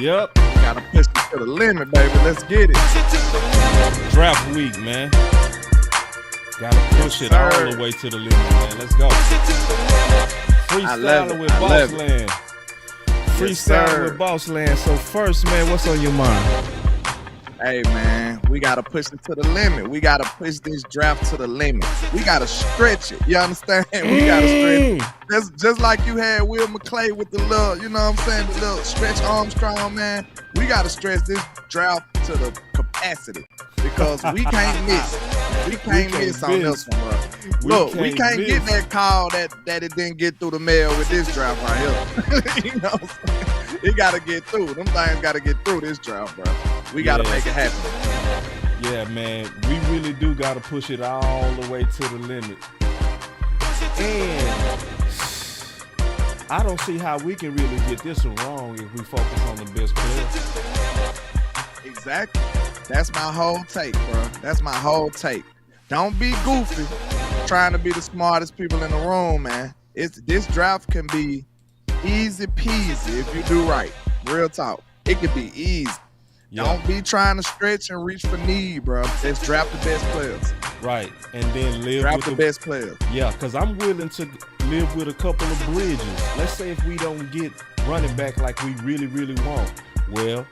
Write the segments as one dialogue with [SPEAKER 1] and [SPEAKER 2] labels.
[SPEAKER 1] Yep.
[SPEAKER 2] Gotta push it to the limit, baby. Let's get it.
[SPEAKER 1] Draft week, man. Gotta push it all the way to the limit, man. Let's go. Freestyling with BossLand. Freestyling with BossLand. So first, man, what's on your mind?
[SPEAKER 2] Hey, man, we got to push it to the limit. We got to push this draft to the limit. We got to stretch it. You understand? We got to stretch it. Just like you had Will McClay with the little, you know what I'm saying, the little stretch Armstrong, man. We got to stretch this draft to the capacity because we can't miss. We can't miss on this one, bro. Look, we can't get that call that it didn't get through the mail with this draft right here. You know what I'm saying? It got to get through. Them things got to get through this draft, bro. We got to make it happen.
[SPEAKER 1] Yeah, man. We really do got to push it all the way to the limit. And I don't see how we can really get this one wrong if we focus on the best players.
[SPEAKER 2] Exactly. That's my whole take, bro. That's my whole take. Don't be goofy trying to be the smartest people in the room, man. This draft can be easy peasy if you do right. Real talk. It could be easy. Yeah. Don't be trying to stretch and reach for need, bro. Just draft the best players.
[SPEAKER 1] Right. And then
[SPEAKER 2] draft the best players.
[SPEAKER 1] Yeah, because I'm willing to live with a couple of bridges. Let's say if we don't get running back like we really, really want. Well,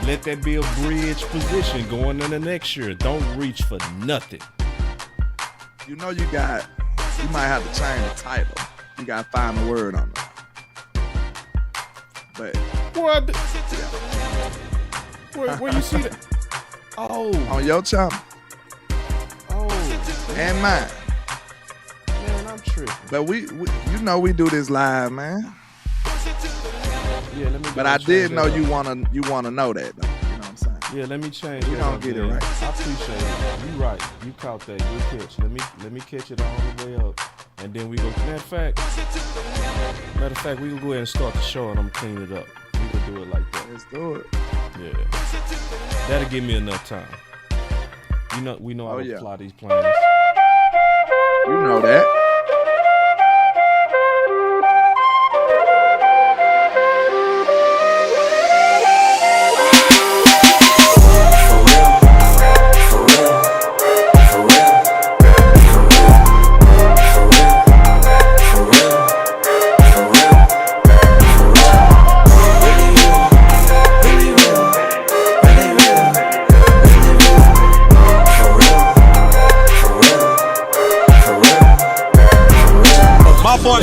[SPEAKER 1] let that be a bridge position going into next year. Don't reach for nothing.
[SPEAKER 2] You know you might have to change the title. You got to find the word on it. But
[SPEAKER 1] what?
[SPEAKER 2] Yeah.
[SPEAKER 1] Where you see that? Oh.
[SPEAKER 2] On your channel.
[SPEAKER 1] Oh.
[SPEAKER 2] And mine.
[SPEAKER 1] Man, I'm tripping.
[SPEAKER 2] But we you know we do this live, man.
[SPEAKER 1] Yeah, let me.
[SPEAKER 2] But I did know you wanna know that though. You know what I'm saying?
[SPEAKER 1] Yeah, let me change.
[SPEAKER 2] You gonna get it right.
[SPEAKER 1] I appreciate it. You right. You caught that. Good catch. Let me catch it all the way up, and then we go. Matter of fact, we can go ahead and start the show, and I'm clean it up. We can do it like that.
[SPEAKER 2] Let's do it.
[SPEAKER 1] Yeah, that'll give me enough time. You know, we know how to fly these planes.
[SPEAKER 2] You know that.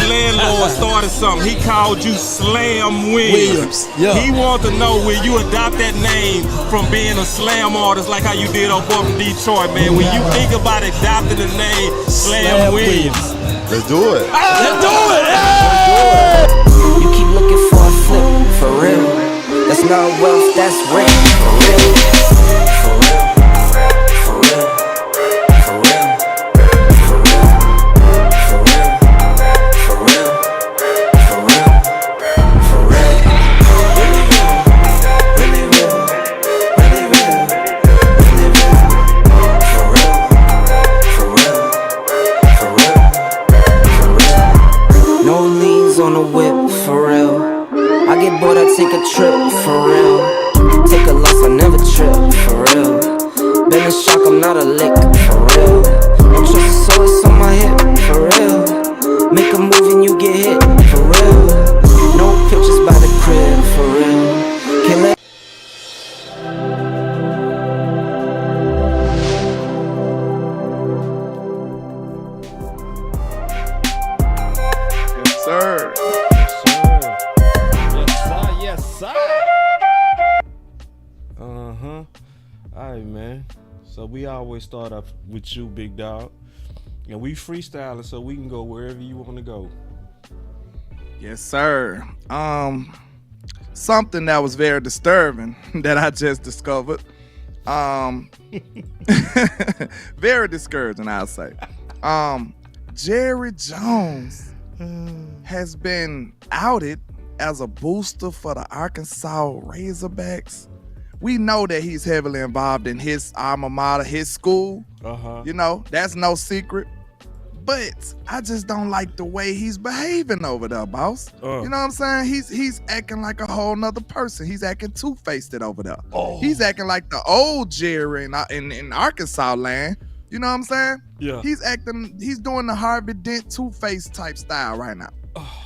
[SPEAKER 1] Landlord started something. He called you Slam Williams.
[SPEAKER 3] Yeah.
[SPEAKER 1] He wanted to know, will you adopt that name from being a slam artist like how you did up from Detroit, man? When you think about adopting the name Slam Williams.
[SPEAKER 3] Let's do it.
[SPEAKER 1] Let's do it.
[SPEAKER 4] You keep looking for a flip, for real. That's not wealth, that's rent, for real. On the whip, for real. I get bored, I take a trip, for real. Take a loss, I never trip, for real. Been in shock, I'm not a lick, for real. Don't trust the soul, it's on my hip, for real. Make a move and you get hit, for real. No pictures by the crib, for real. Can't let
[SPEAKER 1] Alright, man. So we always start off with you, big dog. And we freestyling so we can go wherever you want to go.
[SPEAKER 2] Yes, sir. Something that was very disturbing that I just discovered. Very discouraging, I'll say. Jerry Jones has been outed as a booster for the Arkansas Razorbacks. We know that he's heavily involved in his alma mater, his school. You know, that's no secret. But I just don't like the way he's behaving over there, boss. You know what I'm saying? He's acting like a whole nother person. He's acting two-faced over there. He's acting like the old Jerry in Arkansas land. You know what I'm saying?
[SPEAKER 1] Yeah.
[SPEAKER 2] He's doing the Harvey Dent two-faced type style right now.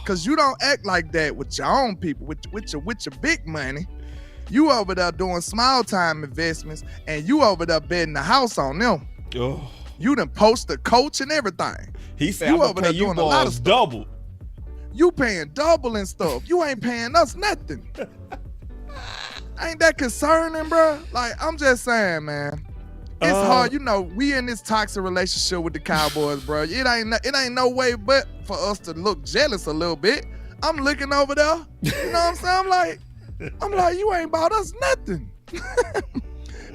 [SPEAKER 2] Cause you don't act like that with your own people, with your big money. You over there doing small time investments, and you over there betting the house on them. You done post the coach and everything.
[SPEAKER 1] He said, you over there doing a lot of stuff. Double.
[SPEAKER 2] You paying double and stuff. You ain't paying us nothing. Ain't that concerning, bro? Like, I'm just saying, man. It's hard. You know, we in this toxic relationship with the Cowboys, bro. It ain't no way but for us to look jealous a little bit. I'm looking over there. You know what I'm saying? I'm like, you ain't bought us nothing.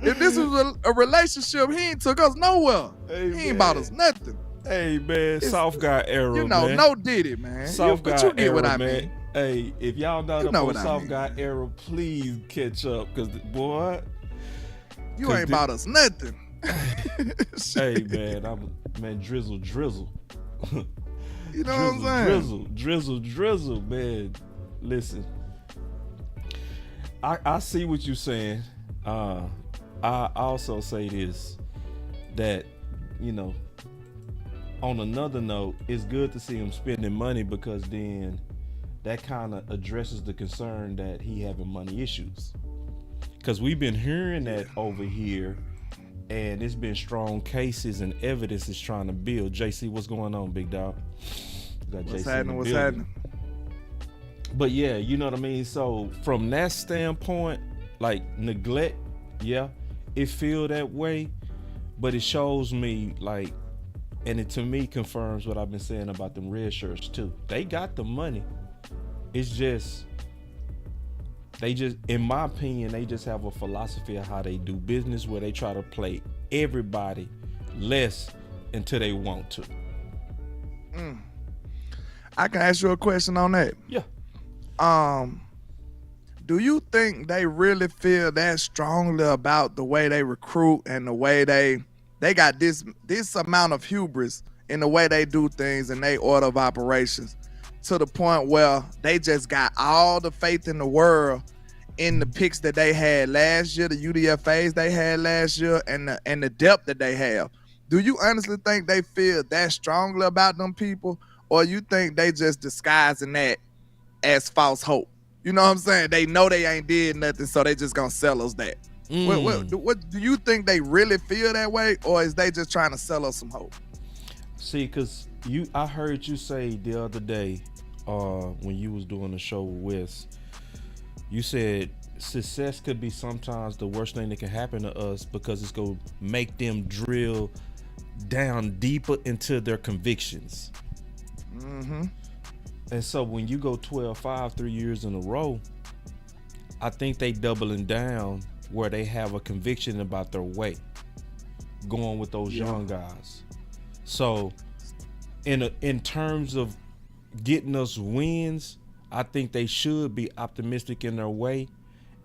[SPEAKER 2] If this was a relationship, he ain't took us nowhere. Hey, he ain't bought us nothing.
[SPEAKER 1] Hey, man, soft guy era,
[SPEAKER 2] you know,
[SPEAKER 1] man.
[SPEAKER 2] no Diddy, man.
[SPEAKER 1] Soft guy
[SPEAKER 2] but you get
[SPEAKER 1] era,
[SPEAKER 2] what I
[SPEAKER 1] man.
[SPEAKER 2] mean.
[SPEAKER 1] Hey, if y'all not up on soft guy era, please catch up, because, boy.
[SPEAKER 2] You ain't bought us nothing.
[SPEAKER 1] Hey, man, drizzle.
[SPEAKER 2] You know what I'm
[SPEAKER 1] saying? Drizzle, man. Listen, I see what you're saying. I also say this, that, you know, on another note, it's good to see him spending money, because then that kind of addresses the concern that he having money issues. Because we've been hearing that over here, and it's been strong cases and evidence is trying to build. JC, what's going on, big dog?
[SPEAKER 2] What's happening?
[SPEAKER 1] But yeah, you know what I mean? So from that standpoint, like, neglect, yeah, it feel that way, but it shows me, like, and it to me confirms what I've been saying about them red shirts too. They got the money. It's just, in my opinion, they just have a philosophy of how they do business where they try to play everybody less until they want to.
[SPEAKER 2] I can ask you a question on that.
[SPEAKER 1] Yeah.
[SPEAKER 2] Do you think they really feel that strongly about the way they recruit and the way they got this amount of hubris in the way they do things and they order of operations, to the point where they just got all the faith in the world in the picks that they had last year, the UDFAs they had last year, and the depth that they have? Do you honestly think they feel that strongly about them people, or you think they just disguising that as false hope? You know what I'm saying? They know they ain't did nothing, so they just gonna sell us that. What do you think they really feel that way, or is they just trying to sell us some hope?
[SPEAKER 1] See, because I heard you say the other day, when you was doing the show with Wes, you said success could be sometimes the worst thing that can happen to us, because it's gonna make them drill down deeper into their convictions.
[SPEAKER 2] Mm-hmm.
[SPEAKER 1] And so when you go 12-5 3 years in a row, I think they doubling down where they have a conviction about their way, going with those young guys. So in terms of getting us wins, I think they should be optimistic in their way.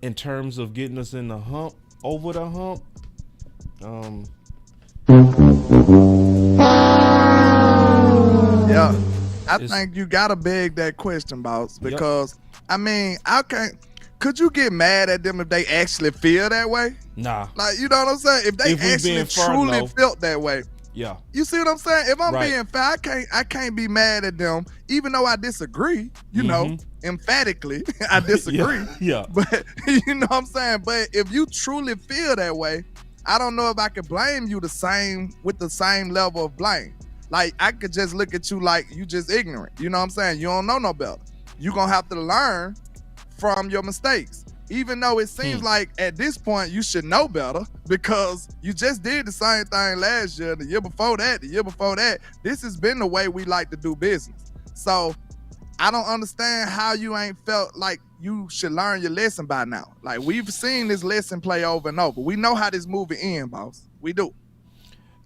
[SPEAKER 1] In terms of getting us in the hump, over the hump,
[SPEAKER 2] yeah, I think you gotta beg that question, boss, because I mean, could you get mad at them if they actually feel that way?
[SPEAKER 1] Nah.
[SPEAKER 2] Like, you know what I'm saying? If they actually truly felt that way.
[SPEAKER 1] Yeah.
[SPEAKER 2] You see what I'm saying? If I'm being fair, I can't be mad at them, even though I disagree, you know, emphatically, I disagree.
[SPEAKER 1] Yeah.
[SPEAKER 2] But you know what I'm saying? But if you truly feel that way, I don't know if I could blame you with the same level of blame. Like, I could just look at you like you just ignorant. You know what I'm saying? You don't know no better. You're going to have to learn from your mistakes. Even though it seems like at this point you should know better, because you just did the same thing last year, the year before that. This has been the way we like to do business. So I don't understand how you ain't felt like you should learn your lesson by now. Like, we've seen this lesson play over and over. We know how this movie ends, boss. We do.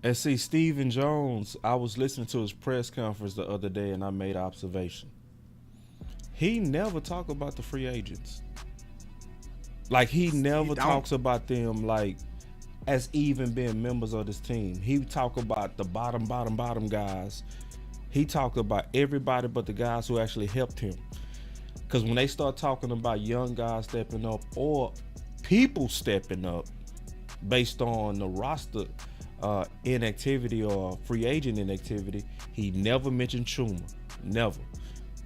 [SPEAKER 1] And see, Stephen Jones, I was listening to his press conference the other day, and I made an observation. He never talk about the free agents. Like, he never talks about them like as even being members of this team. He talk about the bottom guys He talked about everybody but the guys who actually helped him. Because when they start talking about young guys stepping up or people stepping up based on the roster inactivity or free agent inactivity, he never mentioned Chuma. Never.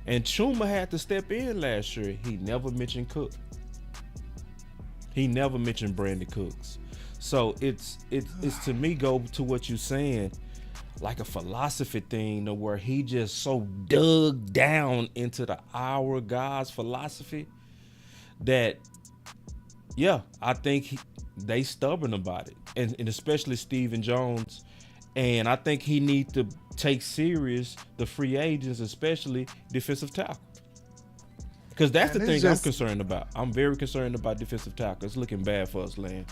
[SPEAKER 1] And Chuma had to step in last year. He never mentioned Cook. He never mentioned Brandon Cooks. So it's to me go to what you're saying, like a philosophy thing, to where he just so dug down into the our guys philosophy that, yeah, I think they stubborn about it, and especially Stephen Jones. And I think he needs to take serious the free agents, especially defensive tackle. Because that's the thing I'm concerned about. I'm very concerned about defensive tackle. It's looking bad for us, Land.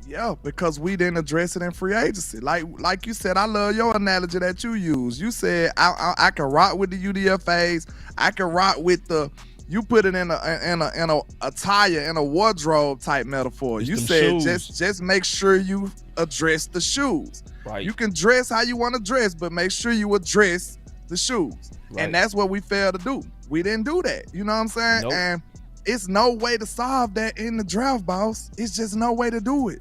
[SPEAKER 2] Yeah, because we didn't address it in free agency. Like you said, I love your analogy that you use. You said I can rock with the UDFAs. I can rock with the. You put it in a attire, in a wardrobe type metaphor. You said just make sure you address the shoes.
[SPEAKER 1] Right.
[SPEAKER 2] You can dress how you want to dress, but make sure you address the shoes. Right. And that's what we failed to do. We didn't do that. You know what I'm saying?
[SPEAKER 1] Nope.
[SPEAKER 2] And it's no way to solve that in the draft, boss. It's just no way to do it.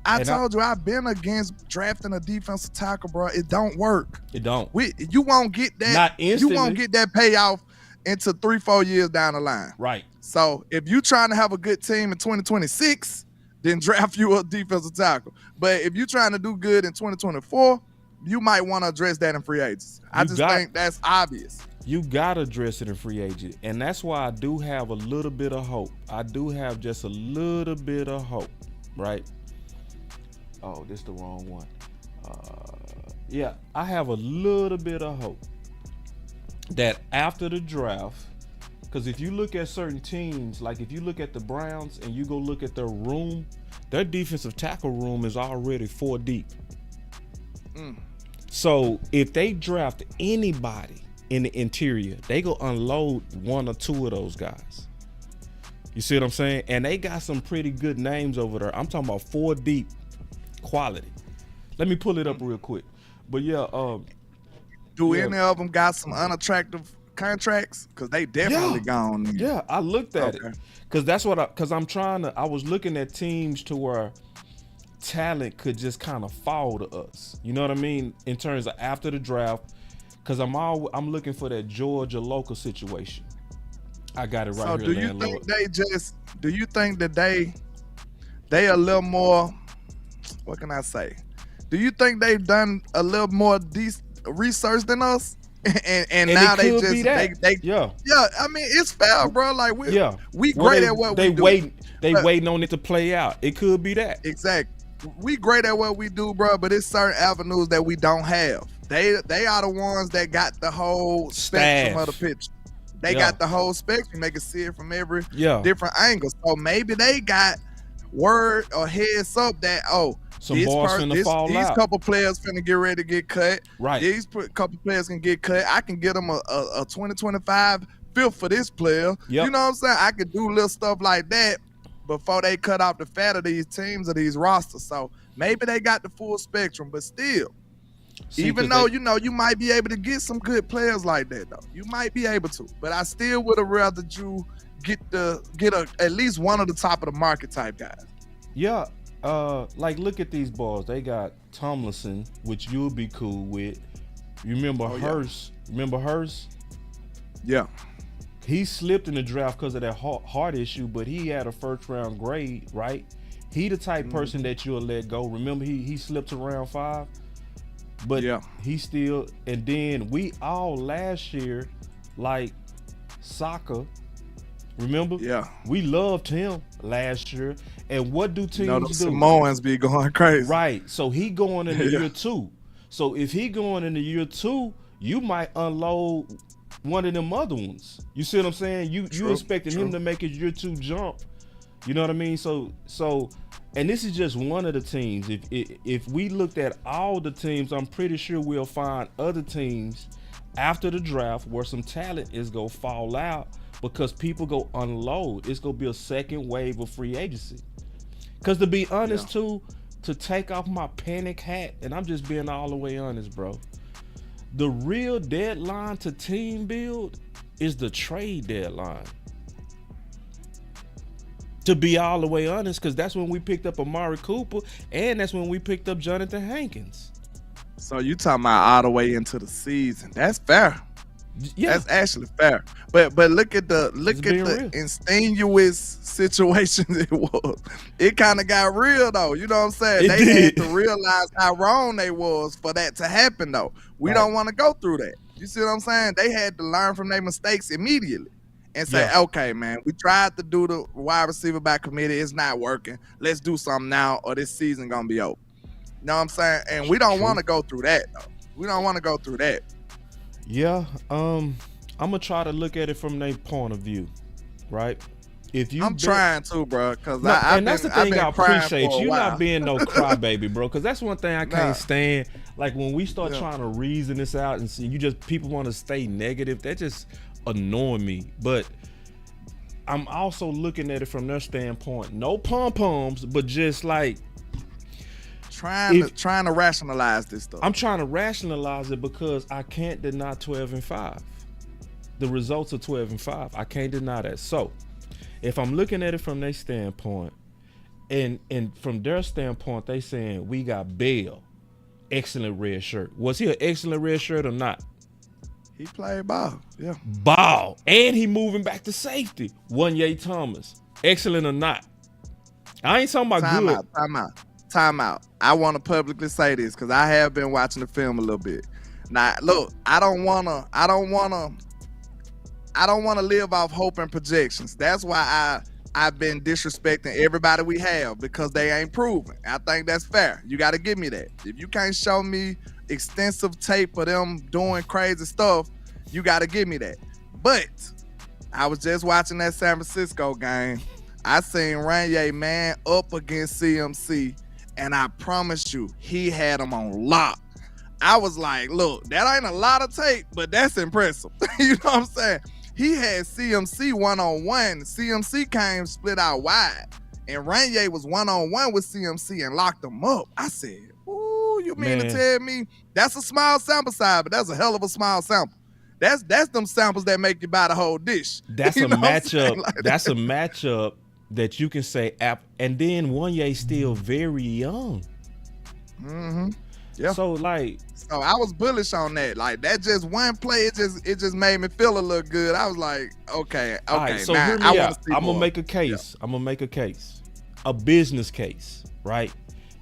[SPEAKER 2] I told you, I've been against drafting a defensive tackle, bro. It don't work.
[SPEAKER 1] It don't.
[SPEAKER 2] You won't get that.
[SPEAKER 1] Not instantly.
[SPEAKER 2] You won't get that payoff into 3-4 years down the line.
[SPEAKER 1] Right.
[SPEAKER 2] So if you're trying to have a good team in 2026, then draft you a defensive tackle. But if you're trying to do good in 2024, you might want to address that in free agents. I just think that's obvious.
[SPEAKER 1] You got to address it in free agent. And that's why I do have a little bit of hope. I do have just a little bit of hope, right? Oh, this is the wrong one. Yeah, I have a little bit of hope that after the draft, because if you look at certain teams, like if you look at the Browns and you go look at their room, their defensive tackle room is already 4 deep. So if they draft anybody in the interior, they go unload 1 or 2 of those guys. You see what I'm saying? And they got some pretty good names over there. I'm talking about 4 deep quality. Let me pull it up real quick. But yeah,
[SPEAKER 2] do any of them got some unattractive contracts? Because they definitely gone. Then.
[SPEAKER 1] Yeah, I looked at it. Because that's what I was looking at teams to where talent could just kind of fall to us. You know what I mean? In terms of after the draft. Because I'm looking for that Georgia local situation. I got it right here.
[SPEAKER 2] So do you think that they a little more, what can I say? Do you think they've done a little more research than us? and now they just yeah. I mean, it's fair, bro. Like we great at what we do.
[SPEAKER 1] They waiting on it to play out. It could be that.
[SPEAKER 2] Exactly. We great at what we do, bro. But it's certain avenues that we don't have. They are the ones that got the whole spectrum of the picture. They got the whole spectrum. They can see it from every different angle. So maybe they got word or heads up that
[SPEAKER 1] some balls finna fall out.
[SPEAKER 2] These couple players finna get ready to get cut.
[SPEAKER 1] Right.
[SPEAKER 2] These couple players can get cut. I can get them a 2025 fifth for this player. Yep. You know what I'm saying? I could do little stuff like that before they cut off the fat of these teams or these rosters. So maybe they got the full spectrum, but still. Even though, you might be able to get some good players like that, though. You might be able to. But I still would have rather you get at least one of the top of the market type guys.
[SPEAKER 1] Yeah. Like look at these balls. They got Tomlinson, which you'll be cool with. You remember Hurst? Yeah. Remember Hurst?
[SPEAKER 2] Yeah.
[SPEAKER 1] He slipped in the draft because of that heart issue, but he had a first round grade, right? He the type person that you'll let go. Remember he slipped to round 5? But he still, and then we all last year, like Saka, remember?
[SPEAKER 2] Yeah.
[SPEAKER 1] We loved him last year. And what do teams do?
[SPEAKER 2] Samoans be going crazy.
[SPEAKER 1] Right. So he going into year 2. So if he going into year 2, you might unload one of them other ones. You see what I'm saying? You expecting him to make his year 2 jump. You know what I mean? So and this is just one of the teams. If we looked at all the teams, I'm pretty sure we'll find other teams after the draft where some talent is gonna fall out because people go unload. It's gonna be a second wave of free agency. Because to be honest too, to take off my panic hat, and I'm just being all the way honest, bro. The real deadline to team build is the trade deadline. To be all the way honest, because that's when we picked up Amari Cooper, and that's when we picked up Jonathan Hankins.
[SPEAKER 2] So you talking about all the way into the season? That's fair.
[SPEAKER 1] Yeah,
[SPEAKER 2] that's actually fair. But look at the
[SPEAKER 1] real.
[SPEAKER 2] insinuous situation it was. It kind of got real though. You know what I'm saying?
[SPEAKER 1] It
[SPEAKER 2] They
[SPEAKER 1] did.
[SPEAKER 2] had to realize how wrong they was for that to happen though. We don't want to go through that. You see what I'm saying? They had to learn from their mistakes immediately and say, okay, man, we tried to do the wide receiver by committee. It's not working. Let's do something now or this season gonna be over. You know what I'm saying? And we don't want to go through that though. We don't want to go through that.
[SPEAKER 1] Yeah, I'm gonna try to look at it from their point of view, right?
[SPEAKER 2] I'm trying to, bro, because
[SPEAKER 1] that's the thing I appreciate.
[SPEAKER 2] You
[SPEAKER 1] You not being no crybaby, bro, because that's one thing I can't stand. Like when we start trying to reason this out and see people want to stay negative, that just annoy me. But I'm also looking at it from their standpoint. No pom-poms, but just like
[SPEAKER 2] trying to rationalize this stuff.
[SPEAKER 1] I'm trying to rationalize it because I can't deny 12-5. The results are 12-5. I can't deny that. So if I'm looking at it from their standpoint, and from their standpoint, they saying we got Bell, excellent red shirt. Was he an excellent red shirt or not?
[SPEAKER 2] He played ball, yeah.
[SPEAKER 1] Ball. And he moving back to safety. Wanye Thomas, excellent or not? I ain't talking about good.
[SPEAKER 2] Time out. I want to publicly say this because I have been watching the film a little bit. Now, look, I don't wanna live off hope and projections. That's why I've been disrespecting everybody we have because they ain't proven. I think that's fair. You got to give me that. If you can't show me extensive tape of them doing crazy stuff, you got to give me that. But I was just watching that San Francisco game. I seen Ranye, man, up against CMC, and I promise you, he had him on lock. I was like, look, that ain't a lot of tape, but that's impressive. You know what I'm saying? He had CMC one-on-one. CMC came split out wide, and Ranye was one-on-one with CMC and locked him up. I said, ooh, you mean to tell me that's a small sample size, but that's a hell of a small sample. That's them samples that make you buy the whole dish.
[SPEAKER 1] That's a matchup. Like that's a matchup that you can say, and then Wanye still very young.
[SPEAKER 2] Mm-hmm. Yeah.
[SPEAKER 1] So
[SPEAKER 2] I was bullish on that. Like that just one play, it just made me feel a little good. I was like, okay.
[SPEAKER 1] All right, so
[SPEAKER 2] now
[SPEAKER 1] hear me out. I'm gonna make a case. Yeah. I'm gonna make a case. A business case, right?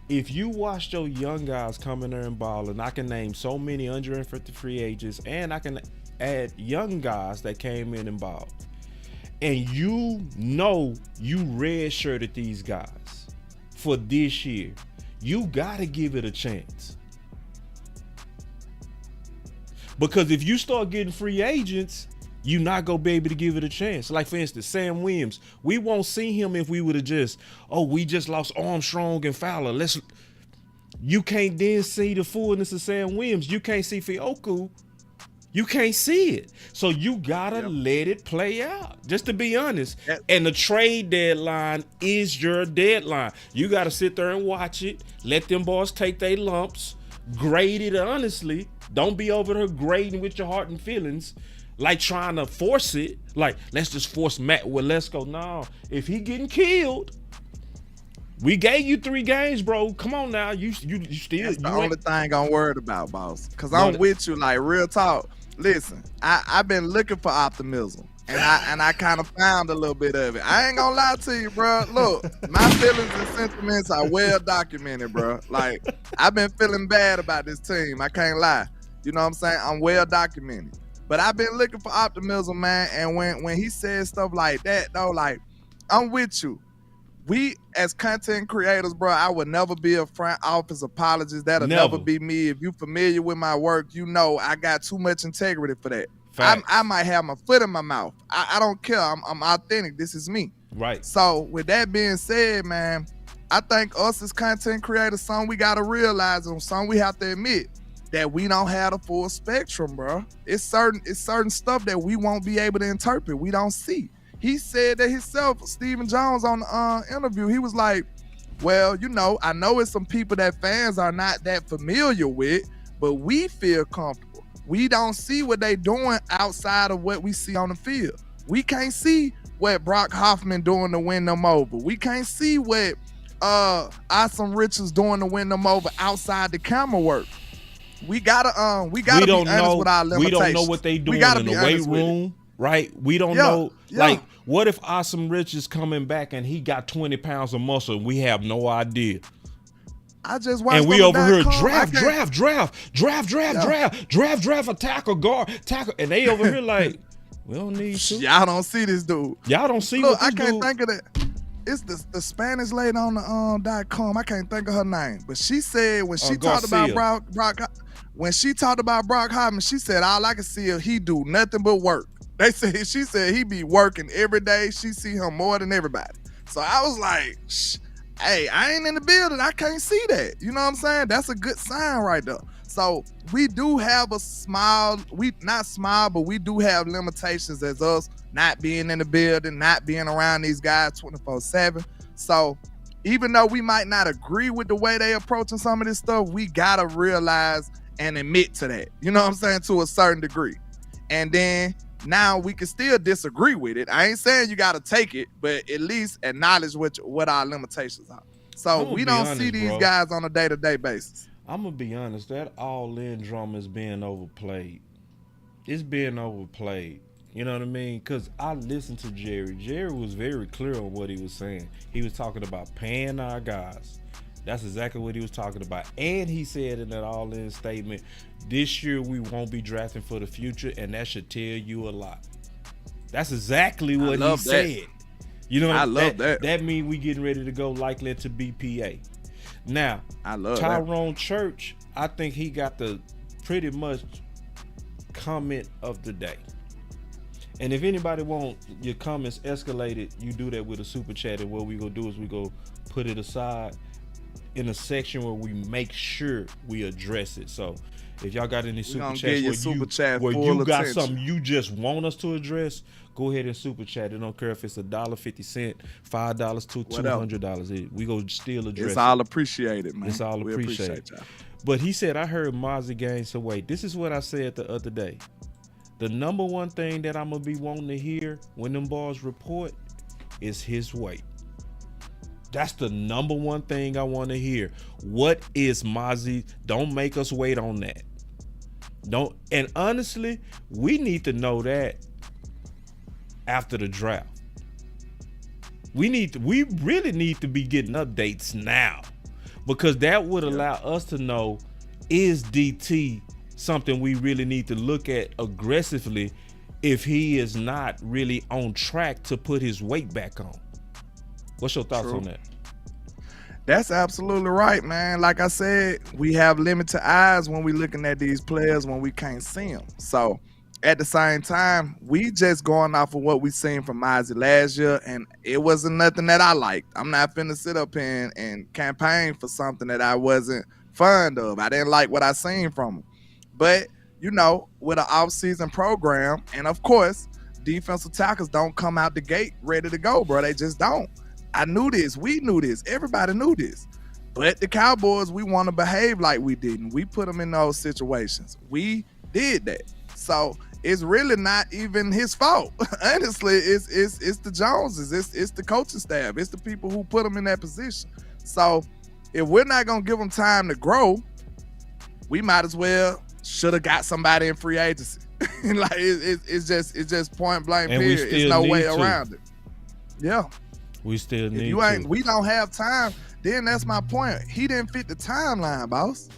[SPEAKER 1] If you watch your young guys come in there and ball, and I can name so many undrafted free agents, and I can add young guys that came in and balled, and you redshirted these guys for this year, you gotta give it a chance. Because if you start getting free agents, you're not going to be able to give it a chance. Like, for instance, Sam Williams. We won't see him if we would have we just lost Armstrong and Fowler. You can't then see the fullness of Sam Williams. You can't see Fioku. You can't see it. So you got to let it play out, just to be honest. Yep. And the trade deadline is your deadline. You got to sit there and watch it. Let them boys take their lumps. Grade it honestly. Don't be over there grading with your heart and feelings, like trying to force it. Like, let's just force Matt. Well, let's go. No, if he getting killed, we gave you 3 games, bro. Come on now. You still.
[SPEAKER 2] That's the only thing I'm worried about, boss. Because I'm with you, like real talk. Listen, I've been looking for optimism, and I kind of found a little bit of it. I ain't gonna lie to you, bro. Look, my feelings and sentiments are well documented, bro. Like, I've been feeling bad about this team. I can't lie. You know what I'm saying? I'm well documented. But I've been looking for optimism, man. And when he says stuff like that, though, like, I'm with you. We, as content creators, bro, I would never be a front office apologist. That'll never be me. If you familiar with my work, you know I got too much integrity for that. I might have my foot in my mouth. I don't care. I'm authentic. This is me.
[SPEAKER 1] Right.
[SPEAKER 2] So with that being said, man, I think us as content creators, something we got to realize and something we have to admit, that we don't have the full spectrum, bro. It's certain stuff that we won't be able to interpret. We don't see. He said that himself, Stephen Jones, on the interview. He was like, well, I know it's some people that fans are not that familiar with, but we feel comfortable. we don't see what they doing outside of what we see on the field. We can't see what Brock Hoffman doing to win them over. We can't see what Awesome Richards doing to win them over outside the camera work. We gotta be honest with our limitations.
[SPEAKER 1] We don't know what they doing in the weight room, right? We don't know. Like, what if Awesome Richards coming back and he got 20 pounds of muscle and we have no idea?
[SPEAKER 2] I just watched.
[SPEAKER 1] And we over here draft a tackle, guard, tackle, and they over here like, we don't need to.
[SPEAKER 2] Y'all don't see this dude.
[SPEAKER 1] Y'all don't see
[SPEAKER 2] Look,
[SPEAKER 1] what this
[SPEAKER 2] I can't
[SPEAKER 1] dude.
[SPEAKER 2] think of that. It's the Spanish lady on the .com. I can't think of her name, but she said when she talked about Brock, when she talked about Brock Hoffman, she said all I can see is he do nothing but work. She said he be working every day. She see him more than everybody. So I was like, hey, I ain't in the building. I can't see that. You know what I'm saying? That's a good sign right there. So we do have but we do have limitations as us not being in the building, not being around these guys 24/7. So even though we might not agree with the way they approaching some of this stuff, we gotta realize and admit to that. You know what I'm saying? To a certain degree. And then now we can still disagree with it. I ain't saying you gotta take it, but at least acknowledge what our limitations are. So we don't see these guys on a day-to-day basis.
[SPEAKER 1] I'm gonna be honest, that all-in drama is being overplayed. It's being overplayed. You know what I mean? Because I listened to Jerry. Jerry was very clear on what he was saying. He was talking about paying our guys. That's exactly what he was talking about. And he said in that all-in statement, this year we won't be drafting for the future, and that should tell you a lot. That's exactly what he said. You know, I love that. That means we getting ready to go likely to BPA. Now,
[SPEAKER 2] I love
[SPEAKER 1] Tyrone Church, I think he got the pretty much comment of the day. And if anybody want your comments escalated, you do that with a super chat. And what we gonna do is we go put it aside in a section where we make sure we address it. So if y'all got any super chats where you got something you just want us to address, go ahead and super chat. I don't care if it's $1.50, $5 to $200. We go still address it.
[SPEAKER 2] It's all appreciated, man.
[SPEAKER 1] It's all appreciated. But he said, I heard Mozzie gained some weight. This is what I said the other day. The number one thing that I'm going to be wanting to hear when them boys report is his weight. That's the number one thing I want to hear. What is Mozzie? Don't make us wait on that. And honestly, we need to know that after the draft. We really need to be getting updates now, because that would allow us to know, is DT something we really need to look at aggressively if he is not really on track to put his weight back on. What's your thoughts on that?
[SPEAKER 2] That's absolutely right, man. Like I said, we have limited eyes when we're looking at these players when we can't see them. So at the same time, we just going off of what we seen from Mozzie last year, and it wasn't nothing that I liked. I'm not finna sit up here and campaign for something that I wasn't fond of. I didn't like what I seen from him. But, you know, with an offseason program, and of course, defensive tackles don't come out the gate ready to go, bro. They just don't. I knew this. We knew this. Everybody knew this. But the Cowboys, we want to behave like we didn't. We put them in those situations. We did that. So it's really not even his fault. Honestly, it's the Joneses. It's the coaching staff. It's the people who put them in that position. So if we're not going to give them time to grow, we might as well should have got somebody in free agency. Like it's just point blank period. There's no way around it. Yeah.
[SPEAKER 1] We still need
[SPEAKER 2] we don't have time, then that's my point. He didn't fit the timeline, boss.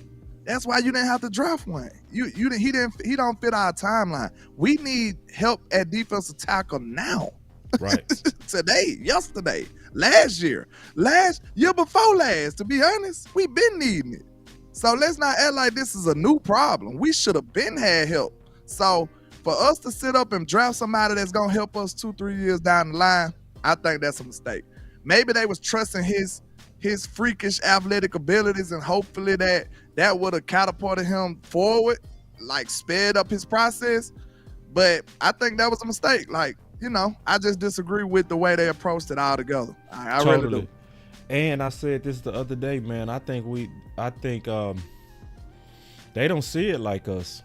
[SPEAKER 2] That's why you didn't have to draft one. He don't fit our timeline. We need help at defensive tackle now.
[SPEAKER 1] Right.
[SPEAKER 2] Today, yesterday, last year before last, to be honest, we've been needing it. So let's not act like this is a new problem. We should have been had help. So for us to sit up and draft somebody that's gonna help us 2-3 years down the line, I think that's a mistake. Maybe they was trusting his freakish athletic abilities, and hopefully that would have catapulted him forward, like sped up his process. But I think that was a mistake. Like, you know, I just disagree with the way they approached it all together. I
[SPEAKER 1] totally.
[SPEAKER 2] Really do.
[SPEAKER 1] And I said this the other day, man. I think they don't see it like us.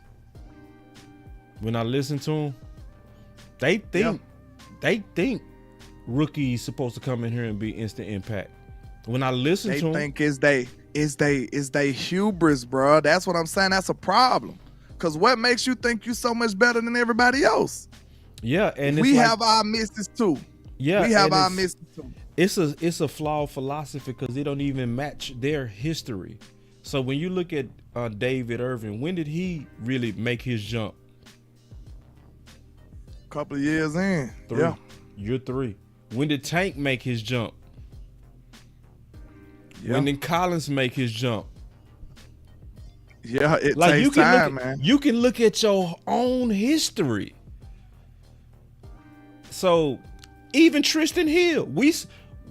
[SPEAKER 1] When I listen to them, they think rookies supposed to come in here and be instant impact. When I listen to them,
[SPEAKER 2] they think is they hubris, bro. That's what I'm saying. That's a problem. Cause what makes you think you so much better than everybody else?
[SPEAKER 1] Yeah, and
[SPEAKER 2] we have our misses too.
[SPEAKER 1] Yeah,
[SPEAKER 2] we have our misses too.
[SPEAKER 1] It's a flawed philosophy because they don't even match their history. So when you look at David Irving, when did he really make his jump?
[SPEAKER 2] Couple of years in.
[SPEAKER 1] 3.
[SPEAKER 2] Yeah.
[SPEAKER 1] Year 3. When did Tank make his jump?
[SPEAKER 2] Yeah.
[SPEAKER 1] When did Collins make his jump?
[SPEAKER 2] Yeah, it takes time, man.
[SPEAKER 1] You can look at your own history. So even Tristan Hill,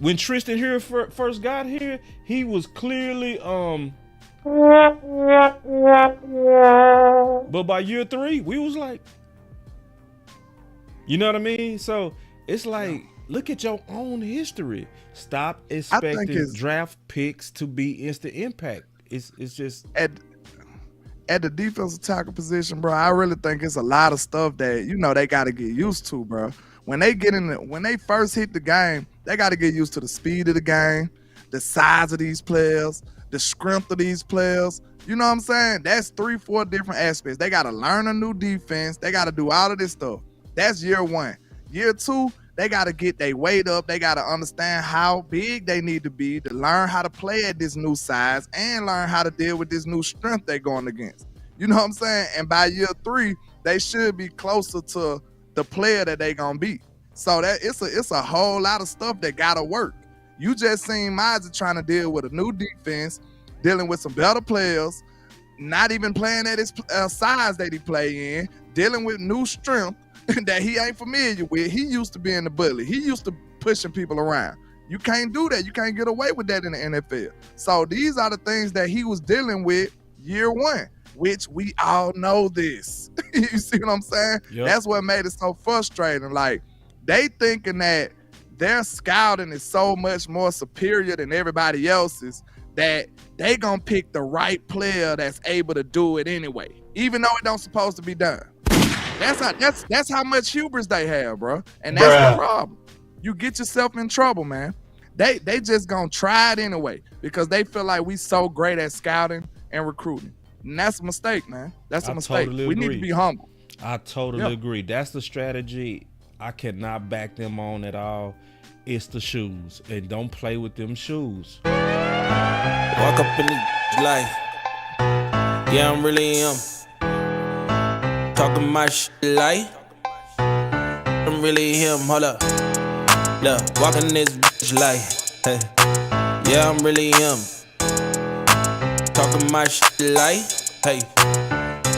[SPEAKER 1] when Tristan Hill first got here, he was clearly but by year 3, we was like, you know what I mean? So it's like, look at your own history. Stop expecting draft picks to be instant impact. It's just
[SPEAKER 2] at the defensive tackle position, bro. I really think it's a lot of stuff that they got to get used to, bro. When they first hit the game, they got to get used to the speed of the game, the size of these players, the strength of these players. You know what I'm saying? That's 3-4 different aspects. They got to learn a new defense. They got to do all of this stuff. That's year 1. Year 2, they got to get their weight up. They got to understand how big they need to be to learn how to play at this new size and learn how to deal with this new strength they're going against. You know what I'm saying? And by year 3, they should be closer to the player that they gonna be. So that it's a whole lot of stuff that gotta work. You just seen Mizer trying to deal with a new defense, dealing with some better players, not even playing at his size that he play in, dealing with new strength that he ain't familiar with. He used to being the bully. He used to pushing people around. You can't do that. You can't get away with that in the NFL. So these are the things that he was dealing with year 1, which we all know this. You see what I'm saying?
[SPEAKER 1] Yep.
[SPEAKER 2] That's what made it so frustrating. Like, they thinking that their scouting is so much more superior than everybody else's that they gonna pick the right player that's able to do it anyway, even though it don't supposed to be done. That's how much hubris they have, bro. And that's the problem. You get yourself in trouble, man. They just gonna try it anyway because they feel like we so great at scouting and recruiting. And that's a mistake, man. That's a mistake.
[SPEAKER 1] Totally
[SPEAKER 2] we
[SPEAKER 1] agree.
[SPEAKER 2] need to be humble.
[SPEAKER 1] I totally agree. That's the strategy. I cannot back them on at all. It's the shoes. And don't play with them shoes.
[SPEAKER 3] Walk up in the life. Yeah, I'm really him. Talking my shit like I'm really him. Hold up. Look, walking this bitch like hey. Yeah, I'm really him. Talking my shit like hey.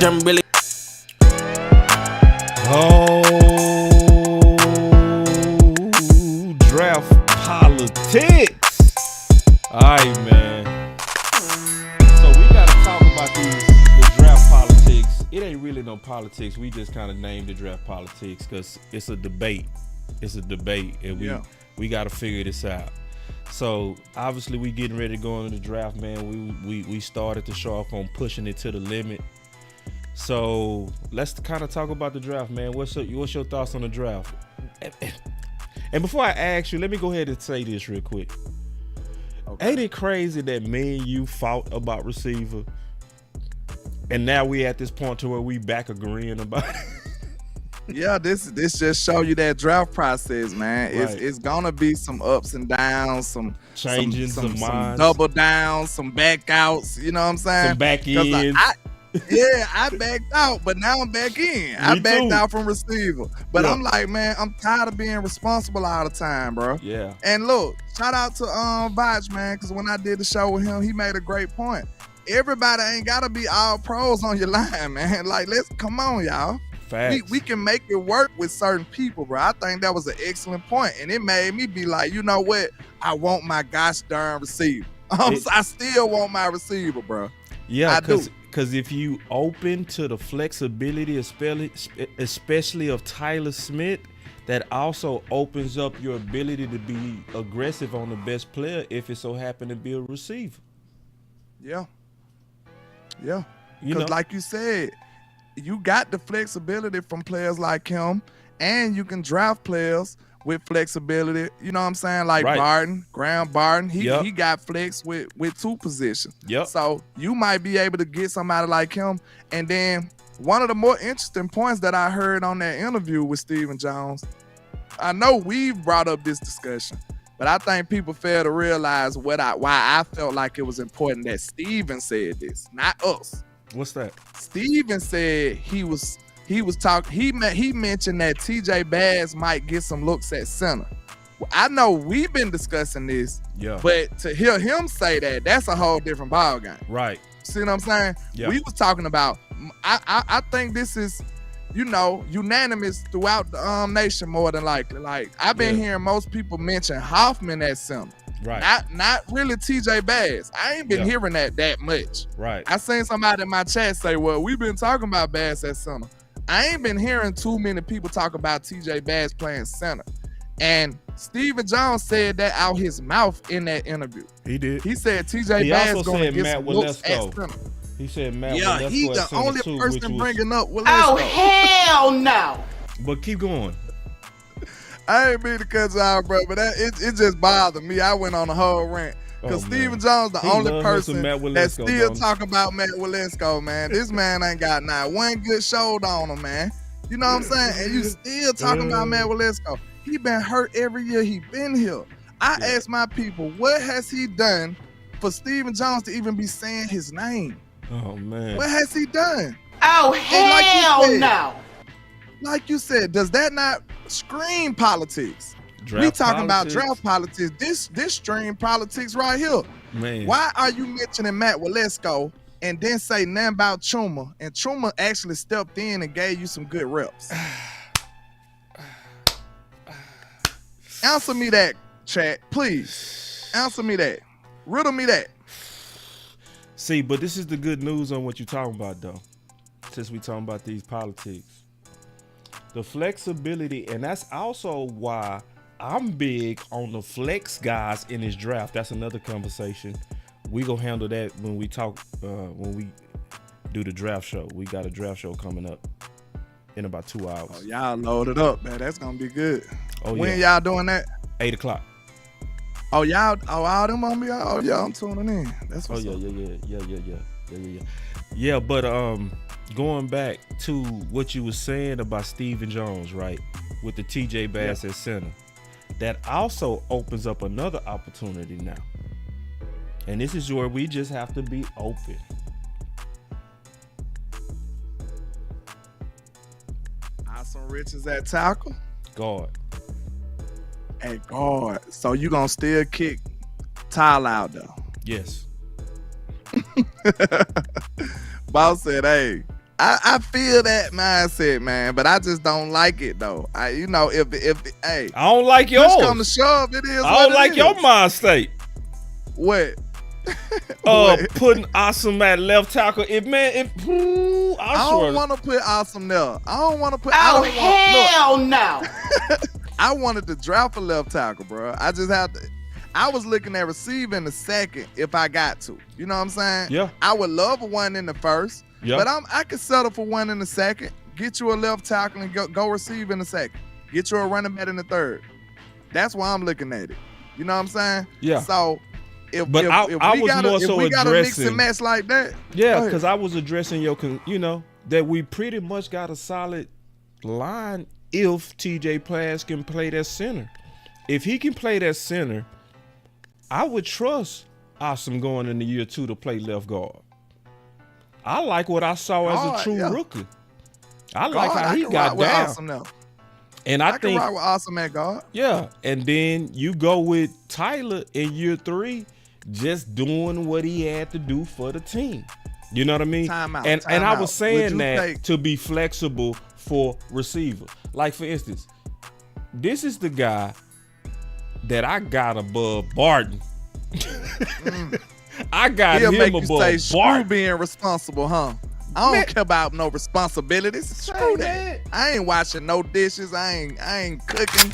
[SPEAKER 3] I'm really
[SPEAKER 1] draft politics. All right, man. So we got to talk about the draft politics. It ain't really no politics. We just kind of named the draft politics because it's a debate. It's a debate, and we got to figure this out. So obviously we getting ready to go into the draft, man. We started the show off on pushing it to the limit. So let's kind of talk about the draft, man. What's your thoughts on the draft? And before I ask you, let me go ahead and say this real quick. Okay. Ain't it crazy that me and you fought about receiver, and now we at this point to where we back agreeing about it?
[SPEAKER 2] Yeah, this just show you that draft process, man.
[SPEAKER 1] Right.
[SPEAKER 2] It's gonna be some ups and downs, some
[SPEAKER 1] changes, some
[SPEAKER 2] double downs, some back outs. You know what I'm saying?
[SPEAKER 1] Some back ends.
[SPEAKER 2] I backed out, but now I'm back in. I backed out from receiver. But I'm like, man, I'm tired of being responsible all the time, bro.
[SPEAKER 1] Yeah.
[SPEAKER 2] And look, shout out to Vach, man, because when I did the show with him, he made a great point. Everybody ain't gotta be all pros on your line, man. Like, come on, y'all.
[SPEAKER 1] Facts.
[SPEAKER 2] We can make it work with certain people, bro. I think that was an excellent point, and it made me be like, you know what? I want my gosh darn receiver. I still want my receiver, bro.
[SPEAKER 1] Yeah, because if you open to the flexibility, especially of Tyler Smith, that also opens up your ability to be aggressive on the best player if it so happen to be a receiver.
[SPEAKER 2] Yeah. Because like you said, you got the flexibility from players like him, and you can draft players with flexibility. You know what I'm saying? Like Graham Barton, he got flex with 2 positions.
[SPEAKER 1] Yep.
[SPEAKER 2] So you might be able to get somebody like him. And then one of the more interesting points that I heard on that interview with Stephen Jones, I know we've brought up this discussion, but I think people fail to realize why I felt like it was important that Stephen said this, not us.
[SPEAKER 1] What's that?
[SPEAKER 2] Stephen said he mentioned that TJ Bass might get some looks at center. Well, I know we've been discussing this, but to hear him say that, that's a whole different ballgame.
[SPEAKER 1] Right.
[SPEAKER 2] See what I'm saying?
[SPEAKER 1] Yeah.
[SPEAKER 2] We was talking about, I think this is, unanimous throughout the nation more than likely. Like, I've been hearing most people mention Hoffman at center.
[SPEAKER 1] Right.
[SPEAKER 2] Not really TJ Bass. I ain't been hearing that much.
[SPEAKER 1] Right.
[SPEAKER 2] I seen somebody in my chat say, well, we've been talking about Bass at center. I ain't been hearing too many people talk about TJ Bass playing center. And Stephen Jones said that out his mouth in that interview.
[SPEAKER 1] He did.
[SPEAKER 2] He said TJ Bass going to get some looks at center.
[SPEAKER 1] He said Matt Waletzko.
[SPEAKER 2] He the only person bringing up Waletzko.
[SPEAKER 5] Oh, hell no.
[SPEAKER 1] But keep going.
[SPEAKER 2] I ain't mean to cut you out, bro, but it just bothered me. I went on a whole rant. Because Stephen Jones the only person that's still talking about Matt Waletzko, man. This man ain't got not one good shoulder on him, man. You know what I'm saying? And you still talking about Matt Waletzko. He been hurt every year he been here. I asked my people, what has he done for Stephen Jones to even be saying his name?
[SPEAKER 1] Oh, man.
[SPEAKER 2] What has he done?
[SPEAKER 5] Oh, hell no.
[SPEAKER 2] Like you said, does that not scream politics? We talking about draft politics. This stream politics right here.
[SPEAKER 1] Man.
[SPEAKER 2] Why are you mentioning Matt Waletzko and then say nothing about Chuma? And Chuma actually stepped in and gave you some good reps. Answer me that, chat, please. Answer me that. Riddle me that.
[SPEAKER 1] See, but this is the good news on what you're talking about, though. Since we talking about these politics. The flexibility, and that's also why I'm big on the flex guys in this draft. That's another conversation. We gonna handle that when we talk, when we do the draft show. We got a draft show coming up in about 2 hours.
[SPEAKER 2] Oh, y'all load it up, man. That's gonna be good.
[SPEAKER 1] Oh,
[SPEAKER 2] when y'all doing that?
[SPEAKER 1] 8 o'clock.
[SPEAKER 2] Oh, y'all, all them on me. Oh, yeah, I'm tuning in. That's what's up.
[SPEAKER 1] Yeah, but going back to what you were saying about Stephen Jones, right, with the TJ Bass at center, that also opens up another opportunity now. And this is where we just have to be open.
[SPEAKER 2] Awesome Riches at tackle?
[SPEAKER 1] Guard.
[SPEAKER 2] At guard. So you gonna still kick Tyler out though?
[SPEAKER 1] Yes.
[SPEAKER 2] Boss said, hey, I feel that mindset, man, but I just don't like it though. Hey,
[SPEAKER 1] I don't like yours.
[SPEAKER 2] Push come to shove, it is.
[SPEAKER 1] I don't like your mind state.
[SPEAKER 2] What?
[SPEAKER 1] Putting Awesome at left tackle. I
[SPEAKER 2] don't want to put Awesome there. I don't want to put.
[SPEAKER 5] Oh, hell no.
[SPEAKER 2] I wanted to draft a left tackle, bro. I just had to. I was looking at receiving the second if I got to. You know what I'm saying?
[SPEAKER 1] Yeah.
[SPEAKER 2] I would love a one in the first, but I could settle for one in the second. Get you a left tackle and go receive in the second. Get you a running back in the third. That's why I'm looking at it. You know what I'm saying?
[SPEAKER 1] Yeah.
[SPEAKER 2] So if
[SPEAKER 1] we got a
[SPEAKER 2] mix and match like that,
[SPEAKER 1] yeah, because I was addressing that we pretty much got a solid line if TJ Bass can play that center. If he can play that center, I would trust Awesome going into year 2 to play left guard. I like what I saw as a true rookie. I like how he got down.
[SPEAKER 2] Awesome now.
[SPEAKER 1] And I think
[SPEAKER 2] can rock with Awesome at guard.
[SPEAKER 1] Yeah, and then you go with Tyler in year 3, just doing what he had to do for the team. You know what I mean?
[SPEAKER 2] Time out.
[SPEAKER 1] And I was saying that to be flexible for receiver. Like for instance, this is the guy that I got above Barton. I got him
[SPEAKER 2] make you
[SPEAKER 1] above
[SPEAKER 2] say, screw
[SPEAKER 1] Barton.
[SPEAKER 2] being responsible, huh? I don't care about no responsibilities. Screw that. I ain't washing no dishes. I ain't cooking.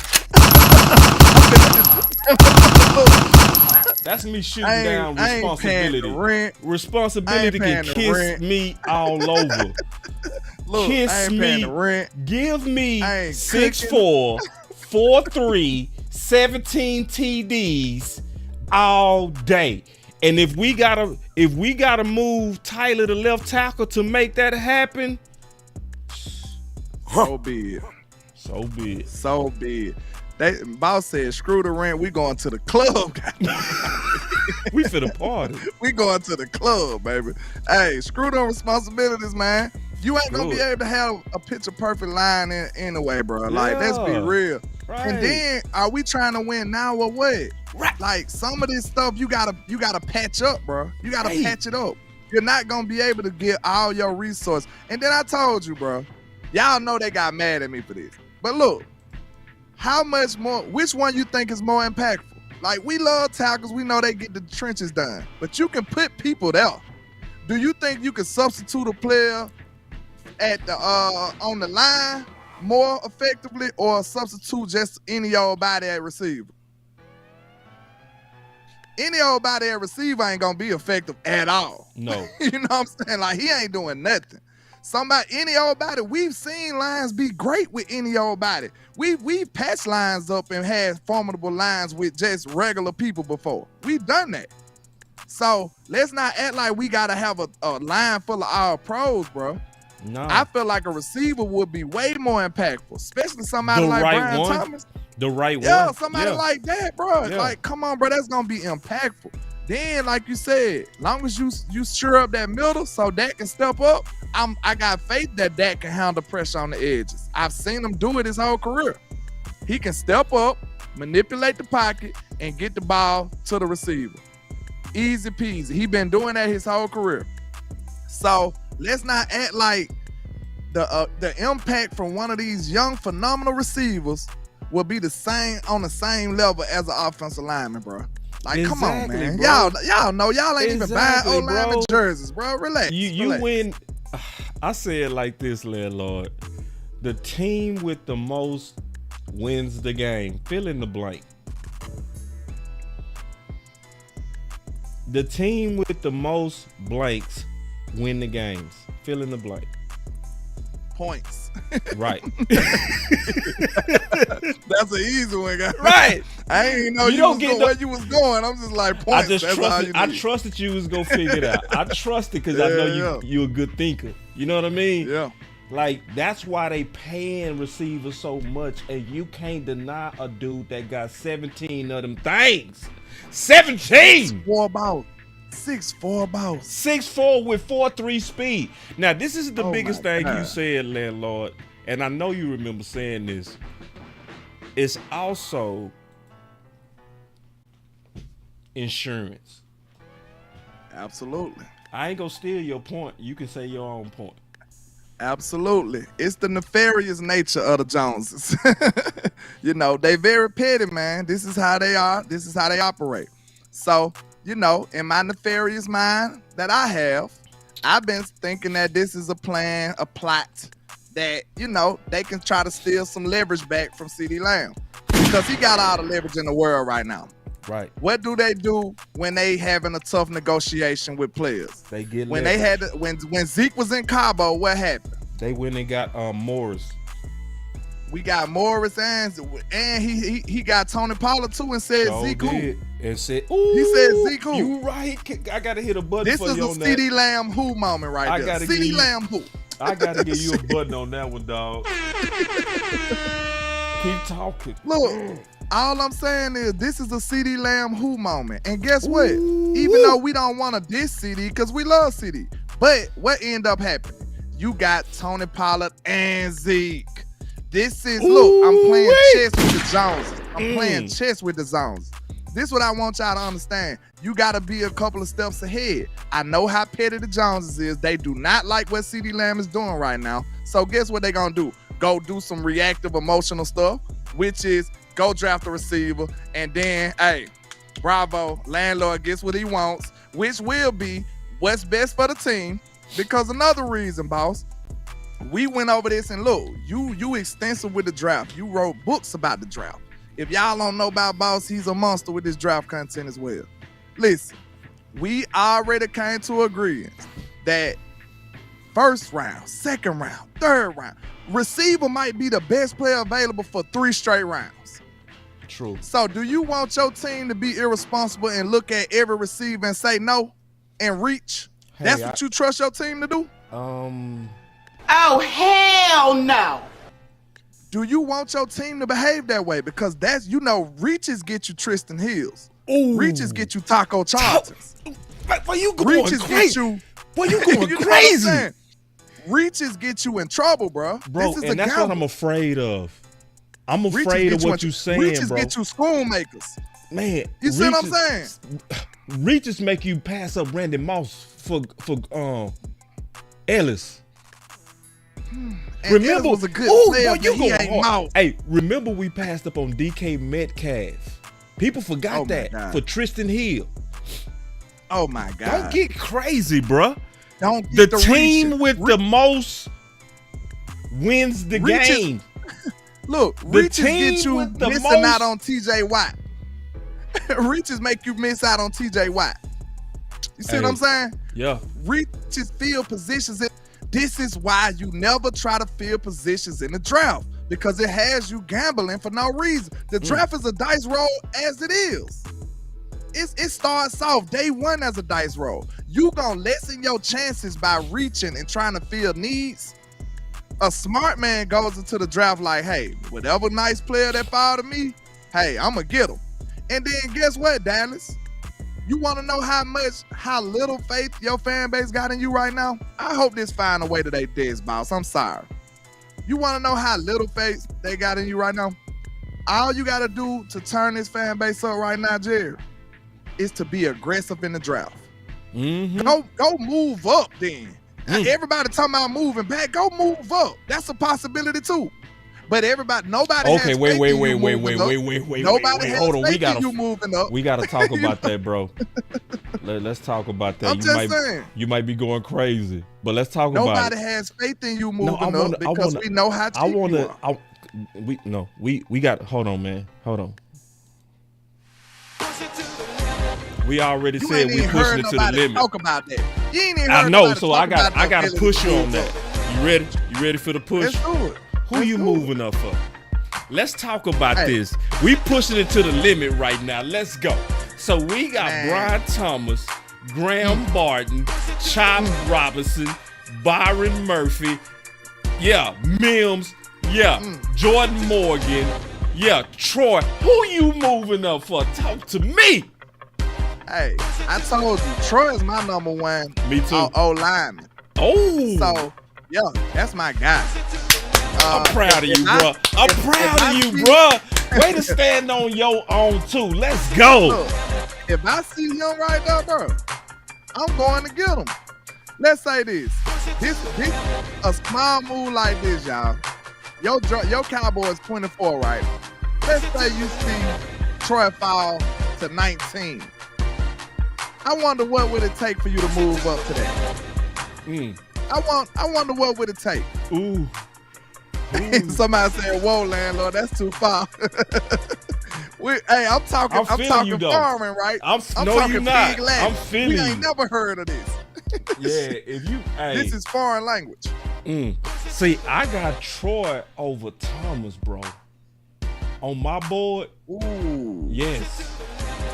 [SPEAKER 1] That's me shooting down responsibility.
[SPEAKER 2] Rent.
[SPEAKER 1] Responsibility can kiss me all over.
[SPEAKER 2] Look,
[SPEAKER 1] kiss
[SPEAKER 2] I ain't paying
[SPEAKER 1] me,
[SPEAKER 2] the rent.
[SPEAKER 1] give me
[SPEAKER 2] I ain't
[SPEAKER 1] 6'4", 4'3", 17 TDs all day. And if we gotta move Tyler to left tackle to make that happen,
[SPEAKER 2] So be it.
[SPEAKER 1] so be it.
[SPEAKER 2] So be it. Boss said, screw the rent. We going to the club.
[SPEAKER 1] We finna party.
[SPEAKER 2] We going to the club, baby. Hey, screw them responsibilities, man. You ain't gonna be able to have a picture perfect line anyway, bro. Like, let's be real.
[SPEAKER 1] Right.
[SPEAKER 2] And then, are we trying to win now or what?
[SPEAKER 1] Right.
[SPEAKER 2] Like, some of this stuff you gotta patch up, bro. You gotta patch it up. You're not gonna be able to get all your resources. And then I told you, bro. Y'all know they got mad at me for this. But look, how much more? Which one you think is more impactful? Like, we love tackles. We know they get the trenches done. But you can put people there. Do you think you can substitute a player at the on the line more effectively, or substitute just any old body at receiver? Any old body at receiver ain't gonna be effective at all.
[SPEAKER 1] No.
[SPEAKER 2] You know what I'm saying? Like, he ain't doing nothing. Any old body, we've seen lines be great with any old body. We've patched lines up and had formidable lines with just regular people before. We've done that. So let's not act like we gotta have a line full of all pros, bro.
[SPEAKER 1] No.
[SPEAKER 2] I feel like a receiver would be way more impactful, especially somebody like Brian Thomas.
[SPEAKER 1] The right one.
[SPEAKER 2] Yeah, somebody like that, bro.
[SPEAKER 1] Yeah.
[SPEAKER 2] Like, come on, bro, that's gonna be impactful. Then, like you said, long as you sure up that middle so Dak can step up, I got faith that Dak can handle pressure on the edges. I've seen him do it his whole career. He can step up, manipulate the pocket, and get the ball to the receiver. Easy peasy. He been doing that his whole career. So let's not act like the impact from one of these young phenomenal receivers will be the same on the same level as an offensive lineman, bro. Like, come on, man.
[SPEAKER 1] Bro.
[SPEAKER 2] Y'all know y'all ain't even buying O-lineman jerseys, bro. Relax.
[SPEAKER 1] You win. I say it like this, Landlord. The team with the most wins the game. Fill in the blank. The team with the most blanks win the games. Fill in the blank.
[SPEAKER 2] Points.
[SPEAKER 1] Right.
[SPEAKER 2] That's an easy one, guys.
[SPEAKER 1] Right.
[SPEAKER 2] I ain't even know where you was going. I'm just like, points.
[SPEAKER 1] I trusted you was gonna figure it out. I trusted because I know you a good thinker. You know what I mean?
[SPEAKER 2] Yeah.
[SPEAKER 1] Like, that's why they paying receivers so much, and you can't deny a dude that got 17 of them things. 17!
[SPEAKER 2] 6'4" balls. 6'4" balls.
[SPEAKER 1] 6'4" with 4.3 speed. Now, this is the biggest thing you said, Landlord, and I know you remember saying this. It's also insurance.
[SPEAKER 2] Absolutely.
[SPEAKER 1] I ain't gonna steal your point. You can say your own point.
[SPEAKER 2] Absolutely. It's the nefarious nature of the Joneses. You know, they very petty, man. This is how they are. This is how they operate. So, you know, in my nefarious mind that I have, I've been thinking that this is a plan, a plot that, you know, they can try to steal some leverage back from CeeDee Lamb because he got all the leverage in the world right now.
[SPEAKER 1] Right.
[SPEAKER 2] What do they do when they having a tough negotiation with players?
[SPEAKER 1] They get
[SPEAKER 2] when
[SPEAKER 1] leverage.
[SPEAKER 2] they had when Zeke was in Cabo, what happened?
[SPEAKER 1] They went and got Morris.
[SPEAKER 2] We got Morris and he got Tony Pollard too and said Zeke who?
[SPEAKER 1] And said, ooh,
[SPEAKER 2] he said Zeke who?
[SPEAKER 1] You right. I gotta hit a button
[SPEAKER 2] This
[SPEAKER 1] for you on
[SPEAKER 2] is
[SPEAKER 1] that.
[SPEAKER 2] a CeeDee Lamb who moment right there. CeeDee Lamb who?
[SPEAKER 1] I gotta give you a button on that one, dog. Keep talking.
[SPEAKER 2] Look, all I'm saying is this is a CeeDee Lamb who moment. And guess what? Even though we don't want to diss CeeDee because we love CeeDee, but what ended up happening? You got Tony Pollard and Zeke. This is, look, I'm playing chess with the Joneses. I'm playing chess with the Joneses. This is what I want y'all to understand. You got to be a couple of steps ahead. I know how petty the Joneses is. They do not like what CeeDee Lamb is doing right now. So guess what they're going to do? Go do some reactive emotional stuff, which is go draft a receiver. And then, hey, bravo, Landlord gets what he wants, which will be what's best for the team. Because another reason, boss, we went over this and look, you extensive with the draft. You wrote books about the draft. If y'all don't know about Boss, he's a monster with this draft content as well. Listen, we already came to agreement that first round, second round, third round. Receiver might be the best player available for 3 straight rounds.
[SPEAKER 1] True.
[SPEAKER 2] So do you want your team to be irresponsible and look at every receiver and say no and reach?
[SPEAKER 1] Hey,
[SPEAKER 2] That's what you trust your team to do?
[SPEAKER 5] Oh, hell no.
[SPEAKER 2] Do you want your team to behave that way? Because that's, reaches get you Tristan Hills.
[SPEAKER 1] Ooh.
[SPEAKER 2] Reaches get you Taco Charltons.
[SPEAKER 1] Boy, you going
[SPEAKER 2] Reaches
[SPEAKER 1] crazy.
[SPEAKER 2] get you.
[SPEAKER 1] Boy, you going
[SPEAKER 2] You know what I'm
[SPEAKER 1] crazy.
[SPEAKER 2] saying? Reaches get you in trouble, bro.
[SPEAKER 1] Bro,
[SPEAKER 2] This is
[SPEAKER 1] and that's
[SPEAKER 2] gamble.
[SPEAKER 1] what I'm afraid of. I'm
[SPEAKER 2] Reaches
[SPEAKER 1] afraid
[SPEAKER 2] get
[SPEAKER 1] of
[SPEAKER 2] you
[SPEAKER 1] what
[SPEAKER 2] in-
[SPEAKER 1] you're saying,
[SPEAKER 2] Reaches
[SPEAKER 1] bro.
[SPEAKER 2] get you schoolmakers.
[SPEAKER 1] Man,
[SPEAKER 2] You see what I'm saying?
[SPEAKER 1] Reaches make you pass up Randy Moss for Ellis.
[SPEAKER 2] And
[SPEAKER 1] Remember,
[SPEAKER 2] Ellis was a good player,
[SPEAKER 1] boy, you
[SPEAKER 2] but he
[SPEAKER 1] going
[SPEAKER 2] ain't
[SPEAKER 1] hard.
[SPEAKER 2] mouth.
[SPEAKER 1] Hey, remember we passed up on DK Metcalf. People forgot
[SPEAKER 2] Oh, my
[SPEAKER 1] that
[SPEAKER 2] God.
[SPEAKER 1] for Tristan Hill.
[SPEAKER 2] Oh my God!
[SPEAKER 1] Don't get crazy, bruh.
[SPEAKER 2] Don't
[SPEAKER 1] The
[SPEAKER 2] get
[SPEAKER 1] team
[SPEAKER 2] reaching.
[SPEAKER 1] with the most wins the
[SPEAKER 2] Reaches-
[SPEAKER 1] game.
[SPEAKER 2] Look, Reaches
[SPEAKER 1] team
[SPEAKER 2] get you
[SPEAKER 1] with the
[SPEAKER 2] missing
[SPEAKER 1] most-
[SPEAKER 2] out on TJ Watt. Reaches make you miss out on TJ Watt. You see what
[SPEAKER 1] Hey.
[SPEAKER 2] I'm saying?
[SPEAKER 1] Yeah.
[SPEAKER 2] Reaches field positions. This is why you never try to fill positions in the draft, because it has you gambling for no reason. The draft is a dice roll as it is. It starts off day one as a dice roll. You gonna lessen your chances by reaching and trying to fill needs. A smart man goes into the draft like, hey, whatever nice player that fall to me, hey, I'm gonna get him. And then guess what, Dallas? You want to know how little faith your fan base got in you right now? I hope this find a way to they diss, boss. I'm sorry. You want to know how little faith they got in you right now? All you got to do to turn this fan base up right now, Jerry, is to be aggressive in the draft.
[SPEAKER 1] Mm-hmm.
[SPEAKER 2] Go move up then. Everybody talking about moving back. Go move up. That's a possibility too. But nobody
[SPEAKER 1] Okay,
[SPEAKER 2] has faith
[SPEAKER 1] wait.
[SPEAKER 2] in you moving up. Nobody has
[SPEAKER 1] Hold on,
[SPEAKER 2] faith in you moving up.
[SPEAKER 1] we gotta talk about that, bro. Let's talk about that.
[SPEAKER 2] I'm just saying.
[SPEAKER 1] You might be going crazy, but let's talk about
[SPEAKER 2] Nobody
[SPEAKER 1] it.
[SPEAKER 2] has faith in you moving
[SPEAKER 1] No,
[SPEAKER 2] up because we know how cheap you are.
[SPEAKER 1] We got. Hold on, man. Hold on. We already
[SPEAKER 2] You
[SPEAKER 1] said
[SPEAKER 2] ain't
[SPEAKER 1] we
[SPEAKER 2] even
[SPEAKER 1] pushing
[SPEAKER 2] heard
[SPEAKER 1] it to the
[SPEAKER 2] nobody
[SPEAKER 1] limit.
[SPEAKER 2] talk about that. You ain't even
[SPEAKER 1] I
[SPEAKER 2] heard
[SPEAKER 1] know,
[SPEAKER 2] nobody
[SPEAKER 1] so
[SPEAKER 2] talk
[SPEAKER 1] I got
[SPEAKER 2] about
[SPEAKER 1] to
[SPEAKER 2] no
[SPEAKER 1] push you
[SPEAKER 2] ability
[SPEAKER 1] on
[SPEAKER 2] to
[SPEAKER 1] that.
[SPEAKER 2] move
[SPEAKER 1] You ready? You ready for the
[SPEAKER 2] up.
[SPEAKER 1] push?
[SPEAKER 2] Let's do it.
[SPEAKER 1] Who
[SPEAKER 2] Let's
[SPEAKER 1] you
[SPEAKER 2] do
[SPEAKER 1] moving up for? Let's talk about
[SPEAKER 2] Hey.
[SPEAKER 1] this. We pushing it to the limit right now. Let's go. So we got
[SPEAKER 2] Man.
[SPEAKER 1] Brian Thomas, Graham Barton, Chop Robinson, Byron Murphy, Mims, Jordan Morgan, Troy. Who you moving up for? Talk to me.
[SPEAKER 2] Hey, I told you, Troy is my number one.
[SPEAKER 1] Me too.
[SPEAKER 2] Lineman.
[SPEAKER 1] Oh,
[SPEAKER 2] So, that's my guy.
[SPEAKER 1] I'm proud of you, bro. I'm proud of you,
[SPEAKER 2] see-
[SPEAKER 1] bro. Way to stand on your own too. Let's go.
[SPEAKER 2] Look, if I see him right there, bro, I'm going to get him. Let's say this a small move like this, y'all. Your Cowboys 24, right? Let's say you see Troy fall to 19. I wonder what would it take for you to move up to that. I wonder what would it take.
[SPEAKER 1] Ooh.
[SPEAKER 2] Somebody said, "Whoa, landlord, that's too far." I'm talking.
[SPEAKER 1] I'm
[SPEAKER 2] I'm
[SPEAKER 1] feeling
[SPEAKER 2] talking
[SPEAKER 1] you, though.
[SPEAKER 2] farming, right? I'm
[SPEAKER 1] No,
[SPEAKER 2] talking
[SPEAKER 1] you not.
[SPEAKER 2] big land.
[SPEAKER 1] I'm feeling
[SPEAKER 2] We
[SPEAKER 1] you.
[SPEAKER 2] ain't never heard of this.
[SPEAKER 1] Yeah, if you. Hey.
[SPEAKER 2] This is foreign language.
[SPEAKER 1] See, I got Troy over Thomas, bro. On my board,
[SPEAKER 2] Ooh.
[SPEAKER 1] yes.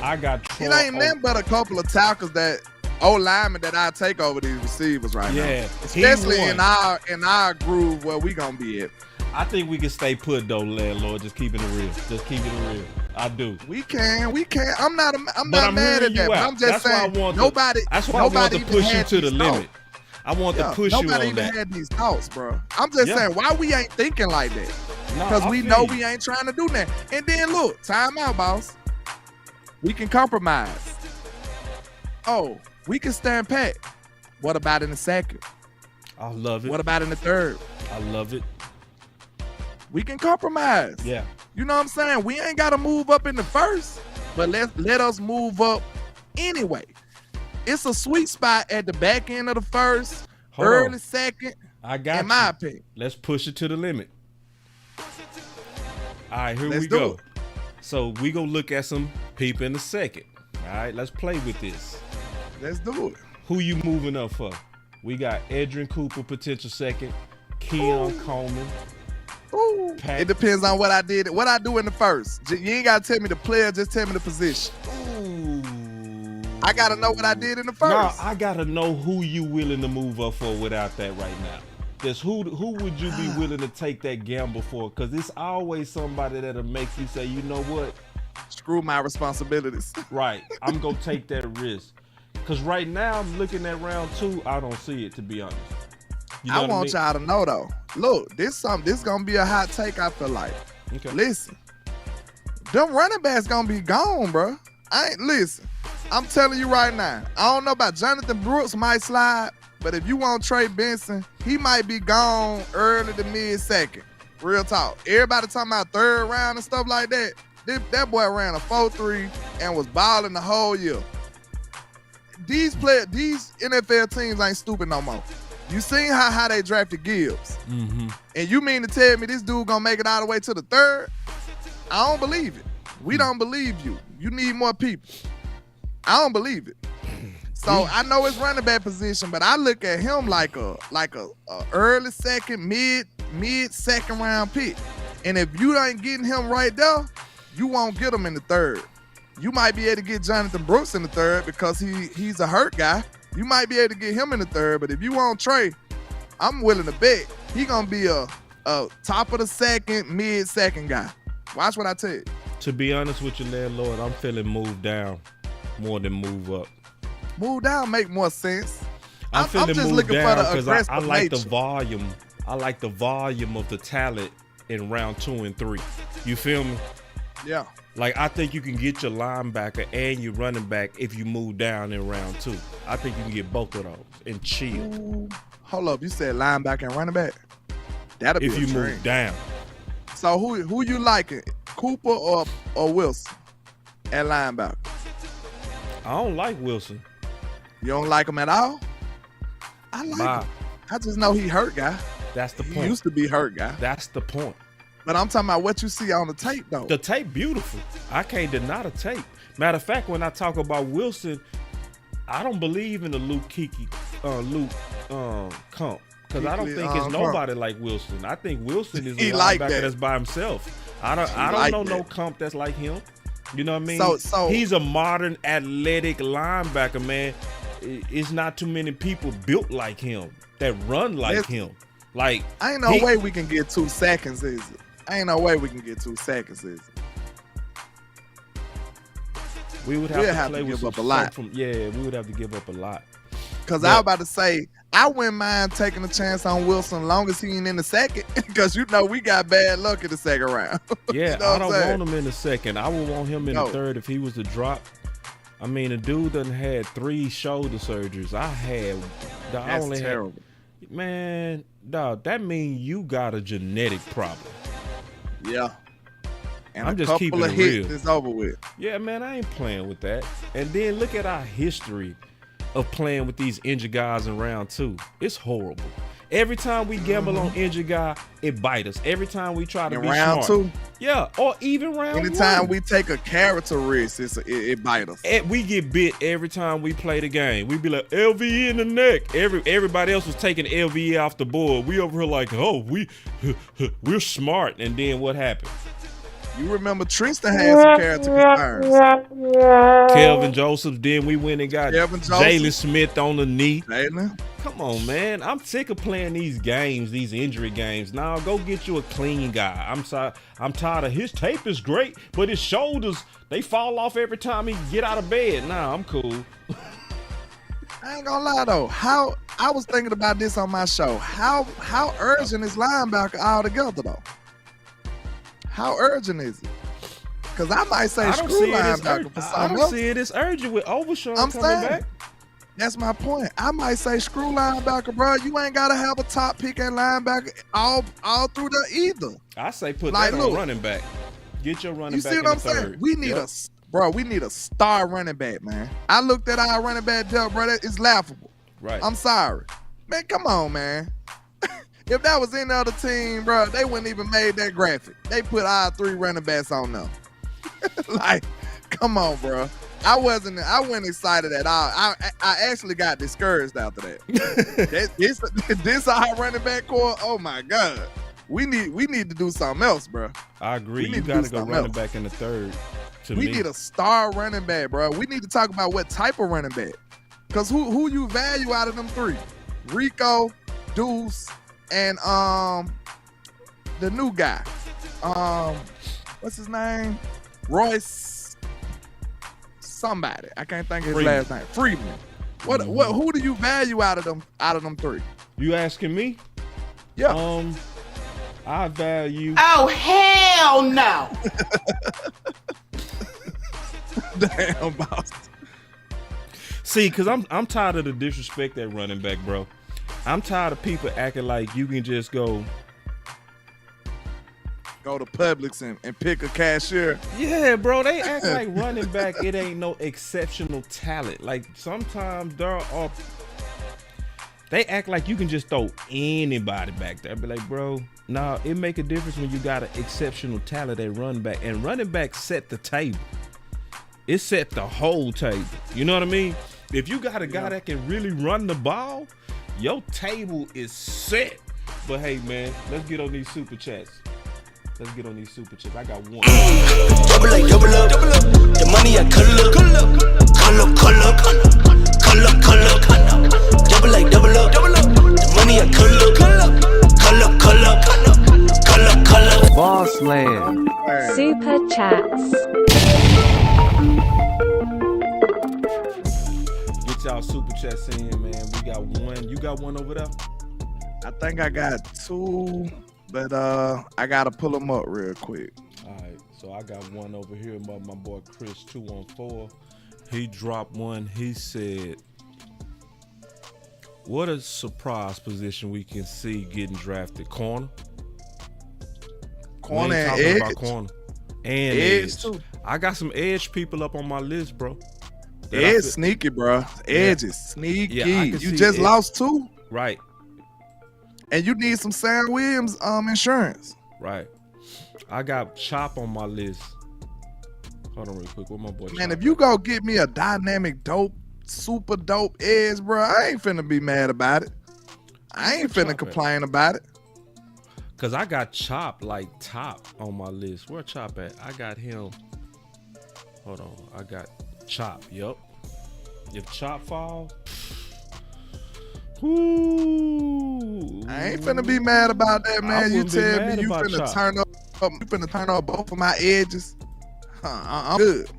[SPEAKER 1] I got Troy.
[SPEAKER 2] It ain't nothing but a couple of tackles that linemen that I take over these receivers right now.
[SPEAKER 1] Yeah,
[SPEAKER 2] Especially
[SPEAKER 1] he
[SPEAKER 2] in
[SPEAKER 1] won.
[SPEAKER 2] our groove where we gonna be at.
[SPEAKER 1] I think we can stay put though, landlord. Just keeping it real. Just keep it real. I do.
[SPEAKER 2] We can. I'm not
[SPEAKER 1] I'm
[SPEAKER 2] mad at
[SPEAKER 1] hearing
[SPEAKER 2] that.
[SPEAKER 1] you
[SPEAKER 2] But
[SPEAKER 1] out.
[SPEAKER 2] I'm just
[SPEAKER 1] That's why I
[SPEAKER 2] saying
[SPEAKER 1] want to-
[SPEAKER 2] nobody.
[SPEAKER 1] That's why I want to
[SPEAKER 2] nobody even
[SPEAKER 1] push you
[SPEAKER 2] had
[SPEAKER 1] to the
[SPEAKER 2] these
[SPEAKER 1] limit. I want to push you
[SPEAKER 2] nobody
[SPEAKER 1] on
[SPEAKER 2] even
[SPEAKER 1] that.
[SPEAKER 2] had these thoughts, bro. I'm just saying why we ain't thinking like that.
[SPEAKER 1] Nah,
[SPEAKER 2] Because
[SPEAKER 1] I
[SPEAKER 2] we
[SPEAKER 1] feel
[SPEAKER 2] know
[SPEAKER 1] you.
[SPEAKER 2] we ain't trying to do that. And then look, time out, boss. We can compromise. Oh, we can stand pat. What about in the second?
[SPEAKER 1] I love it.
[SPEAKER 2] What about in the third?
[SPEAKER 1] I love it.
[SPEAKER 2] We can compromise.
[SPEAKER 1] Yeah.
[SPEAKER 2] You know what I'm saying? We ain't got to move up in the first, but let us move up anyway. It's a sweet spot at the back end of the first,
[SPEAKER 1] Hold
[SPEAKER 2] early
[SPEAKER 1] on.
[SPEAKER 2] second,
[SPEAKER 1] I got
[SPEAKER 2] in my
[SPEAKER 1] you.
[SPEAKER 2] opinion.
[SPEAKER 1] Let's push it to the limit. All right, here
[SPEAKER 2] Let's
[SPEAKER 1] we
[SPEAKER 2] do
[SPEAKER 1] go.
[SPEAKER 2] it.
[SPEAKER 1] So we gonna look at some people in the second. All right, let's play with this.
[SPEAKER 2] Let's do it.
[SPEAKER 1] Who you moving up for? We got Edrin Cooper, potential second. Keon Coleman.
[SPEAKER 2] Ooh. It depends on what I did. What I do in the first. You ain't gotta tell me the player, just tell me the position.
[SPEAKER 1] Ooh.
[SPEAKER 2] I gotta know what I did in the first.
[SPEAKER 1] No, I gotta know who you willing to move up for without that right now. Just who would you be willing to take that gamble for? Because it's always somebody that'll make you say, you know what?
[SPEAKER 2] Screw my responsibilities.
[SPEAKER 1] Right. I'm gonna take that risk. Because right now I'm looking at round 2, I don't see it, to be honest. You know
[SPEAKER 2] I want y'all to know though. Look, this gonna be a hot take, I feel like.
[SPEAKER 1] Okay.
[SPEAKER 2] Listen, them running backs gonna be gone, bro. Listen, I'm telling you right now. I don't know about Jonathan Brooks might slide, but if you want Trey Benson, he might be gone early to mid-second. Real talk. Everybody talking about third round and stuff like that. That boy ran a 4.3 and was balling the whole year. These NFL teams ain't stupid no more. You seen how they drafted Gibbs.
[SPEAKER 1] Mm-hmm.
[SPEAKER 2] And you mean to tell me this dude gonna make it all the way to the third? I don't believe it. We don't believe you. You need more people. I don't believe it. So I know it's running back position, but I look at him like a early second, mid second round pick. And if you ain't getting him right there, you won't get him in the third. You might be able to get Jonathan Brooks in the third because he's a hurt guy. You might be able to get him in the third, but if you want Trey, I'm willing to bet he gonna be a top of the second, mid-second guy. Watch what I tell you.
[SPEAKER 1] To be honest with you, Landlord, I'm feeling move down more than move up.
[SPEAKER 2] Move down make more sense.
[SPEAKER 1] I'm feeling
[SPEAKER 2] just
[SPEAKER 1] move
[SPEAKER 2] looking
[SPEAKER 1] down
[SPEAKER 2] for the
[SPEAKER 1] because
[SPEAKER 2] aggressive
[SPEAKER 1] I like
[SPEAKER 2] nature.
[SPEAKER 1] the volume. I like the volume of the talent in round 2 and 3. You feel me?
[SPEAKER 2] Yeah.
[SPEAKER 1] Like, I think you can get your linebacker and your running back if you move down in round 2. I think you can get both of those and chill.
[SPEAKER 2] Ooh. Hold up, you said linebacker and running back? That'll be
[SPEAKER 1] If
[SPEAKER 2] a
[SPEAKER 1] you
[SPEAKER 2] dream.
[SPEAKER 1] move down.
[SPEAKER 2] So who you liking? Cooper or Wilson at linebacker?
[SPEAKER 1] I don't like Wilson.
[SPEAKER 2] You don't like him at all? I like
[SPEAKER 1] Bye.
[SPEAKER 2] him. I just know he hurt guy.
[SPEAKER 1] That's the
[SPEAKER 2] He
[SPEAKER 1] point.
[SPEAKER 2] used to be hurt guy.
[SPEAKER 1] That's the point.
[SPEAKER 2] But I'm talking about what you see on the tape though.
[SPEAKER 1] The tape beautiful. I can't deny the tape. Matter of fact, when I talk about Wilson, I don't believe in the Luke Kump. Because I don't think it's nobody like Wilson. I think Wilson is a
[SPEAKER 2] He like
[SPEAKER 1] linebacker
[SPEAKER 2] that.
[SPEAKER 1] that's by himself. I don't
[SPEAKER 2] like
[SPEAKER 1] know no
[SPEAKER 2] that.
[SPEAKER 1] Kump that's like him. You know what I mean?
[SPEAKER 2] So
[SPEAKER 1] he's a modern athletic linebacker, man. It's not too many people built like him that run like him. Like,
[SPEAKER 2] ain't no way we can get 2 seconds, is it? Ain't no way we can get 2 seconds, is it?
[SPEAKER 1] we would
[SPEAKER 2] We'll
[SPEAKER 1] have
[SPEAKER 2] have
[SPEAKER 1] to play
[SPEAKER 2] to
[SPEAKER 1] with
[SPEAKER 2] give up
[SPEAKER 1] some
[SPEAKER 2] a lot.
[SPEAKER 1] we would have to give up a lot.
[SPEAKER 2] Because I was about to say, I wouldn't mind taking a chance on Wilson long as he ain't in the second. Because you know we got bad luck in the second round.
[SPEAKER 1] Yeah,
[SPEAKER 2] You know
[SPEAKER 1] I
[SPEAKER 2] what
[SPEAKER 1] don't
[SPEAKER 2] I'm saying?
[SPEAKER 1] want him in the second. I would want him in the third if he was to drop. I mean, the dude done had 3 shoulder surgeries.
[SPEAKER 2] That's terrible.
[SPEAKER 1] Man, dog, that means you got a genetic problem.
[SPEAKER 2] Yeah. And
[SPEAKER 1] I'm
[SPEAKER 2] a
[SPEAKER 1] just
[SPEAKER 2] couple
[SPEAKER 1] keeping
[SPEAKER 2] of
[SPEAKER 1] it
[SPEAKER 2] hits
[SPEAKER 1] real.
[SPEAKER 2] is over with.
[SPEAKER 1] Yeah, man, I ain't playing with that. And then look at our history of playing with these injured guys in round 2. It's horrible. Every time we gamble on injured guy, it bites us. Every time we try to
[SPEAKER 2] In
[SPEAKER 1] be
[SPEAKER 2] round
[SPEAKER 1] smart.
[SPEAKER 2] 2,
[SPEAKER 1] Yeah, or even round 1.
[SPEAKER 2] anytime we take a character risk, it bites us.
[SPEAKER 1] We get bit every time we play the game. We be like, LVE in the neck. Everybody else was taking LVE off the board. We over here like, oh, we're smart. And then what happened?
[SPEAKER 2] You remember Tristan had some character concerns.
[SPEAKER 1] Kelvin Joseph. Then we went and got
[SPEAKER 2] Kelvin Joseph.
[SPEAKER 1] Jalen Smith on the knee.
[SPEAKER 2] Jalen.
[SPEAKER 1] Come on, man. I'm sick of playing these games, these injury games. Now go get you a clean guy. I'm sorry. I'm tired of his tape is great, but his shoulders, they fall off every time he get out of bed. Nah, I'm cool.
[SPEAKER 2] I ain't gonna lie though. I was thinking about this on my show. How urgent is linebacker altogether though? How urgent is it? Because I might say screw linebacker for
[SPEAKER 1] I
[SPEAKER 2] something
[SPEAKER 1] don't
[SPEAKER 2] else.
[SPEAKER 1] see it as urgent with Overshawn
[SPEAKER 2] I'm
[SPEAKER 1] coming
[SPEAKER 2] saying.
[SPEAKER 1] back.
[SPEAKER 2] That's my point. I might say screw linebacker, bro. You ain't gotta have a top pick at linebacker all through there either.
[SPEAKER 1] I say put
[SPEAKER 2] Like,
[SPEAKER 1] that on
[SPEAKER 2] look.
[SPEAKER 1] running back. Get your running
[SPEAKER 2] You
[SPEAKER 1] back
[SPEAKER 2] see
[SPEAKER 1] in
[SPEAKER 2] what I'm
[SPEAKER 1] the
[SPEAKER 2] saying?
[SPEAKER 1] third.
[SPEAKER 2] We need we need a star running back, man. I looked at our running back depth, bro. It's laughable.
[SPEAKER 1] Right.
[SPEAKER 2] I'm sorry. Man, come on, man. If that was any other team, bro, they wouldn't even made that graphic. They put our 3 running backs on them. Like, come on, bro. I wasn't excited at all. I actually got discouraged after that. this our running back core. Oh my God. We need to do something else, bro.
[SPEAKER 1] I agree. You got to go running back in the third.
[SPEAKER 2] We need a star running back, bro. We need to talk about what type of running back. Because who you value out of them three? Rico, Deuce, and the new guy. What's his name? Royce somebody. I can't think of his last name. Freeman. Who do you value out of them three?
[SPEAKER 1] You asking me?
[SPEAKER 2] Yeah.
[SPEAKER 1] I value.
[SPEAKER 5] Oh, hell no.
[SPEAKER 2] Damn, boss.
[SPEAKER 1] See, because I'm tired of the disrespect at running back, bro. I'm tired of people acting like you can just go
[SPEAKER 2] to Publix and pick a cashier.
[SPEAKER 1] Yeah, bro. They act like running back, it ain't no exceptional talent. Like sometimes they act like you can just throw anybody back there. Be like, bro, nah, it make a difference when you got an exceptional talent at running back. And running back set the table. It set the whole table. You know what I mean? If you got a guy that can really run the ball, your table is set. But hey, man, let's get on these super chats. I got one.
[SPEAKER 6] Double up. The money I cull up. Double up. The money I cull up.
[SPEAKER 7] Boss Land.
[SPEAKER 8] Super chats.
[SPEAKER 1] Get y'all super chats in, man. We got one. You got one over there?
[SPEAKER 2] I think I got two. But I gotta pull them up real quick.
[SPEAKER 1] All right, so I got one over here. My boy Chris 214. He dropped one. He said, "What a surprise position we can see getting drafted. Corner,
[SPEAKER 2] and edge.
[SPEAKER 1] About corner and edge too. I got some edge people up on my list, bro.
[SPEAKER 2] Edge sneaky, bro. Edge is sneaky.
[SPEAKER 1] Yeah,
[SPEAKER 2] you just lost two,
[SPEAKER 1] right?
[SPEAKER 2] And you need some Sam Williams insurance.
[SPEAKER 1] Right. I got Chop on my list. Hold on real quick. What my boy
[SPEAKER 2] Man,
[SPEAKER 1] Chop
[SPEAKER 2] if you go get me a dynamic, dope, super dope edge, bro, I ain't finna be mad about it. I ain't finna complain about it.
[SPEAKER 1] Cause I got Chop like top on my list. Where Chop at? I got him. Hold on. I got Chop. Yup. If Chop fall, ooh,
[SPEAKER 2] I ain't finna be mad about that, man. You tell me you finna
[SPEAKER 1] Chop.
[SPEAKER 2] turn up both of my edges. I'm good.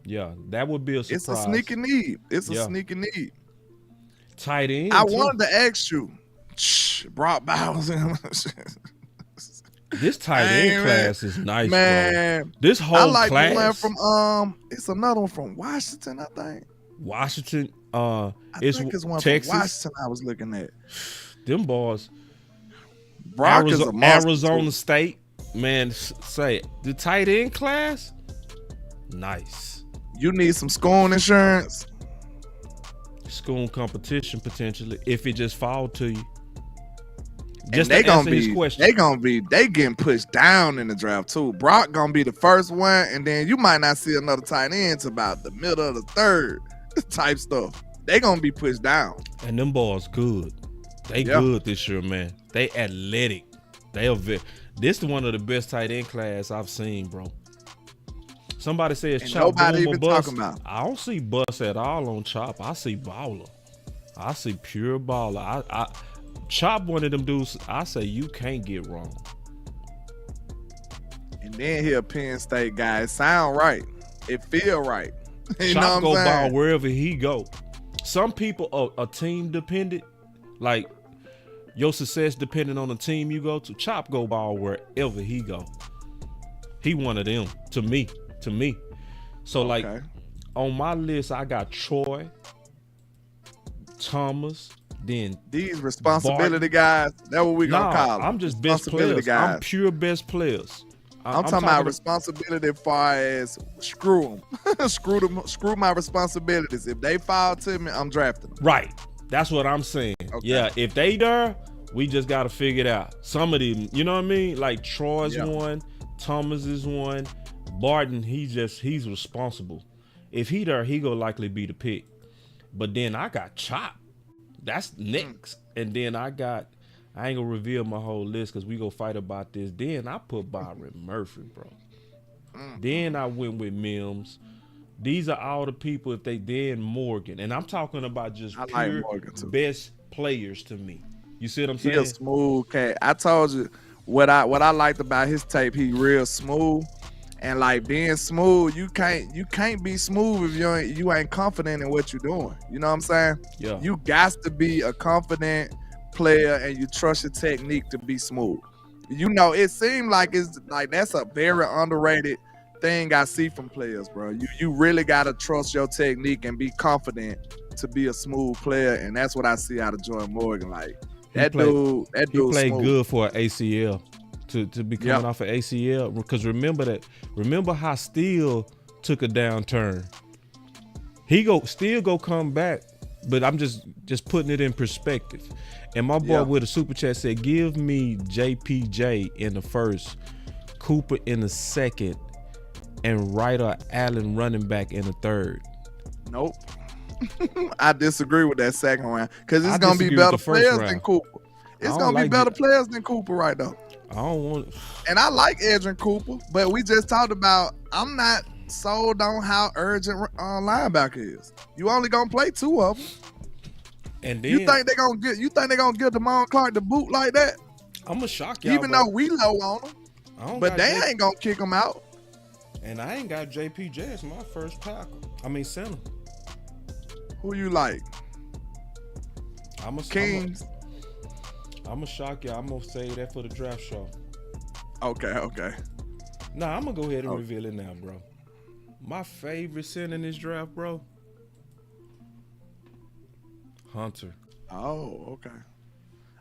[SPEAKER 1] Yeah, that would be a surprise.
[SPEAKER 2] It's a sneaky need. Sneaky need.
[SPEAKER 1] Tight end.
[SPEAKER 2] I wanted to ask you, Brock Bowers.
[SPEAKER 1] This tight end class is nice,
[SPEAKER 2] man.
[SPEAKER 1] Bro. This whole
[SPEAKER 2] I like
[SPEAKER 1] class.
[SPEAKER 2] The one from it's another one from Washington, I think.
[SPEAKER 1] Washington.
[SPEAKER 2] I think it's one
[SPEAKER 1] Texas.
[SPEAKER 2] from Washington I was looking at.
[SPEAKER 1] Them boys.
[SPEAKER 2] Brock is a monster
[SPEAKER 1] Arizona
[SPEAKER 2] too.
[SPEAKER 1] State. Man, say the tight end class. Nice.
[SPEAKER 2] You need some scoring insurance.
[SPEAKER 1] School competition potentially if it just fall to you.
[SPEAKER 2] Just they getting pushed down in the draft too. Brock gonna be the first one, and then you might not see another tight end to about the middle of the third type stuff. They gonna be pushed down.
[SPEAKER 1] And them boys good. They good this year, man. They athletic. This is one of the best tight end class I've seen, bro. Somebody says Chop
[SPEAKER 2] nobody
[SPEAKER 1] boom or
[SPEAKER 2] even
[SPEAKER 1] bust.
[SPEAKER 2] talking about.
[SPEAKER 1] I don't see bust at all on Chop. I see baller. I see pure baller. I Chop one of them dudes. I say you can't get wrong.
[SPEAKER 2] And then he a Penn State guy. It sound right. It feel right. You
[SPEAKER 1] Chop
[SPEAKER 2] know what I'm
[SPEAKER 1] go
[SPEAKER 2] saying?
[SPEAKER 1] ball wherever he go. Some people are team dependent. Like your success depending on the team you go to. Chop go ball wherever he go. He one of them to me. So like on my list, I got Troy, Thomas, then
[SPEAKER 2] these responsibility guys. That's what we gonna call them.
[SPEAKER 1] I'm just best players.
[SPEAKER 2] Guys.
[SPEAKER 1] I'm pure best players.
[SPEAKER 2] I'm talking about responsibility as far as screw them. screw my responsibilities. If they fall to me, I'm drafting them.
[SPEAKER 1] Right. That's what I'm saying. Okay. Yeah, if they there, we just got to figure it out. Some of them, you know what I mean? Like Troy's one, Thomas is one, Barton, he's responsible. If he there, he gonna likely be the pick. But then I got Chop. That's next. And then I ain't gonna reveal my whole list because we go fight about this. Then I put Byron Murphy, bro. Then I went with Mims. These are all the people. If they then Morgan, and I'm talking about just pure best players to me. You see what I'm saying?
[SPEAKER 2] He a smooth cat. I told you what I liked about his tape. He real smooth, and like being smooth, you can't be smooth if you ain't confident in what you're doing. You know what I'm saying?
[SPEAKER 1] Yeah.
[SPEAKER 2] You got to be a confident player, and you trust your technique to be smooth. You know, it seemed like it's like that's a very underrated thing I see from players, bro. You really gotta trust your technique and be confident to be a smooth player, and that's what I see out of Jordan Morgan. Like that dude
[SPEAKER 1] played
[SPEAKER 2] smooth.
[SPEAKER 1] good for an ACL to be coming off an ACL. Because remember how Steele took a downturn. He still go come back, but I'm just putting it in perspective. And my boy with a super chat said, give me JPJ in the first, Cooper in the second, and Ryder Allen running back in the third.
[SPEAKER 2] Nope. I disagree with that second round because it's going to be better players than Cooper. It's going to be better players than Cooper right now.
[SPEAKER 1] I don't want
[SPEAKER 2] And I like Edrin Cooper, but we just talked about I'm not sold on how urgent linebacker is. You only going to play 2 of them.
[SPEAKER 1] And then,
[SPEAKER 2] you think they're gonna give Damon Clark the boot like that?
[SPEAKER 1] I'm gonna shock y'all.
[SPEAKER 2] Even though we low on him, but they ain't gonna kick him out.
[SPEAKER 1] And I ain't got JPJ as my first tackle. I mean center.
[SPEAKER 2] Who you like?
[SPEAKER 1] Kings. I'm gonna shock y'all. I'm gonna save that for the draft show.
[SPEAKER 2] Okay.
[SPEAKER 1] Nah, I'm gonna go ahead and reveal it now, bro. My favorite center in this draft, bro. Hunter.
[SPEAKER 2] Oh, okay.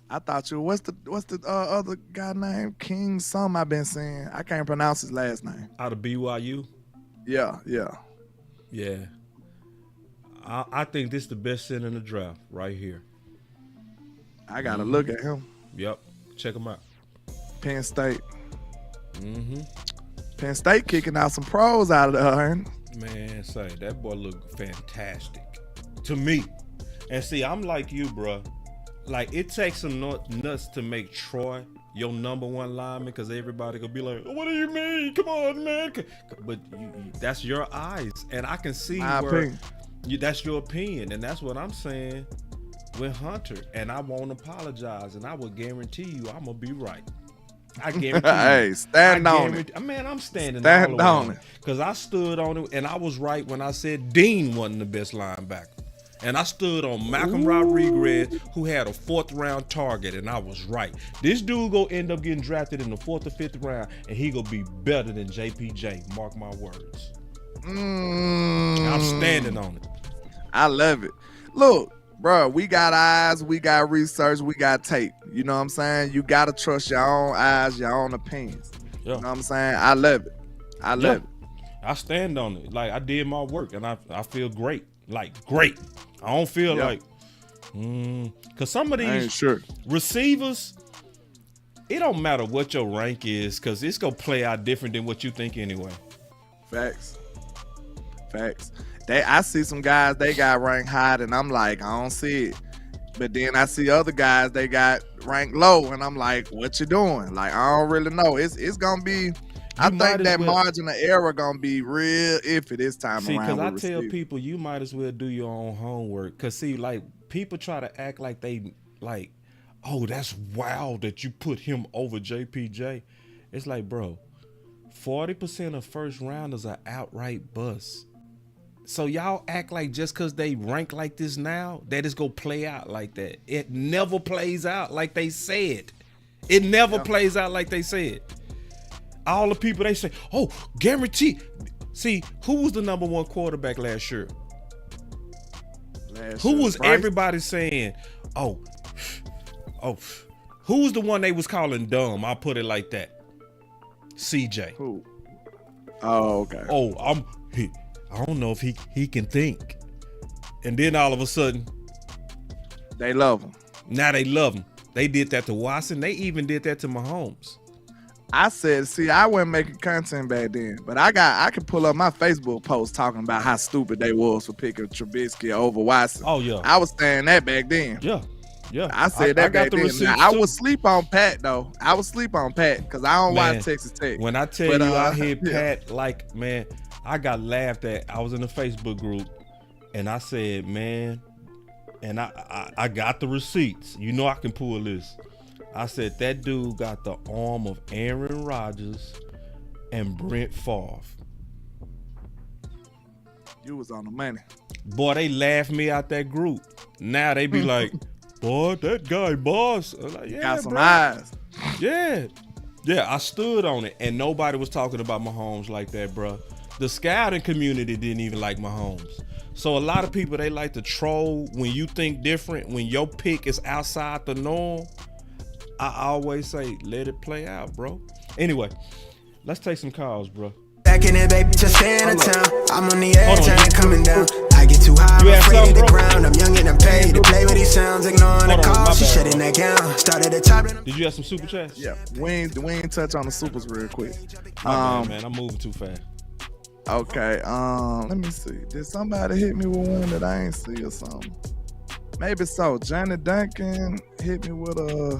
[SPEAKER 2] I thought you. What's the other guy named King? Some I've been seeing. I can't pronounce his last name.
[SPEAKER 1] Out of BYU.
[SPEAKER 2] Yeah.
[SPEAKER 1] I think this is the best center in the draft right here.
[SPEAKER 2] I gotta look at him.
[SPEAKER 1] Yep, check him out.
[SPEAKER 2] Penn State. Penn State kicking out some pros out of there.
[SPEAKER 1] Man, say that boy look fantastic to me. And see, I'm like you, bro. Like, it takes some nuts to make Troy your number one lineman because everybody gonna be like, what do you mean? Come on, man. But that's your eyes. And I can see that's your opinion. And that's what I'm saying with Hunter. And I won't apologize. And I will guarantee you I'm going to be right. I guarantee
[SPEAKER 2] hey, stand on it.
[SPEAKER 1] Man, I'm standing
[SPEAKER 2] on it.
[SPEAKER 1] Because I stood on it. And I was right when I said Dean wasn't the best linebacker. And I stood on Malcolm Rodriguez, who had a 4th round target, and I was right. This dude gonna end up getting drafted in the 4th or 5th round, and he gonna be better than JPJ. Mark my words. I'm standing on it.
[SPEAKER 2] I love it. Look, bro, we got eyes, we got research, we got tape. You know what I'm saying? You gotta trust your own eyes, your own opinions.
[SPEAKER 1] Yeah.
[SPEAKER 2] You know what I'm saying? I love it. I love it.
[SPEAKER 1] I stand on it. Like, I did my work, and I feel great. Like, great. I don't feel like, because some of these receivers, it don't matter what your rank is, because it's going to play out different than what you think anyway.
[SPEAKER 2] Facts. I see some guys, they got ranked high, and I'm like, I don't see it. But then I see other guys, they got ranked low, and I'm like, what you doing? Like, I don't really know. It's going to be, I think that margin of error going to be real iffy this time around.
[SPEAKER 1] See, because I tell people, you might as well do your own homework. Because, see, like, people try to act like they, like, oh, that's wild that you put him over JPJ. It's like, bro, 40% of first rounders are outright busts. So y'all act like just because they rank like this now, that it's going to play out like that. It never plays out like they said. It never plays out like they said. All the people, they say, oh, guarantee. See, who was the number 1 quarterback last year? Who was everybody saying, oh, who was the one they was calling dumb? I'll put it like that. CJ.
[SPEAKER 2] Who? Oh, okay.
[SPEAKER 1] Oh, I don't know if he can think. And then all of a sudden,
[SPEAKER 2] they love him.
[SPEAKER 1] Now they love him. They did that to Watson. They even did that to Mahomes.
[SPEAKER 2] I said, see, I wasn't making content back then, but I can pull up my Facebook post talking about how stupid they was for picking Trubisky over Watson.
[SPEAKER 1] Oh yeah,
[SPEAKER 2] I was saying that back then.
[SPEAKER 1] yeah.
[SPEAKER 2] I said that back then. Now, I
[SPEAKER 1] too.
[SPEAKER 2] would sleep on Pat though. I would sleep on Pat because I don't watch Texas Tech.
[SPEAKER 1] When I tell you I hit Pat, like, man, I got laughed at. I was in the Facebook group and I said, man, and I got the receipts. You know I can pull this. I said that dude got the arm of Aaron Rodgers and Brent Favre.
[SPEAKER 2] You was on the money.
[SPEAKER 1] Boy, they laughed me out that group. Now they be like, boy, that guy boss. I'm like, yeah,
[SPEAKER 2] got some
[SPEAKER 1] bro.
[SPEAKER 2] eyes.
[SPEAKER 1] Yeah. I stood on it, and nobody was talking about Mahomes like that, bro. The scouting community didn't even like Mahomes. So a lot of people, they like to troll when you think different, when your pick is outside the norm. I always say, let it play out, bro. Anyway, let's take some calls, bro.
[SPEAKER 7] Back in it, baby, just stay in the town. I'm on the edge, I ain't coming down. I get too high, I'm afraid of the ground. I'm young and I'm paid to play with these sounds, ignoring the calls. She shutting that down. Started at top.
[SPEAKER 1] Did you have some super chats?
[SPEAKER 2] Yeah, we ain't touch on the supers real quick.
[SPEAKER 1] Man, I'm moving too fast.
[SPEAKER 2] Okay, let me see. Did somebody hit me with one that I ain't see or something? Maybe so. Johnny Duncan hit me with a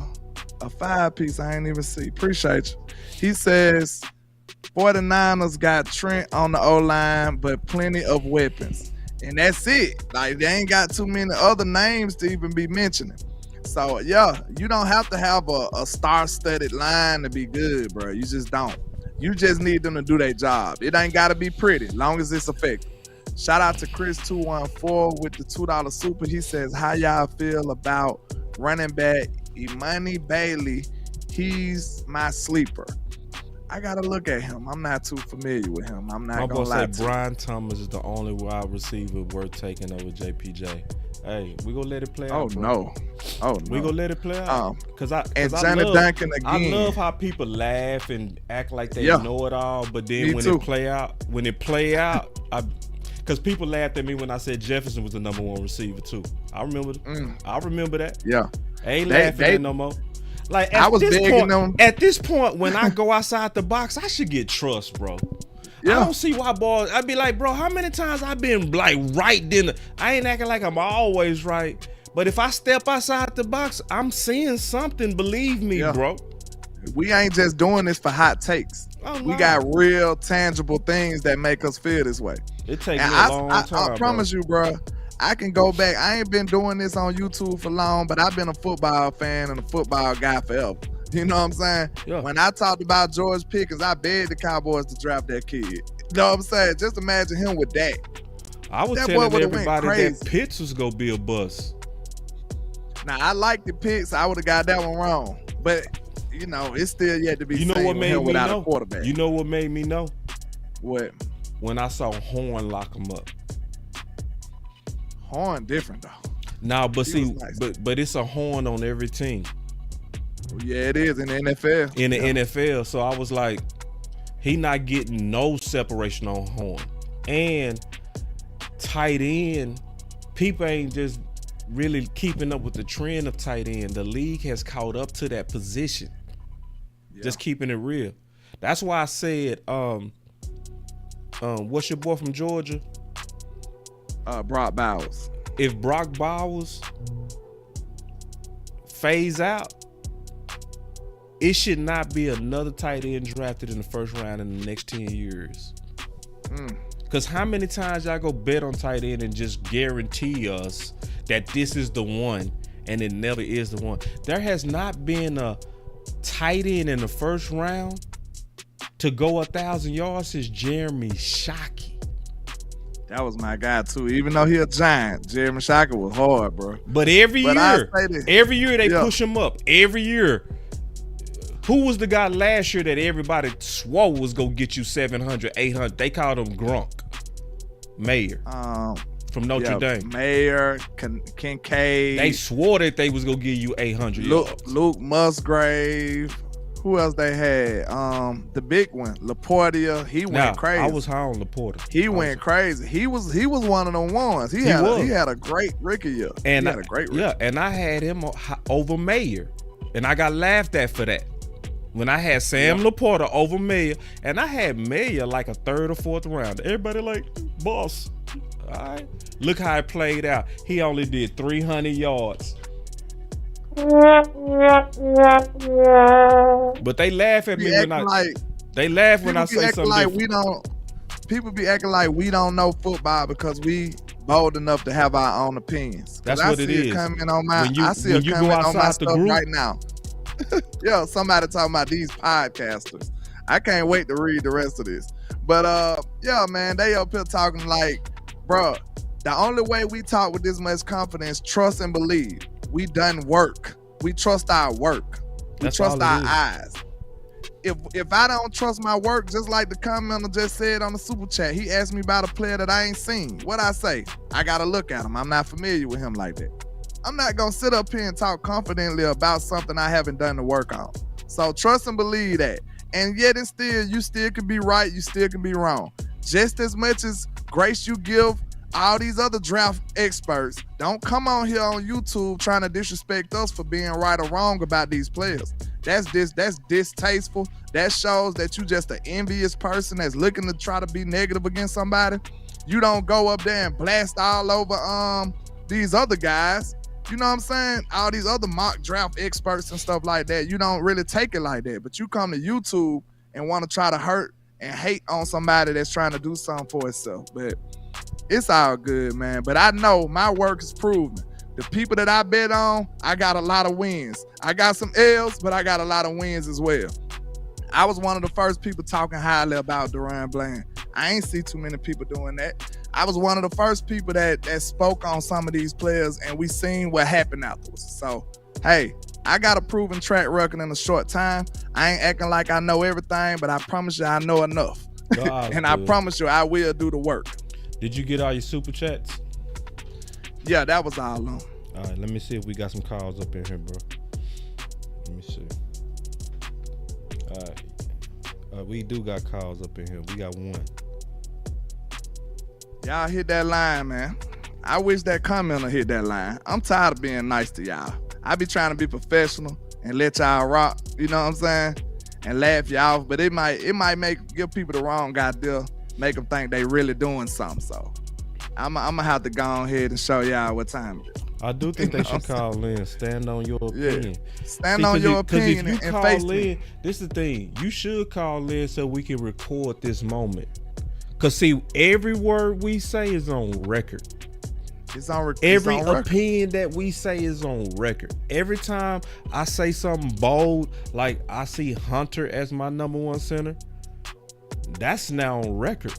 [SPEAKER 2] 5-piece I ain't even see. Appreciate you. He says 49ers got Trent on the O-line, but plenty of weapons. And that's it. Like, they ain't got too many other names to even be mentioning. So, yeah, you don't have to have a star-studded line to be good, bro. You just don't. You just need them to do their job. It ain't got to be pretty, long as it's effective. Shout out to Chris214 with the $2 super. He says, how y'all feel about running back Imani Bailey? He's my sleeper. I gotta look at him. I'm not too familiar with him. I'm not gonna lie to you.
[SPEAKER 1] Brian Thomas is the only wide receiver worth taking over JPJ. Hey, we gonna let it play out.
[SPEAKER 2] No.
[SPEAKER 1] We gonna let it play out. Cause
[SPEAKER 2] Johnny Duncan again.
[SPEAKER 1] I love how people laugh and act like they know it all, but then when it play out, because people laughed at me when I said Jefferson was the number 1 receiver too. I remember that.
[SPEAKER 2] Yeah.
[SPEAKER 1] I ain't laughing at no more. Like
[SPEAKER 2] I was begging them.
[SPEAKER 1] At this point, when I go outside the box, I should get trust, bro. Yeah. I don't see why, boys. I'd be like, bro, how many times I've been like right then? I ain't acting like I'm always right, but if I step outside the box, I'm seeing something. Believe me, bro.
[SPEAKER 2] We ain't just doing this for hot takes. Oh, no. We got real, tangible things that make us feel this way.
[SPEAKER 1] It takes me a long time.
[SPEAKER 2] I promise you, bro. I can go back. I ain't been doing this on YouTube for long, but I've been a football fan and a football guy forever. You know what I'm saying? Yeah. When I talked about George Pickens, I begged the Cowboys to draft that kid. You know what I'm saying? Just imagine him with that.
[SPEAKER 1] I was telling everybody that Pitts was going to be a bust.
[SPEAKER 2] Now, I like the picks. I would have got that one wrong. But, you know, it's still yet to be seen
[SPEAKER 1] what made me
[SPEAKER 2] without
[SPEAKER 1] know?
[SPEAKER 2] a quarterback.
[SPEAKER 1] You know what made me know?
[SPEAKER 2] What?
[SPEAKER 1] When I saw Horn lock him up.
[SPEAKER 2] Horn different, though.
[SPEAKER 1] Nah, but see, nice. but it's a horn on every team.
[SPEAKER 2] Yeah, it is in the NFL.
[SPEAKER 1] In the NFL. So I was like, he not getting no separation on Horn. And tight end, people ain't just really keeping up with the trend of tight end. The league has caught up to that position. Yeah. Just keeping it real. That's why I said, what's your boy from Georgia?
[SPEAKER 2] Brock Bowers.
[SPEAKER 1] If Brock Bowers phase out, it should not be another tight end drafted in the first round in the next 10 years. Because how many times y'all go bet on tight end and just guarantee us that this is the one and it never is the one? There has not been a tight end in the first round to go 1,000 yards since Jeremy Shockey.
[SPEAKER 2] That was my guy too. Even though he a giant, Jeremy Shockey was hard, bro.
[SPEAKER 1] But every year they push him up. Every year. Who was the guy last year that everybody swore was gonna get you 700, 800? They called him Gronk. Mayer. From Notre Dame.
[SPEAKER 2] Mayer, Kincaid.
[SPEAKER 1] They swore that they was gonna give you 800 yards.
[SPEAKER 2] Luke Musgrave. Who else they had? The big one, Laporta. He went crazy.
[SPEAKER 1] I was high on Laporta.
[SPEAKER 2] He went crazy. He was one of them ones. He had a great rookie year.
[SPEAKER 1] And
[SPEAKER 2] he had a great rookie.
[SPEAKER 1] Yeah, and I had him over Mayer, and I got laughed at for that. When I had Sam Laporta over Mayer, and I had Mayer like a third or fourth round. Everybody like, boss. All right. Look how it played out. He only did 300 yards. But they laugh at me when I say something
[SPEAKER 2] like
[SPEAKER 1] different.
[SPEAKER 2] People be acting like we don't know football because we bold enough to have our own opinions.
[SPEAKER 1] That's what it is.
[SPEAKER 2] I see it coming on my stuff right now. Yo, somebody talking about these podcasters. I can't wait to read the rest of this. But yeah, man, they up here talking like, bro, the only way we talk with this much confidence, trust and believe. We done work. We trust our work. We trust our eyes. If I don't trust my work, just like the commenter just said on the super chat, he asked me about a player that I ain't seen. What I say? I gotta look at him. I'm not familiar with him like that. I'm not gonna sit up here and talk confidently about something I haven't done the work on. So trust and believe that. And yet and still, you still can be right, you still can be wrong. Just as much as grace you give all these other draft experts, don't come on here on YouTube trying to disrespect us for being right or wrong about these players. That's distasteful. That shows that you just an envious person that's looking to try to be negative against somebody. You don't go up there and blast all over these other guys. You know what I'm saying? All these other mock draft experts and stuff like that. You don't really take it like that. But you come to YouTube and want to try to hurt and hate on somebody that's trying to do something for itself. But it's all good, man. But I know my work is proven. The people that I bet on, I got a lot of wins. I got some L's, but I got a lot of wins as well. I was one of the first people talking highly about Duran Bland. I ain't see too many people doing that. I was one of the first people that spoke on some of these players, and we seen what happened afterwards. So, hey, I got a proven track record in a short time. I ain't acting like I know everything, but I promise you I know enough. And I promise you I will do the work.
[SPEAKER 1] Did you get all your super chats?
[SPEAKER 2] Yeah, that was all on.
[SPEAKER 1] All right, let me see if we got some calls up in here, bro. Let me see. All right. We do got calls up in here. We got one.
[SPEAKER 2] Y'all hit that line, man. I wish that commenter hit that line. I'm tired of being nice to y'all. I be trying to be professional and let y'all rock, you know what I'm saying? And laugh y'all off, but it might give people the wrong idea, make them think they really doing something. So I'm gonna have to go ahead and show y'all what time it is.
[SPEAKER 1] I do think they should call in, stand on your opinion.
[SPEAKER 2] Yeah. Stand on your opinion and face me.
[SPEAKER 1] This is the thing. You should call in so we can record this moment. Because, see, every word we say is on record. Every opinion that we say is on record. Every time I say something bold, like I see Hunter as my number one center, that's now on record.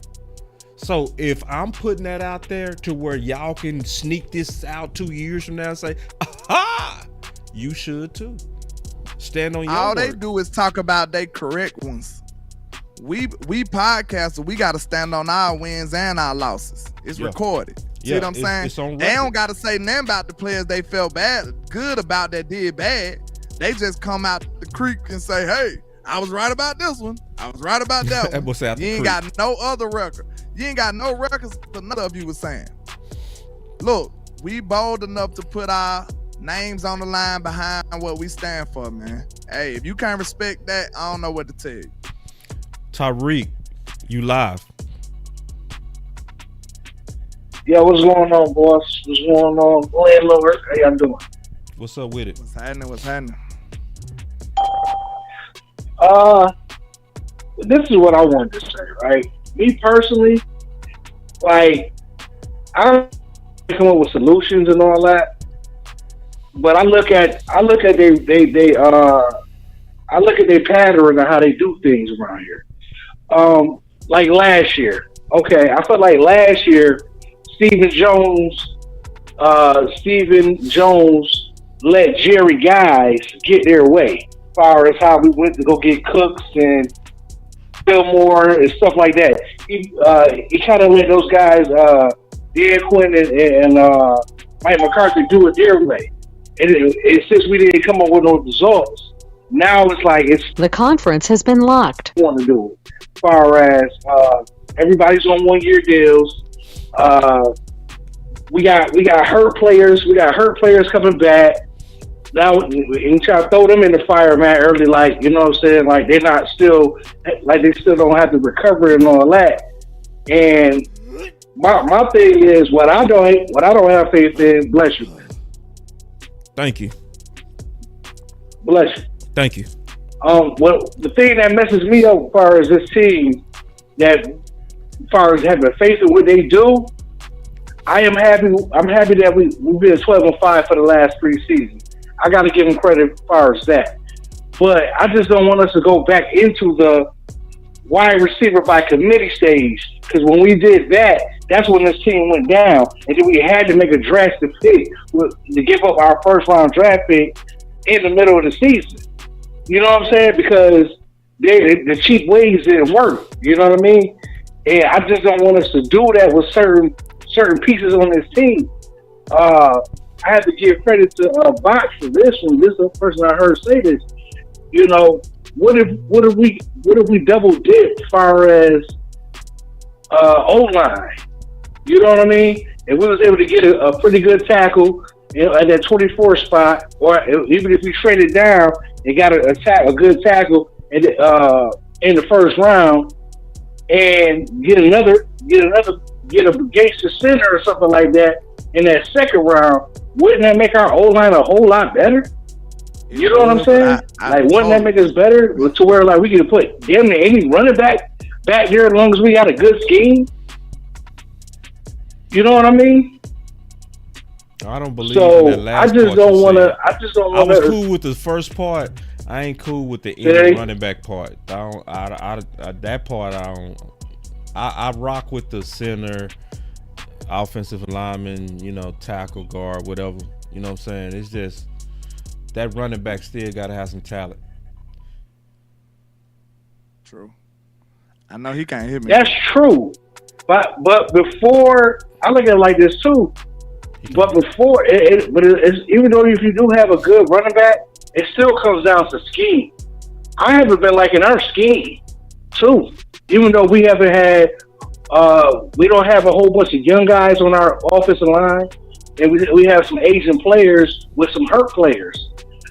[SPEAKER 1] So if I'm putting that out there to where y'all can sneak this out 2 years from now and say, aha, you should too. Stand on your
[SPEAKER 2] All
[SPEAKER 1] word.
[SPEAKER 2] they do is talk about they correct ones. We podcasters, we got to stand on our wins and our losses. It's recorded. See what I'm saying?
[SPEAKER 1] It's on record.
[SPEAKER 2] They don't got to say nothing about the players they felt good about that did bad. They just come out the creek and say, hey, I was right about this one. I was right about that one. You ain't got no other record. You ain't got no records for none of you was saying. Look, we bold enough to put our names on the line behind what we stand for, man. Hey, if you can't respect that, I don't know what to tell you.
[SPEAKER 1] Tyreek, you live.
[SPEAKER 9] Yeah, what's going on, boss? What's going on, Landlord? How y'all doing?
[SPEAKER 1] What's up with it?
[SPEAKER 2] What's happening?
[SPEAKER 9] This is what I wanted to say, right? Me personally, like, I don't come up with solutions and all that, but I look at their pattern of how they do things around here. Like last year, okay, I felt like last year Stephen Jones let Jerry guys get their way as far as how we went to go get Cooks and Fillmore and stuff like that. He kind of let those guys, Dan Quinn and Mike McCarthy, do it their way. And since we didn't come up with no results, now it's like
[SPEAKER 8] the conference has been locked.
[SPEAKER 9] Want to do it. As far as everybody's on 1 year deals. We got hurt players. We got hurt players coming back. Now, you try to throw them in the fire, man, early, like, you know what I'm saying? Like, they're not still, like, they still don't have to recover and all that. And my thing is, what I don't have faith in, bless you.
[SPEAKER 1] Thank you.
[SPEAKER 9] Bless you.
[SPEAKER 1] Thank you.
[SPEAKER 9] Well, the thing that messes me up as far as this team, that as far as having faith in what they do, I'm happy that we've been 12-5 for the last 3 seasons. I got to give them credit as far as that. But I just don't want us to go back into the wide receiver by committee stage, because when we did that, that's when this team went down, and then we had to make a drastic pick to give up our first round draft pick in the middle of the season. You know what I'm saying? Because the cheap ways didn't work. You know what I mean? And I just don't want us to do that with certain pieces on this team. I have to give credit to Box for this one. This is the person I heard say this. You know, what if we double dip as far as O-line? You know what I mean? If we was able to get a pretty good tackle, you know, at that 24 spot, or even if we traded down and got a good tackle in the first round, and get a gangster center or something like that in that second round, wouldn't that make our O-line a whole lot better? You know what I'm saying? Wouldn't that make us better to where like we could put damn near any running back there as long as we got a good scheme? You know what I mean?
[SPEAKER 1] I don't believe in that last part. I just don't want to. I was cool with the first part. I ain't cool with the end running back part. That part I don't. I rock with the center, offensive lineman, you know, tackle, guard, whatever. You know what I'm saying? It's just that running back still got to have some talent.
[SPEAKER 2] True. I know he can't hit me.
[SPEAKER 9] That's true. But before, I look at it like this too. But before, even though if you do have a good running back, it still comes down to scheme. I haven't been liking our scheme too. Even though we haven't had, we don't have a whole bunch of young guys on our offensive line, and we have some Asian players with some hurt players.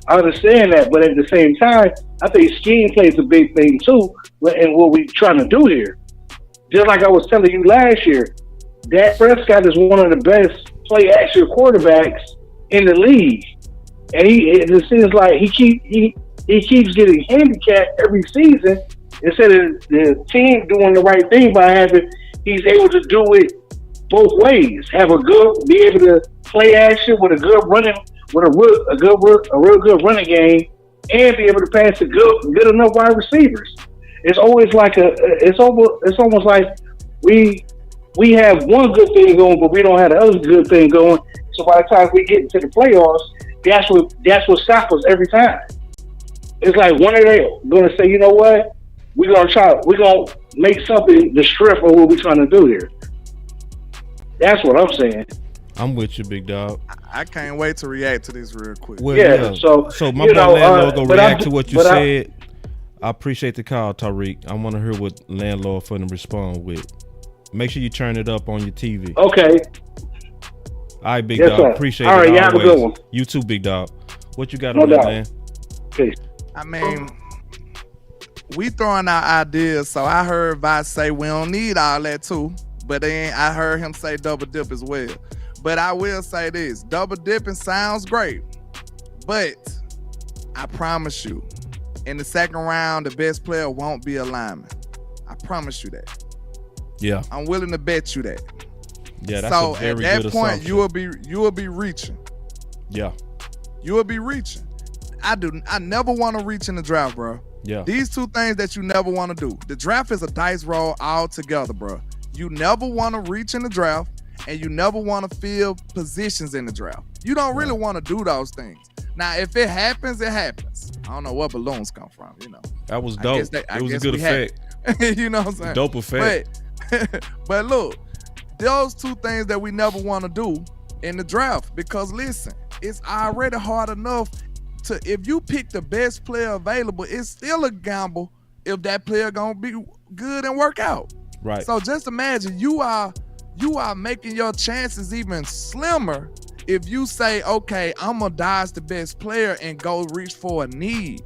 [SPEAKER 9] I understand that, but at the same time, I think scheme plays a big thing too, and what we're trying to do here. Just like I was telling you last year, Dak Prescott is one of the best play-action quarterbacks in the league, and it seems like he keeps getting handicapped every season instead of the team doing the right thing by he's able to do it both ways. Be able to play action with a good running, with a real good running game, and be able to pass to good enough wide receivers. It's always like it's almost like we have one good thing going, but we don't have the other good thing going. So by the time we get into the playoffs, that's what stops us every time. It's like, when are they going to say, you know what? We're going to make something the strip of what we're trying to do here. That's what I'm saying.
[SPEAKER 1] I'm with you, big dog.
[SPEAKER 2] I can't wait to react to this real quick.
[SPEAKER 1] Well, yeah. So my boy Landlord gonna react to what you said. I appreciate the call, Tariq. I want to hear what Landlord for them respond with. Make sure you turn it up on your TV.
[SPEAKER 9] Okay.
[SPEAKER 1] All right, big dog. Sir. Appreciate it.
[SPEAKER 9] All right,
[SPEAKER 1] always.
[SPEAKER 9] You have a good one.
[SPEAKER 1] You too, big dog. What you got on that, man?
[SPEAKER 9] Peace.
[SPEAKER 2] I mean, we throwing out ideas, so I heard Vice say we don't need all that too. But then I heard him say double dip as well. But I will say this, double dipping sounds great. But I promise you, in the second round, the best player won't be a lineman. I promise you that.
[SPEAKER 1] Yeah.
[SPEAKER 2] I'm willing to bet you that.
[SPEAKER 1] Yeah, that's
[SPEAKER 2] so
[SPEAKER 1] a very good
[SPEAKER 2] at that point,
[SPEAKER 1] assumption.
[SPEAKER 2] you will be reaching.
[SPEAKER 1] Yeah.
[SPEAKER 2] You will be reaching. I never want to reach in the draft, bro.
[SPEAKER 1] Yeah.
[SPEAKER 2] These two things that you never want to do. The draft is a dice roll altogether, bro. You never want to reach in the draft, and you never want to fill positions in the draft. You don't really want to do those things. Now, if it happens, it happens. I don't know where balloons come from, you know.
[SPEAKER 1] That was dope. It was a good effect.
[SPEAKER 2] You know what I'm saying?
[SPEAKER 1] Dope effect.
[SPEAKER 2] But look, those two things that we never want to do in the draft, because listen, it's already hard enough to, if you pick the best player available, it's still a gamble if that player gonna be good and work out.
[SPEAKER 1] Right.
[SPEAKER 2] So just imagine you are making your chances even slimmer if you say, okay, I'm gonna dodge the best player and go reach for a need.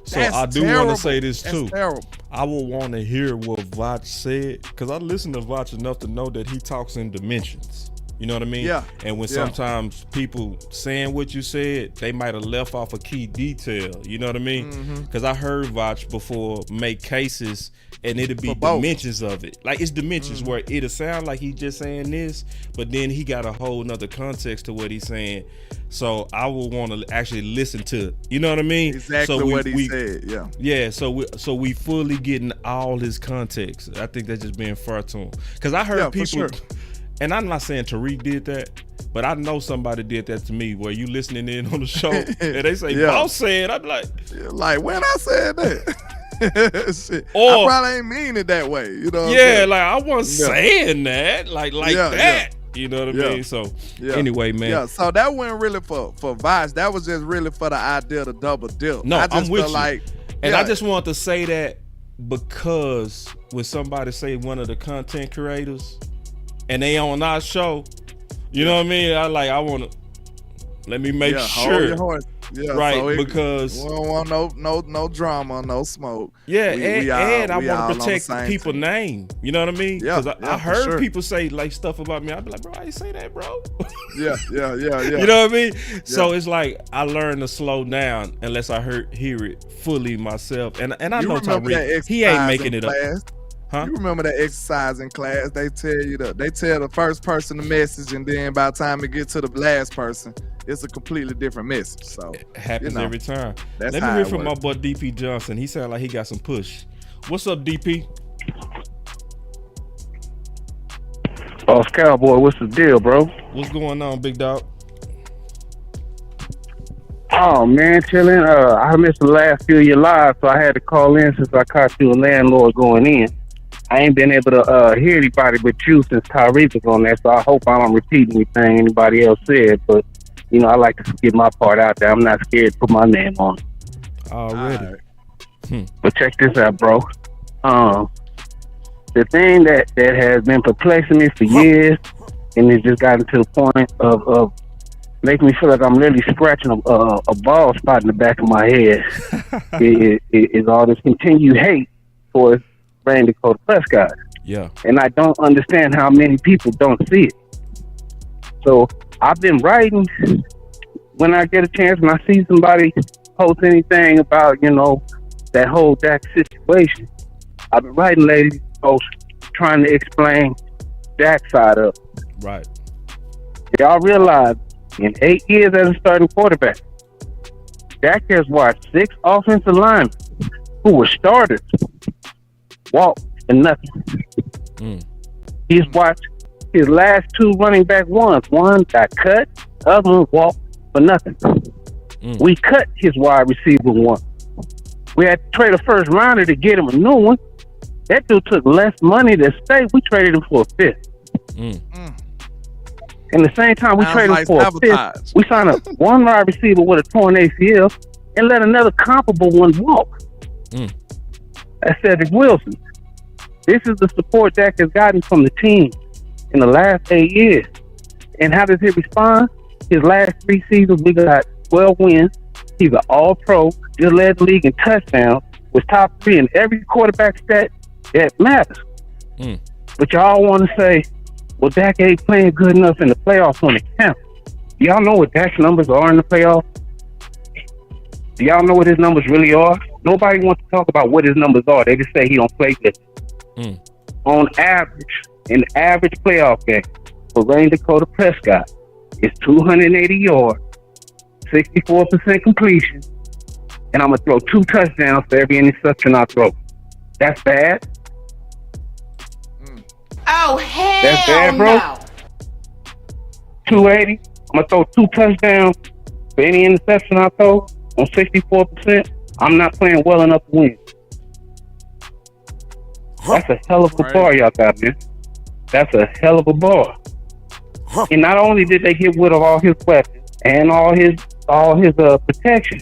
[SPEAKER 1] So I do want to say this too.
[SPEAKER 2] That's terrible.
[SPEAKER 1] I would want to hear what Vach said, because I listen to Vach enough to know that he talks in dimensions. You know what I mean?
[SPEAKER 2] Yeah.
[SPEAKER 1] And when sometimes people saying what you said, they might have left off a key detail. You know what I mean? Because I heard Vach before make cases, and it'll be dimensions of it. Like, it's dimensions where it'll sound like he's just saying this, but then he got a whole nother context to what he's saying. So I would want to actually listen to it. You know what I mean?
[SPEAKER 2] Exactly
[SPEAKER 1] so
[SPEAKER 2] what he said. Yeah.
[SPEAKER 1] Yeah. So we fully getting all his context. I think that's just being fair to him. Because I heard people,
[SPEAKER 2] sure.
[SPEAKER 1] And I'm not saying Tariq did that, but I know somebody did that to me, where you listening in on the show and they say, Boss said, I'm like,
[SPEAKER 2] when I said that. Shit.
[SPEAKER 1] Or,
[SPEAKER 2] I probably ain't mean it that way. You know what I'm
[SPEAKER 1] yeah,
[SPEAKER 2] saying?
[SPEAKER 1] like I wasn't saying that like that. You know what I mean? So anyway, man.
[SPEAKER 2] Yeah, so that wasn't really for Vach. That was just really for the idea to double dip.
[SPEAKER 1] No,
[SPEAKER 2] I just
[SPEAKER 1] I'm with
[SPEAKER 2] feel
[SPEAKER 1] you.
[SPEAKER 2] like,
[SPEAKER 1] and I just want to say that because when somebody say one of the content creators and they on our show, you know what I mean? I want to let me make sure.
[SPEAKER 2] Hold your horse. Yeah,
[SPEAKER 1] right,
[SPEAKER 2] so
[SPEAKER 1] because
[SPEAKER 2] we don't want no drama, no smoke.
[SPEAKER 1] Yeah, and I want to protect
[SPEAKER 2] people's
[SPEAKER 1] name. You know what I mean?
[SPEAKER 2] Yeah,
[SPEAKER 1] because I heard people say like stuff about me. I'd be like, bro, I didn't say that, bro.
[SPEAKER 2] Yeah.
[SPEAKER 1] You know what I mean? Yeah. So it's like I learned to slow down unless I hear it fully myself. And I know Tariq, he ain't making it up. Huh?
[SPEAKER 2] You remember that exercise in class? They tell the first person the message, and then by the time it gets to the last person, it's a completely different message. So
[SPEAKER 1] it happens every time.
[SPEAKER 2] Let
[SPEAKER 1] me hear from my boy DP Johnson. He sounded like he got some push. What's up, DP?
[SPEAKER 10] Boss Cowboy, what's the deal, bro?
[SPEAKER 1] What's going on, big dog?
[SPEAKER 10] Oh man, chilling. I missed the last few of your lives, so I had to call in since I caught you a landlord going in. I ain't been able to hear anybody but you since Tyreek was on there, so I hope I don't repeat anything anybody else said. But you know, I like to get my part out there. I'm not scared to put my name on it.
[SPEAKER 1] Already.
[SPEAKER 10] But check this out, bro. The thing that has been perplexing me for years, and it's just gotten to the point of making me feel like I'm really scratching a bald spot in the back of my head, is all this continued hate for Randy Dakota Prescott.
[SPEAKER 1] Yeah.
[SPEAKER 10] And I don't understand how many people don't see it. So I've been writing when I get a chance, when I see somebody post anything about, you know, that whole Dak situation. I've been writing ladies posts trying to explain Dak's side of it.
[SPEAKER 1] Right.
[SPEAKER 10] Y'all realize in 8 years as a starting quarterback, Dak has watched 6 offensive linemen who were starters walk for nothing. He's watched his last 2 running back ones. One got cut, the other one walked for nothing. We cut his wide receiver one. We had to trade a first rounder to get him a new one. That dude took less money to stay. We traded him for a 5th. And the same time we traded him for a 5th, we signed up one wide receiver with a torn ACL and let another comparable one walk. That's Cedric Wilson. This is the support Dak has gotten from the team in the last 8 years. And how does he respond? His last 3 seasons, we got 12 wins. He's an all-pro, just led the league in touchdowns, was top 3 in every quarterback stat that matters. But y'all want to say, well, Dak ain't playing good enough in the playoffs when it counts. Do y'all know what Dak's numbers are in the playoffs? Do y'all know what his numbers really are? Nobody wants to talk about what his numbers are. They just say he don't play good. On average, an average playoff game for Randy Dakota Prescott is 280 yards, 64% completion, and I'm going to throw 2 touchdowns for every interception I throw. That's bad.
[SPEAKER 5] Oh, hell
[SPEAKER 10] That's bad, bro.
[SPEAKER 5] no.
[SPEAKER 10] 280. I'm going to throw 2 touchdowns for any interception I throw on 64%. I'm not playing well enough to win. That's a hell of a bar y'all got, man. That's a hell of a bar. And not only did they get rid of all his weapons and all his protection,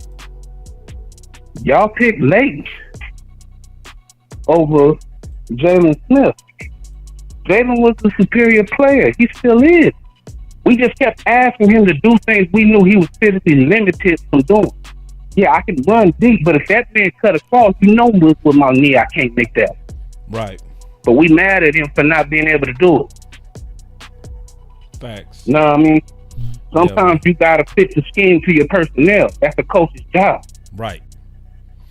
[SPEAKER 10] y'all picked Leighton over Jalen Smith. Jalen was the superior player. He still is. We just kept asking him to do things we knew he was physically limited from doing. Yeah, I can run deep, but if that man cut across, with my knee, I can't make that.
[SPEAKER 1] Right.
[SPEAKER 10] But we mad at him for not being able to do it.
[SPEAKER 1] Facts.
[SPEAKER 10] You know what I mean? Sometimes you gotta fit the scheme to your personnel. That's the coach's job.
[SPEAKER 1] Right.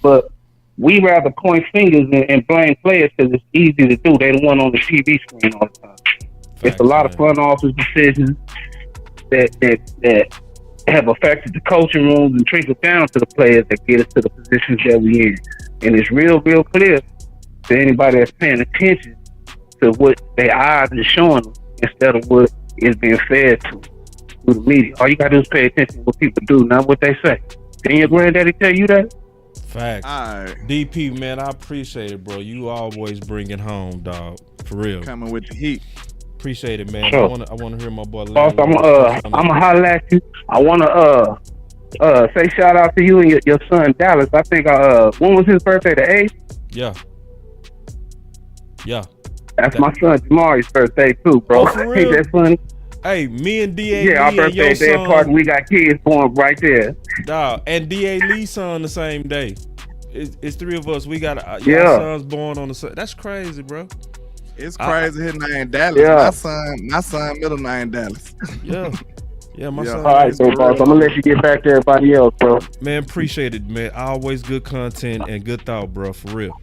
[SPEAKER 10] But we rather point fingers and blame players because it's easy to do. They the one on the TV screen all the time. It's a lot of front office decisions that have affected the coaching rooms and trickle down to the players that get us to the positions that we in. And it's real clear to anybody that's paying attention to what their eyes are showing them instead of what is being fed to through the media. All you gotta do is pay attention to what people do, not what they say. Didn't your granddaddy tell you that?
[SPEAKER 1] Facts. DP, man, I appreciate it, bro. You always bring it home, dog. For real.
[SPEAKER 2] Coming with the heat.
[SPEAKER 1] Appreciate it, man.
[SPEAKER 10] Sure.
[SPEAKER 1] I wanna hear my boy.
[SPEAKER 10] Boss, I'ma holler at you. I wanna say shout out to you and your son Dallas. I think when was his birthday? The 8th?
[SPEAKER 1] Yeah.
[SPEAKER 10] That's my son Jamari's birthday too, bro.
[SPEAKER 1] Oh, for real?
[SPEAKER 10] Ain't that funny?
[SPEAKER 1] Hey, me and D.A. Lee
[SPEAKER 10] our birthday
[SPEAKER 1] and
[SPEAKER 10] day
[SPEAKER 1] your son,
[SPEAKER 10] party, we got kids born right there.
[SPEAKER 1] Dog, and D.A. Lee's son the same day. It's three of us. We got your sons born on the same. That's crazy, bro.
[SPEAKER 2] It's crazy. His name Dallas. My son middle name Dallas.
[SPEAKER 1] Yeah, my son.
[SPEAKER 10] All right, so boss, I'm gonna let you get back to everybody else, bro.
[SPEAKER 1] Man, appreciate it, man. Always good content and good thought, bro. For real.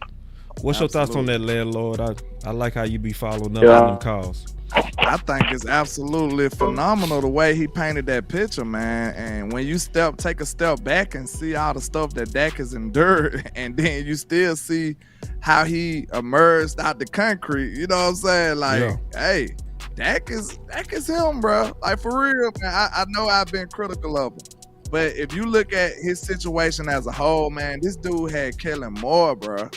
[SPEAKER 1] What's your thoughts on that, Landlord? I like how you be following up on them calls.
[SPEAKER 2] I think it's absolutely phenomenal the way he painted that picture, man. And when you take a step back and see all the stuff that Dak has endured, and then you still see how he emerged out the concrete, you know what I'm saying? Like, hey, Dak is him, bro. Like, for real, man. I know I've been critical of him, but if you look at his situation as a whole, man, this dude had Kellen Moore, bro.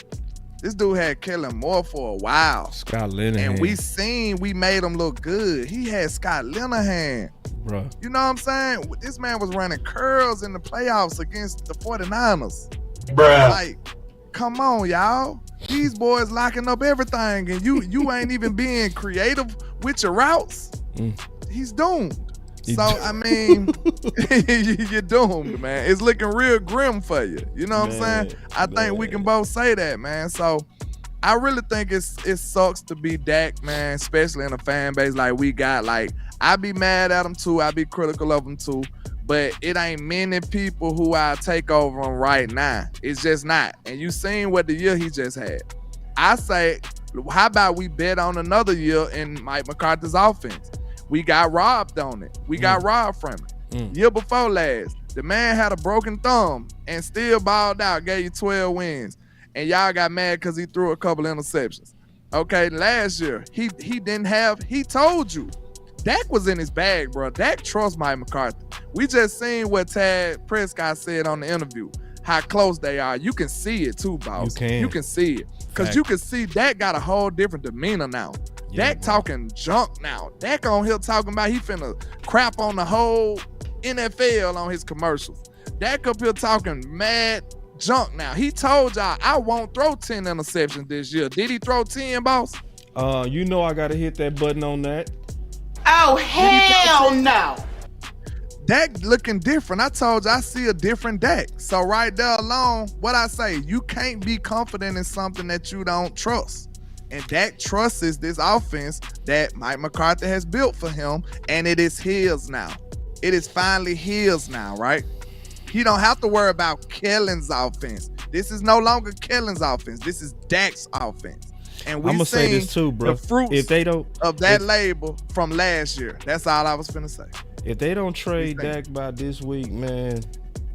[SPEAKER 2] This dude had Kellen Moore for a while.
[SPEAKER 1] Scott Linehan.
[SPEAKER 2] And we made him look good. He had Scott Linehan.
[SPEAKER 1] Bruh.
[SPEAKER 2] You know what I'm saying? This man was running curls in the playoffs against the 49ers.
[SPEAKER 9] Bruh.
[SPEAKER 2] Like, come on, y'all. These boys locking up everything, and you ain't even being creative with your routes. He's doomed. So, I mean, you're doomed, man. It's looking real grim for you. You know what I'm saying? I think we can both say that, man. So, I really think it sucks to be Dak, man, especially in a fan base like we got. Like, I be mad at him, too. I be critical of him, too. But it ain't many people who I take over him right now. It's just not. And you seen what the year he just had. I say, how about we bet on another year in Mike McCarthy's offense? We got robbed on it. We got robbed from it. Year before last, the man had a broken thumb and still balled out, gave you 12 wins. And y'all got mad because he threw a couple interceptions. Okay, last year, he told you. Dak was in his bag, bro. Dak trusts Mike McCarthy. We just seen what Tad Prescott said on the interview, how close they are. You can see it too, boss. You can see it. Because you can see Dak got a whole different demeanor now. Dak talking junk now. Dak on here talking about he finna crap on the whole NFL on his commercials. Dak up here talking mad junk now. He told y'all, I won't throw 10 interceptions this year. Did he throw 10, boss?
[SPEAKER 1] You know I gotta hit that button on that.
[SPEAKER 5] Oh, hell no.
[SPEAKER 2] Dak looking different. I told you I see a different Dak. So right there alone, what I say, you can't be confident in something that you don't trust. And Dak trusts this offense that Mike McCarthy has built for him, and it is his now. It is finally his now, right? He don't have to worry about Kellen's offense. This is no longer Kellen's offense. This is Dak's offense. And we
[SPEAKER 1] say this too, bro.
[SPEAKER 2] The fruits
[SPEAKER 1] if they don't,
[SPEAKER 2] of that label from last year. That's all I was finna say.
[SPEAKER 1] If they don't trade Dak by this week, man,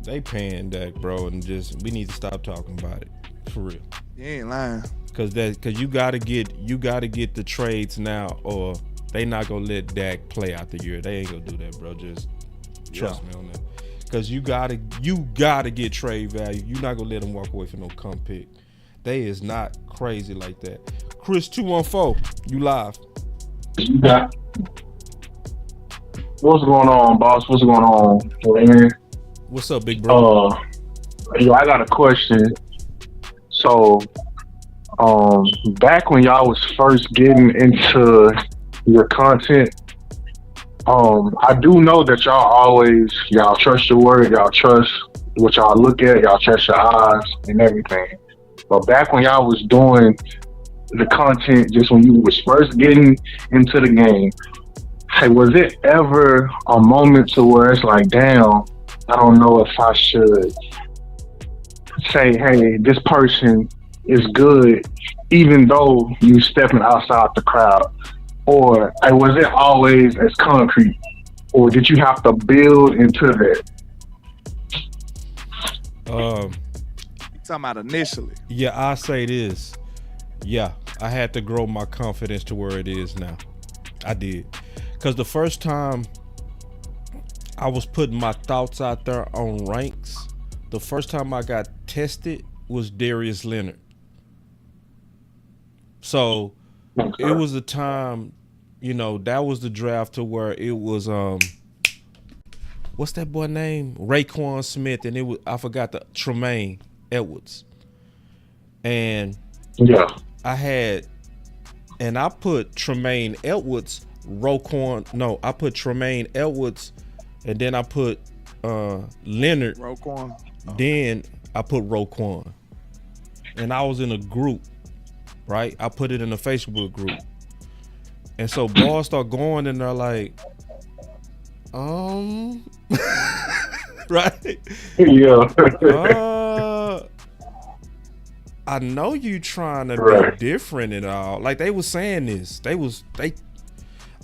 [SPEAKER 1] they paying Dak, bro, and we need to stop talking about it. For real.
[SPEAKER 2] You ain't lying.
[SPEAKER 1] Cause you gotta get the trades now, or they not gonna let Dak play out the year. They ain't gonna do that, bro. Just trust me on that. Cause you gotta get trade value. You're not gonna let them walk away for no come pick. They is not crazy like that. Chris 214, you live.
[SPEAKER 11] Yeah. What's going on, boss? What's going on, man?
[SPEAKER 1] What's up, big bro?
[SPEAKER 11] I got a question. So, back when y'all was first getting into your content, I do know that y'all trust your word, y'all trust what y'all look at, y'all trust your eyes and everything. But back when y'all was doing the content, just when you was first getting into the game, hey, was it ever a moment to where it's like, damn, I don't know if I should say, hey, this person is good, even though you stepping outside the crowd? Or was it always as concrete? Or did you have to build into that?
[SPEAKER 2] You talking about initially?
[SPEAKER 1] Yeah, I say this. Yeah, I had to grow my confidence to where it is now. I did. Because the first time I was putting my thoughts out there on ranks, the first time I got tested was Darius Leonard. So it was a time, you know, that was the draft to where it was what's that boy name? Raekwon Smith, and it was, I forgot, the Tremaine Edwards. And
[SPEAKER 11] yeah,
[SPEAKER 1] I put Tremaine Edwards, I put Tremaine Edwards, and then I put Leonard.
[SPEAKER 2] Roquan.
[SPEAKER 1] Then I put Roquan. And I was in a group, right? I put it in a Facebook group. And so balls start going and they're like, right?
[SPEAKER 11] Yeah.
[SPEAKER 1] I know you trying to be different and all. Like they was saying this.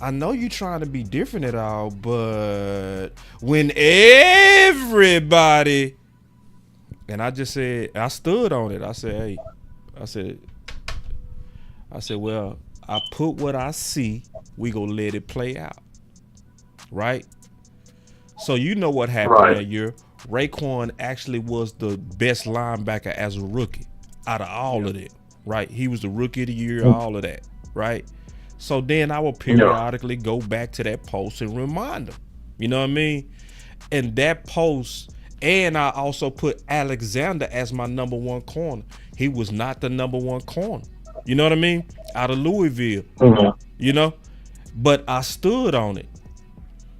[SPEAKER 1] I know you trying to be different at all, but when everybody, and I just said, I stood on it. I said, well, I put what I see. We gonna let it play out, right? So you know what happened that year. Raekwon actually was the best linebacker as a rookie out of all of it, right? He was the rookie of the year, all of that, right? So then I will periodically go back to that post and remind them, you know what I mean? And that post, and I also put Alexander as my number one corner. He was not the number one corner, you know what I mean? Out of Louisville, you know? But I stood on it.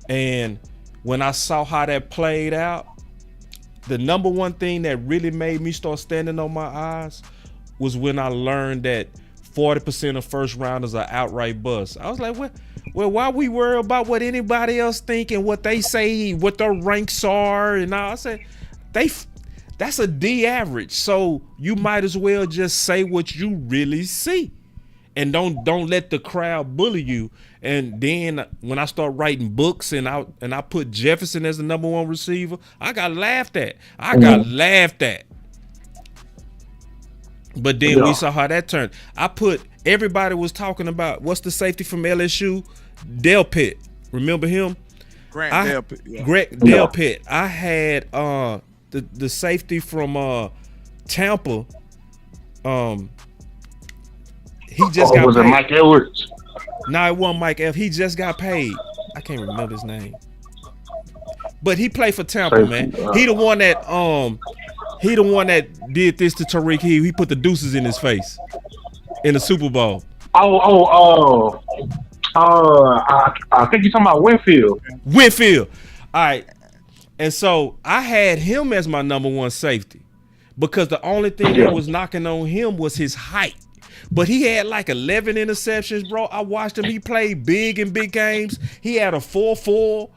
[SPEAKER 1] And when I saw how that played out, the number one thing that really made me start standing on my eyes was when I learned that 40% of first rounders are outright bust. I was like, well, why we worry about what anybody else think and what they say, what their ranks are? And I said, that's a D average. So you might as well just say what you really see. And don't let the crowd bully you. And then when I start writing books and I put Jefferson as the number one receiver, I got laughed at. But then we saw how that turned. Everybody was talking about, what's the safety from LSU? Delpit. Remember him?
[SPEAKER 2] Delpit. Yeah.
[SPEAKER 1] Delpit. I had the safety from Tampa. He just got
[SPEAKER 11] was
[SPEAKER 1] paid.
[SPEAKER 11] it Mike Edwards?
[SPEAKER 1] No, it wasn't Mike F. He just got paid. I can't remember his name. But he played for Tampa, man. He the one that did this to Tariq Hill. He put the deuces in his face in the Super Bowl.
[SPEAKER 11] I think you're talking about Winfield.
[SPEAKER 1] All right. And so I had him as my number one safety because the only thing that was knocking on him was his height. But he had like 11 interceptions, bro. I watched him. He played big in big games. He had a 4.4.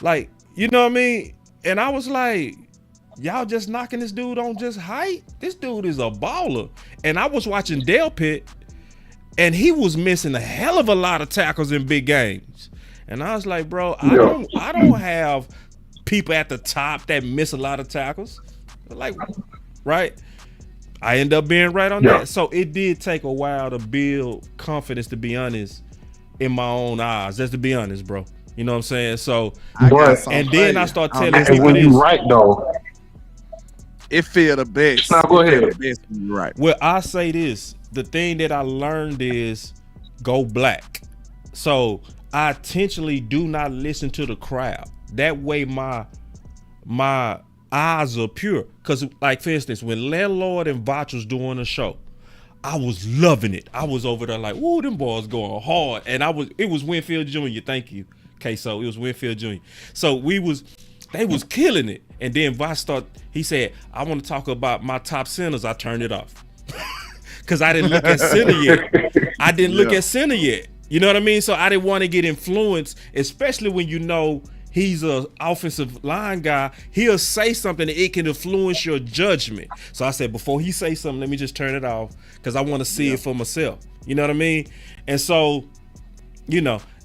[SPEAKER 1] Like, you know what I mean? And I was like, y'all just knocking this dude on just height? This dude is a baller. And I was watching Delpit, and he was missing a hell of a lot of tackles in big games. And I was like, bro, I don't have people at the top that miss a lot of tackles. Like, right? I end up being right on that. So it did take a while to build confidence, to be honest, in my own eyes. Just to be honest, bro. You know what I'm saying? So, and then I start telling people
[SPEAKER 11] when you right though,
[SPEAKER 2] it feel the best.
[SPEAKER 11] Now go ahead.
[SPEAKER 2] Right.
[SPEAKER 1] Well, I say this. The thing that I learned is go black. So I intentionally do not listen to the crowd. That way my eyes are pure. Because, like, for instance, when Landlord and Vach was doing a show, I was loving it. I was over there like, ooh, them boys going hard. And it was Winfield Jr., thank you. Okay, so it was Winfield Jr. So they was killing it. And then Voss he said, I want to talk about my top centers. I turned it off. Because I didn't look at center yet. You know what I mean? So I didn't want to get influenced, especially when you know he's a offensive line guy. He'll say something that it can influence your judgment. So I said, before he say something, let me just turn it off because I want to see it for myself. You know what I mean? And so,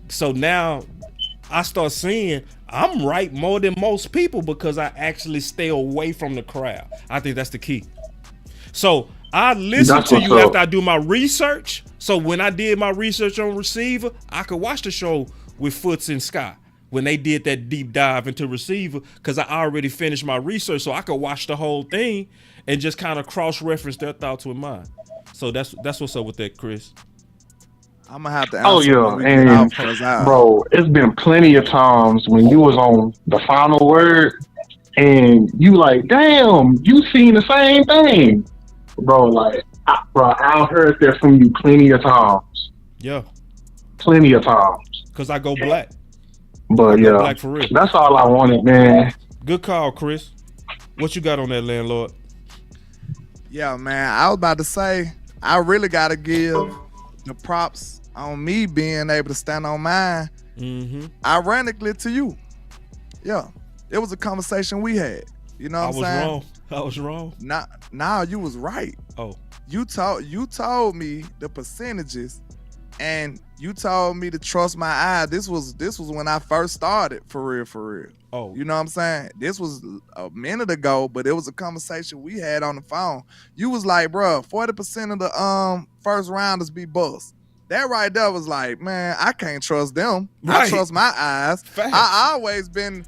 [SPEAKER 1] so now I start seeing I'm right more than most people because I actually stay away from the crowd. I think that's the key. So I listen to you after I do my research. So when I did my research on receiver, I could watch the show with Foots and Scott when they did that deep dive into receiver because I already finished my research, so I could watch the whole thing and just kind of cross-reference their thoughts with mine. So that's what's up with that, Chris.
[SPEAKER 2] I'm gonna have to answer.
[SPEAKER 11] And bro, it's been plenty of times when you was on the final word and you like, damn, you seen the same thing, bro. Like, I heard that from you plenty of times.
[SPEAKER 1] Yeah,
[SPEAKER 11] plenty of times.
[SPEAKER 1] Cause I go black.
[SPEAKER 11] But yeah, black for real. That's all I wanted, man.
[SPEAKER 1] Good call, Chris. What you got on that, Landlord?
[SPEAKER 2] Yeah, man. I was about to say I really gotta give the props on me being able to stand on mine. Ironically to you. Yeah. It was a conversation we had. You know what I'm saying?
[SPEAKER 1] I was wrong.
[SPEAKER 2] Nah, you was right.
[SPEAKER 1] Oh.
[SPEAKER 2] You told me the percentages and you told me to trust my eye. This was when I first started for real.
[SPEAKER 1] Oh.
[SPEAKER 2] You know what I'm saying? This was a minute ago, but it was a conversation we had on the phone. You was like, bro, 40% of the first rounders be bust. That right there was like, man, I can't trust them. Right. I trust my eyes.
[SPEAKER 1] Facts.
[SPEAKER 2] I always been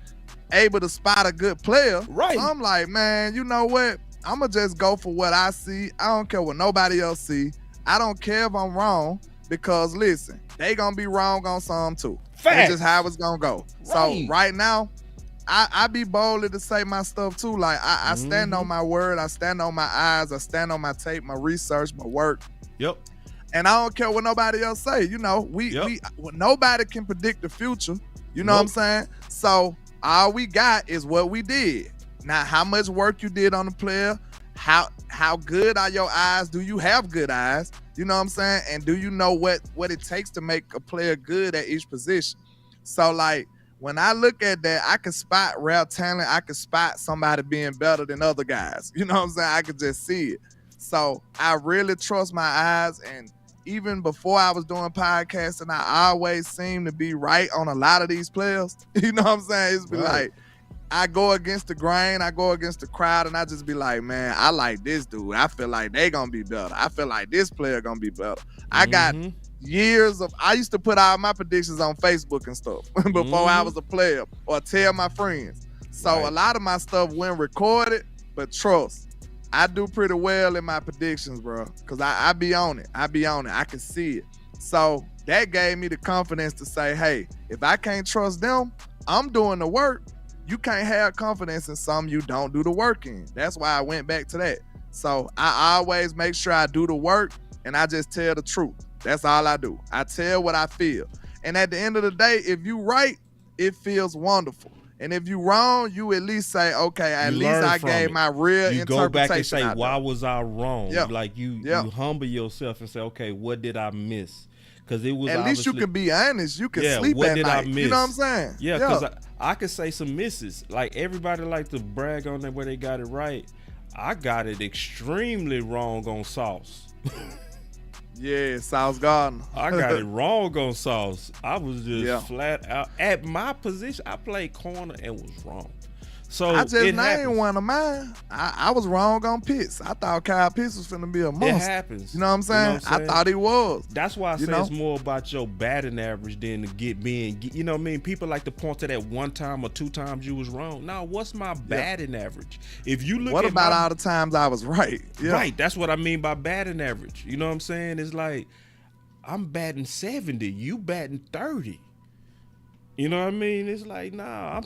[SPEAKER 2] able to spot a good player.
[SPEAKER 1] Right.
[SPEAKER 2] So I'm like, man, you know what? I'm going to just go for what I see. I don't care what nobody else see. I don't care if I'm wrong because, listen, they going to be wrong on some too.
[SPEAKER 1] Facts.
[SPEAKER 2] That's just how it's going to go.
[SPEAKER 1] Right.
[SPEAKER 2] So right now, I be boldly to say my stuff too. Like, I stand on my word. I stand on my eyes. I stand on my tape, my research, my work.
[SPEAKER 1] Yep.
[SPEAKER 2] And I don't care what nobody else say. You know, nobody can predict the future. You know what I'm saying? So all we got is what we did. Now, how much work you did on the player? How good are your eyes? Do you have good eyes? You know what I'm saying? And do you know what it takes to make a player good at each position? So, like, when I look at that, I can spot rare talent. I can spot somebody being better than other guys. You know what I'm saying? I could just see it. So I really trust my eyes. And even before I was doing podcasting, I always seem to be right on a lot of these players. You know what I'm saying? It's be like, I go against the grain, I go against the crowd, and I just be like, man, I like this dude. I feel like they gonna be better. I feel like this player gonna be better. I got years of, I used to put out my predictions on Facebook and stuff before I was a player or tell my friends. So a lot of my stuff went recorded, but trust, I do pretty well in my predictions, bro, because I be on it. I can see it. So that gave me the confidence to say, hey, if I can't trust them, I'm doing the work. You can't have confidence in something you don't do the work in. That's why I went back to that. So I always make sure I do the work and I just tell the truth. That's all I do. I tell what I feel. And at the end of the day, if you right, it feels wonderful. And if you wrong, you at least say, okay, at least I gave my real interpretation.
[SPEAKER 1] You go back and say, why was I wrong?
[SPEAKER 2] Yeah.
[SPEAKER 1] Like you humble yourself and say, okay, what did I miss? Because it was
[SPEAKER 2] at least you can be honest. You can sleep
[SPEAKER 1] what
[SPEAKER 2] at
[SPEAKER 1] did
[SPEAKER 2] night.
[SPEAKER 1] I miss?
[SPEAKER 2] You know what I'm saying?
[SPEAKER 1] Yeah, because I could say some misses. Like everybody like to brag on that where they got it right. I got it extremely wrong on Sauce.
[SPEAKER 2] Yeah, Sauce Gardner.
[SPEAKER 1] I got it wrong on Sauce. I was just flat out at my position. I played corner and was wrong. So
[SPEAKER 2] I just named one of mine. I was wrong on Pitts. I thought Kyle Pitts was finna be a monster.
[SPEAKER 1] It happens.
[SPEAKER 2] You know what I'm saying? I thought he was.
[SPEAKER 1] That's why I say it's more about your batting average than to you know what I mean? People like to point to that one time or two times you was wrong. Now, what's my batting average? If you look
[SPEAKER 2] what about all the times I was right? Yeah.
[SPEAKER 1] Right. That's what I mean by batting average. You know what I'm saying? It's like I'm batting 70, you batting 30. You know what I mean? It's like, nah,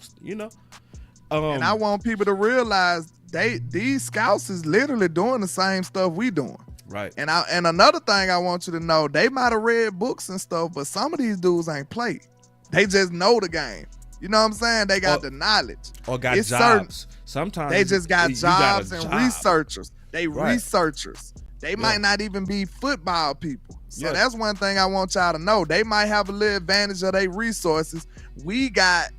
[SPEAKER 1] and
[SPEAKER 2] I want people to realize these scouts is literally doing the same stuff we doing.
[SPEAKER 1] Right.
[SPEAKER 2] And another thing I want you to know, they might have read books and stuff, but some of these dudes ain't played. They just know the game. You know what I'm saying? They got the knowledge.
[SPEAKER 1] Or got
[SPEAKER 2] it's
[SPEAKER 1] jobs. Sometimes
[SPEAKER 2] they just got jobs and
[SPEAKER 1] job.
[SPEAKER 2] researchers. They
[SPEAKER 1] Right.
[SPEAKER 2] researchers. They might not even be football people. So
[SPEAKER 1] Yeah.
[SPEAKER 2] that's one thing I want y'all to know. They might have a little advantage of their resources. We got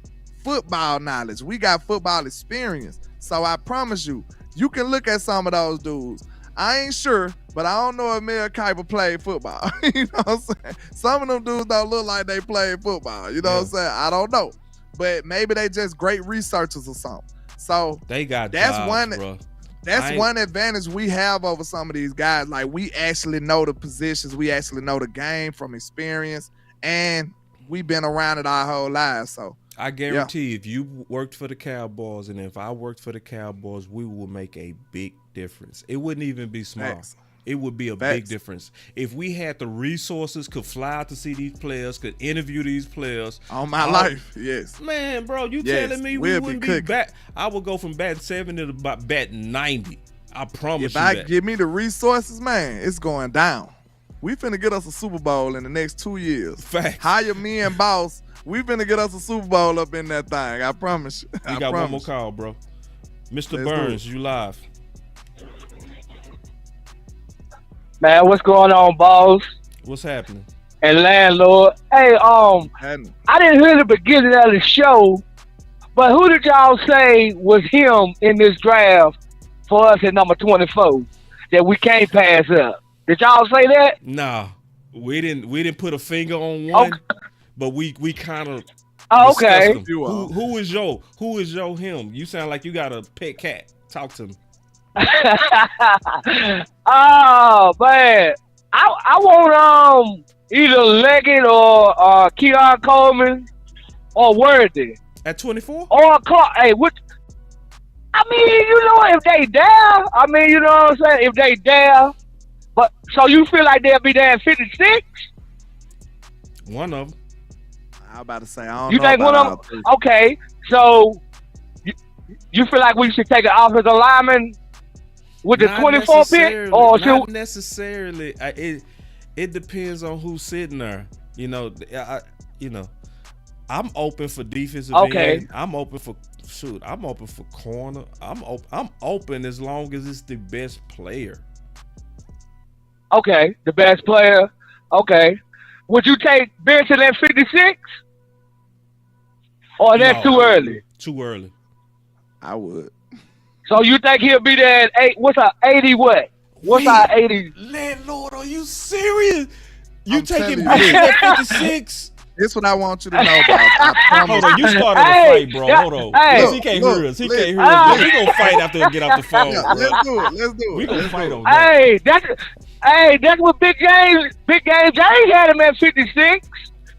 [SPEAKER 2] football knowledge. We got football experience. So I promise you, you can look at some of those dudes. I ain't sure, but I don't know if Mel Kiper played football. You know what I'm saying? Some of them dudes don't look like they played football. You know what I'm saying? I don't know. But maybe they just great researchers or something. So
[SPEAKER 1] They got
[SPEAKER 2] that's
[SPEAKER 1] jobs,
[SPEAKER 2] one.
[SPEAKER 1] bro.
[SPEAKER 2] That's one advantage we have over some of these guys. Like, we actually know the positions, we actually know the game from experience, and we've been around it our whole lives. So
[SPEAKER 1] I guarantee if you worked for the Cowboys and if I worked for the Cowboys, we would make a big difference. It wouldn't even be small.
[SPEAKER 2] Facts.
[SPEAKER 1] It would be a big difference. If we had the resources, could fly out to see these players, could interview these players.
[SPEAKER 2] On my life, yes.
[SPEAKER 1] Man, bro, you
[SPEAKER 2] Yes,
[SPEAKER 1] telling me we
[SPEAKER 2] we'll
[SPEAKER 1] wouldn't
[SPEAKER 2] be
[SPEAKER 1] be
[SPEAKER 2] cooking.
[SPEAKER 1] back? I would go from batting 70 to about batting 90. I promise
[SPEAKER 2] If
[SPEAKER 1] you
[SPEAKER 2] I
[SPEAKER 1] that.
[SPEAKER 2] give me the resources, man, it's going down. We finna get us a Super Bowl in the next 2 years.
[SPEAKER 1] Facts.
[SPEAKER 2] Hire me and Boss. We finna get us a Super Bowl up in that thing. I promise you.
[SPEAKER 1] We got one more call, bro. Mr.
[SPEAKER 2] Let's
[SPEAKER 1] Burns,
[SPEAKER 2] do
[SPEAKER 1] you live.
[SPEAKER 10] Man, what's going on, boss?
[SPEAKER 1] What's happening?
[SPEAKER 10] And Landlord. Hey, I didn't hear the beginning of the show, but who did y'all say was him in this draft for us at number 24 that we can't pass up? Did y'all say that?
[SPEAKER 1] Nah, we didn't put a finger on one, but we kind of.
[SPEAKER 10] Oh, okay.
[SPEAKER 1] Who is Joe him? You sound like you got a pet cat. Talk to me.
[SPEAKER 10] Oh man, I want either Leggett or Keon Coleman or Worthy
[SPEAKER 1] at 24
[SPEAKER 10] or Clark. Hey, what? I mean, you know, if they there, I mean, you know what I'm saying. If they there, but so you feel like they'll be there at 56?
[SPEAKER 1] One of them.
[SPEAKER 2] I was about to say, I don't
[SPEAKER 10] You
[SPEAKER 2] know
[SPEAKER 10] think one
[SPEAKER 2] about
[SPEAKER 10] of them? Okay, so you feel like we should take an offensive lineman with the
[SPEAKER 1] Not
[SPEAKER 10] 24 pick, or
[SPEAKER 1] not necessarily. It depends on who's sitting there. You know, I'm open for defensive end. I'm open for corner. I'm open as long as it's the best player.
[SPEAKER 10] Okay, the best player. Okay, would you take Benson at 56, or that's too early?
[SPEAKER 1] Too early.
[SPEAKER 2] I would.
[SPEAKER 10] So you think he'll be there at 8? What's our 80? What's our 80?
[SPEAKER 1] Landlord, are you serious? You taking
[SPEAKER 2] telling
[SPEAKER 1] Benson at 56?
[SPEAKER 2] This what I want you to know about.
[SPEAKER 1] Hold on, you started a fight, bro. Hold on.
[SPEAKER 10] Hey,
[SPEAKER 1] he can't hear us. He can't hear us. We gonna fight after we get off the phone,
[SPEAKER 2] Yeah,
[SPEAKER 1] bro.
[SPEAKER 2] let's do it.
[SPEAKER 1] We gonna fight on that.
[SPEAKER 10] That's what Big James James had him at 56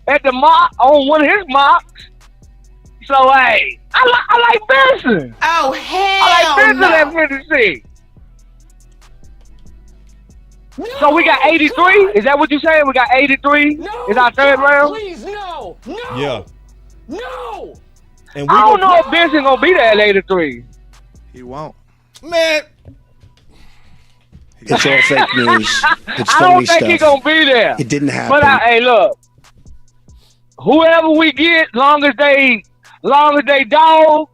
[SPEAKER 10] at the mock on one of his mocks. So hey, I like Benson.
[SPEAKER 5] Oh hell
[SPEAKER 10] I like Benson
[SPEAKER 5] no.
[SPEAKER 10] at 56. So we got 83? Is that what you're saying? We got 83? Is our third round?
[SPEAKER 5] Please, no.
[SPEAKER 1] Yeah.
[SPEAKER 5] No.
[SPEAKER 1] And
[SPEAKER 10] I don't know if Benson gonna be there at 83.
[SPEAKER 2] He won't.
[SPEAKER 1] Man.
[SPEAKER 12] It's all fake news. It's
[SPEAKER 10] I
[SPEAKER 12] phony
[SPEAKER 10] don't think
[SPEAKER 12] stuff.
[SPEAKER 10] he gonna be there.
[SPEAKER 12] It didn't happen.
[SPEAKER 10] But hey, look, whoever we get, long as they dogs,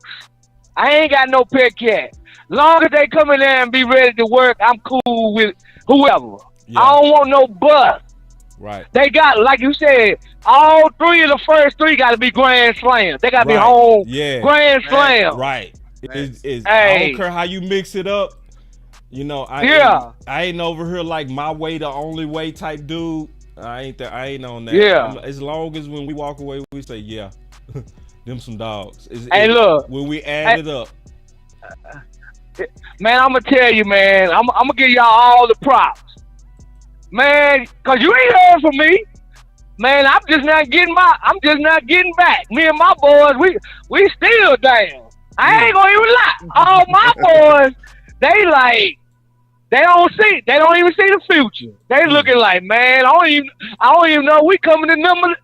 [SPEAKER 10] I ain't got no pick yet. Long as they come in there and be ready to work, I'm cool with whoever.
[SPEAKER 1] Yeah.
[SPEAKER 10] I don't want no bust.
[SPEAKER 1] Right.
[SPEAKER 10] They got, like you said, all three of the first three got to be grand slams. They got to be home grand slam.
[SPEAKER 1] Right. I
[SPEAKER 10] Hey.
[SPEAKER 1] don't care how you mix it up. You know, I ain't over here like my way the only way type dude. I ain't on that.
[SPEAKER 10] Yeah.
[SPEAKER 1] As long as when we walk away, we say, yeah, them some dogs.
[SPEAKER 10] Look.
[SPEAKER 1] When we add it up.
[SPEAKER 10] Man, I'm going to tell you, man, I'm going to give y'all all the props. Man, because you ain't heard from me. Man, I'm just not getting back. Me and my boys, we still down. I ain't going to even lie. All my boys, they don't even see the future. They looking like, man, I don't even know we coming to none of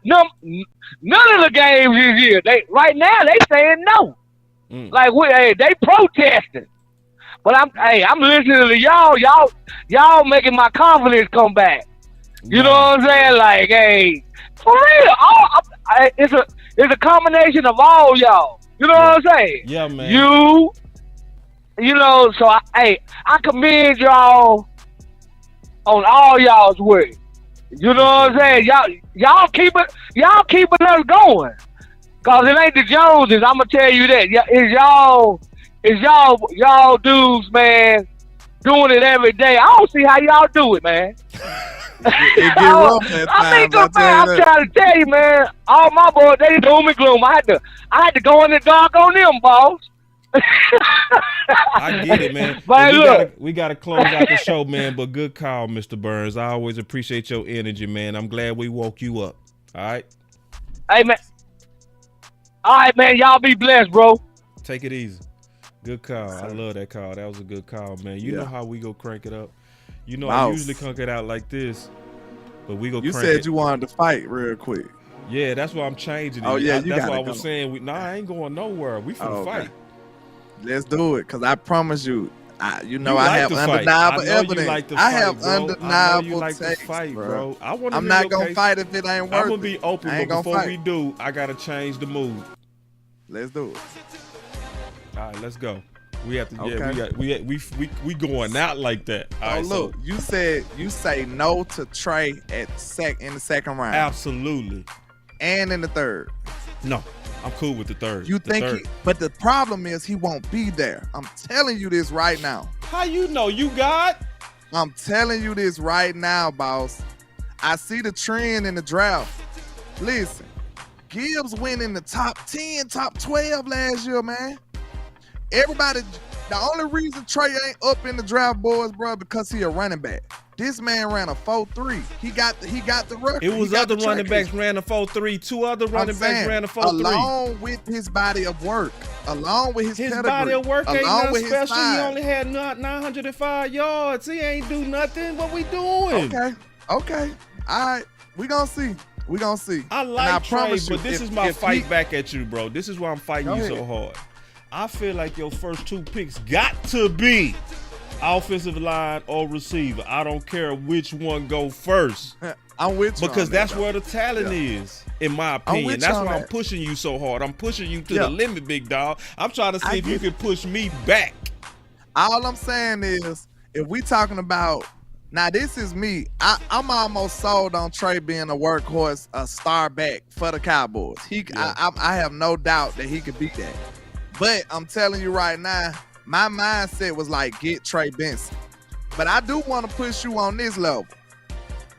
[SPEAKER 10] the games this year. Right now they saying no. Like they protesting. But I'm listening to y'all making my confidence come back. You know what I'm saying? Like, hey, for real.
[SPEAKER 13] it's a combination of all y'all. You know what I'm saying?
[SPEAKER 1] Yeah, man.
[SPEAKER 13] You know, so I commend y'all on all y'all's work. You know what I'm saying? Y'all keeping us going. Cause it ain't the Joneses, I'ma tell you that. Yeah, it's y'all dudes, man, doing it every day. I don't see how y'all do it, man.
[SPEAKER 2] It get rough at times,
[SPEAKER 13] I'm trying to tell you, man, all my boys, they doom and gloom. I had to go in the dark on them, boss.
[SPEAKER 1] I get it, man.
[SPEAKER 13] But
[SPEAKER 1] we gotta close out the show, man. But good call, Mr. Burns. I always appreciate your energy, man. I'm glad we woke you up. All right.
[SPEAKER 13] Hey, man. All right, man. Y'all be blessed, bro.
[SPEAKER 1] Take it easy. Good call. I love that call. That was a good call, man. You know how we go crank it up. You know, I usually crank it out like this, but we go.
[SPEAKER 2] You
[SPEAKER 1] crank
[SPEAKER 2] said
[SPEAKER 1] it.
[SPEAKER 2] You wanted to fight real quick.
[SPEAKER 1] Yeah, that's why I'm changing it.
[SPEAKER 2] Oh yeah,
[SPEAKER 1] that's why I was saying. I ain't going nowhere. We finna fight.
[SPEAKER 2] Let's do it, cause I promise you, I
[SPEAKER 1] like
[SPEAKER 2] have undeniable evidence. I have undeniable
[SPEAKER 1] fight, bro.
[SPEAKER 2] I'm not gonna fight if it ain't worth it.
[SPEAKER 1] I'm gonna be open, but before we do, I gotta change the mood.
[SPEAKER 2] Let's do it.
[SPEAKER 1] All right, let's go. We have to. We going out like that. All right,
[SPEAKER 2] look, you say no to Trey in the second round.
[SPEAKER 1] Absolutely.
[SPEAKER 2] And in the third.
[SPEAKER 1] No. I'm cool with the third.
[SPEAKER 2] You think but the problem is he won't be there. I'm telling you this right now.
[SPEAKER 1] How you know you got?
[SPEAKER 2] I'm telling you this right now, boss. I see the trend in the draft. Listen, Gibbs went in the top 10, top 12 last year, man. Everybody, the only reason Trey ain't up in the draft boards, bro, because he a running back. This man ran a 4.3. He got the record.
[SPEAKER 1] It was other running backs ran a 4.3. Two other running backs ran a 4.3.
[SPEAKER 2] Along with his body of work, along with his pedigree,
[SPEAKER 1] body of work ain't nothing special.
[SPEAKER 2] He
[SPEAKER 1] only had 905 yards. He ain't do nothing. What we doing?
[SPEAKER 2] Okay. All right. We gonna see.
[SPEAKER 1] I like Trey, but this is my fight back at you, bro. This is why I'm fighting you so hard. I feel like your first two picks got to be offensive line or receiver. I don't care which one go first.
[SPEAKER 2] I'm with you
[SPEAKER 1] because that's where the talent is, in my opinion. That's why I'm pushing you so hard. I'm pushing you to the limit, big dog. I'm trying to see if you can push me back.
[SPEAKER 2] All I'm saying is, if we talking about now, this is me. I'm almost sold on Trey being a workhorse, a star back for the Cowboys. I have no doubt that he could beat that. But I'm telling you right now, my mindset was like, get Trey Benson. But I do want to push you on this level.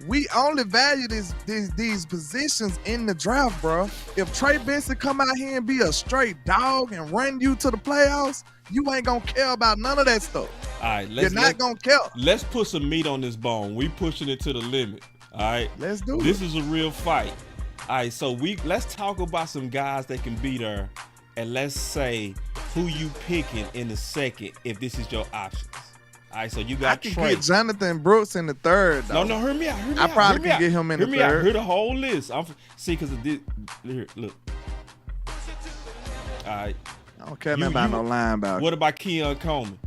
[SPEAKER 2] We only value these positions in the draft, bro. If Trey Benson come out here and be a straight dog and run you to the playoffs, you ain't gonna care about none of that stuff.
[SPEAKER 1] All right,
[SPEAKER 2] you're not gonna care.
[SPEAKER 1] Let's put some meat on this bone. We pushing it to the limit. All right,
[SPEAKER 2] let's do it.
[SPEAKER 1] This is a real fight. All right, so let's talk about some guys that can be there, and let's say who you picking in the second if this is your options. All right, so you got Trey.
[SPEAKER 2] I can get Jonathan Brooks in the third, though.
[SPEAKER 1] No, hear me out.
[SPEAKER 2] I probably can get him in the third.
[SPEAKER 1] Hear me out. Hear the whole list. See, because of this. Here, look. All right.
[SPEAKER 2] I don't care nothing about no linebacker.
[SPEAKER 1] What about Keon Coleman?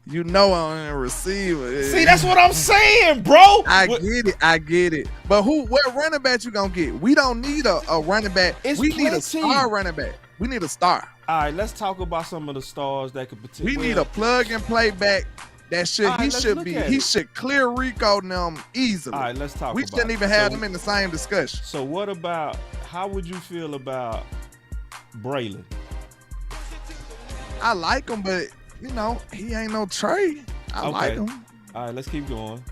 [SPEAKER 2] You know I'm a receiver.
[SPEAKER 1] See, that's what I'm saying, bro.
[SPEAKER 2] I get it. But what running back you gonna get? We don't need a running back. We need a star running back. We need a star.
[SPEAKER 1] All right, let's talk about some of the stars that could potentially.
[SPEAKER 2] We need a plug and play back. He should clear Rico and them easily.
[SPEAKER 1] All right, let's talk.
[SPEAKER 2] We shouldn't even have them in the same discussion.
[SPEAKER 1] So what about? How would you feel about Braylon?
[SPEAKER 2] I like him, but he ain't no Trey. I like him.
[SPEAKER 1] All right, let's keep going.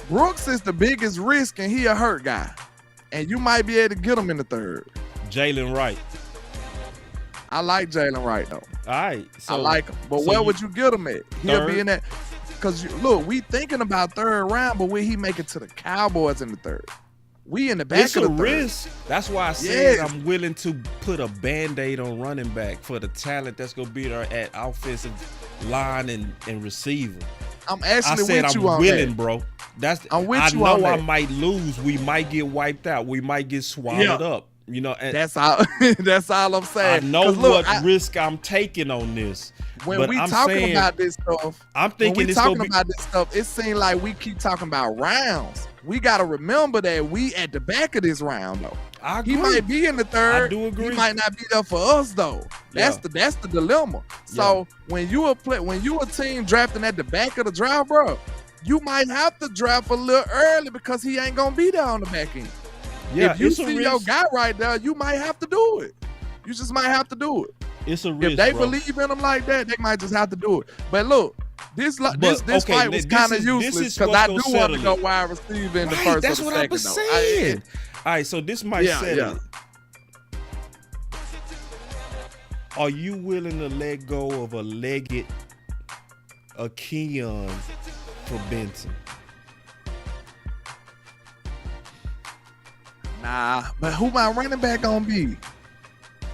[SPEAKER 2] Brooks is the biggest risk, and he a hurt guy, and you might be able to get him in the third.
[SPEAKER 1] Jalen Wright.
[SPEAKER 2] I like Jalen Wright though.
[SPEAKER 1] All right,
[SPEAKER 2] I like him, but where would you get him at? He'll be in that. Because look, we thinking about third round, but will he make it to the Cowboys in the third? We in the back of the third.
[SPEAKER 1] Risk. That's why I said I'm willing to put a Band-Aid on running back for the talent that's gonna be there at offensive line and receiver.
[SPEAKER 2] I'm actually
[SPEAKER 1] with you on that. I'm willing, bro.
[SPEAKER 2] I'm with you on that.
[SPEAKER 1] I know I might lose. We might get wiped out. We might get swallowed up. And
[SPEAKER 2] that's all. That's all I'm saying.
[SPEAKER 1] I know what risk I'm taking on this.
[SPEAKER 2] When we talking about this stuff,
[SPEAKER 1] I'm thinking
[SPEAKER 2] about this stuff, it seems like we keep talking about rounds. we gotta remember that we at the back of this round though.
[SPEAKER 1] I agree.
[SPEAKER 2] He might be in the third.
[SPEAKER 1] I do agree.
[SPEAKER 2] He might not be there for us though. That's the dilemma. So when you a team drafting at the back of the draft, bro, you might have to draft a little early because he ain't gonna be there on the back end.
[SPEAKER 1] Yeah,
[SPEAKER 2] if you see your guy right there, you might have to do it. You just might have to do it.
[SPEAKER 1] It's a risk.
[SPEAKER 2] If they
[SPEAKER 1] bro.
[SPEAKER 2] believe in him like that, they might just have to do it. But look, this fight was kind of useless because I do want to go wide receiver in the first
[SPEAKER 1] That's
[SPEAKER 2] or the
[SPEAKER 1] what
[SPEAKER 2] second.
[SPEAKER 1] I was saying. All right, so this might settle it. Are you willing to let go of a Leggett, a Keon for Benson?
[SPEAKER 2] Nah, but who my running back gonna be?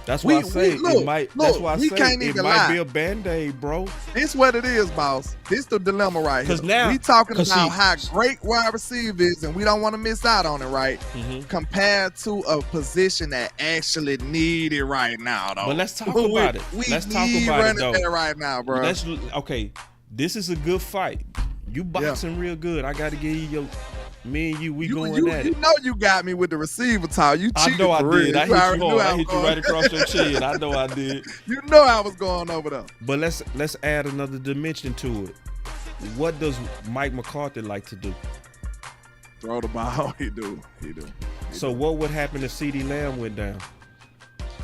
[SPEAKER 1] That's why I say it might. That's why I say it might be a Band-Aid, bro.
[SPEAKER 2] This what it is, boss. This the dilemma right here.
[SPEAKER 1] Because now
[SPEAKER 2] we talking about how great wide receiver is, and we don't want to miss out on it, right? Compared to a position that actually need it right now, though.
[SPEAKER 1] But let's talk about it. Let's talk about it, though.
[SPEAKER 2] Right now, bro.
[SPEAKER 1] Okay, this is a good fight. You boxing real good. I got to give you your. Me and you, we going at it.
[SPEAKER 2] You know you got me with the receiver talk. You cheated.
[SPEAKER 1] I know I did. I hit you hard. I hit you right
[SPEAKER 2] going.
[SPEAKER 1] across your chin. I know I did.
[SPEAKER 2] You know I was going over there.
[SPEAKER 1] But let's add another dimension to it. What does Mike McCarthy like to do?
[SPEAKER 2] Throw the ball. He do.
[SPEAKER 1] So what would happen if CeeDee Lamb went down?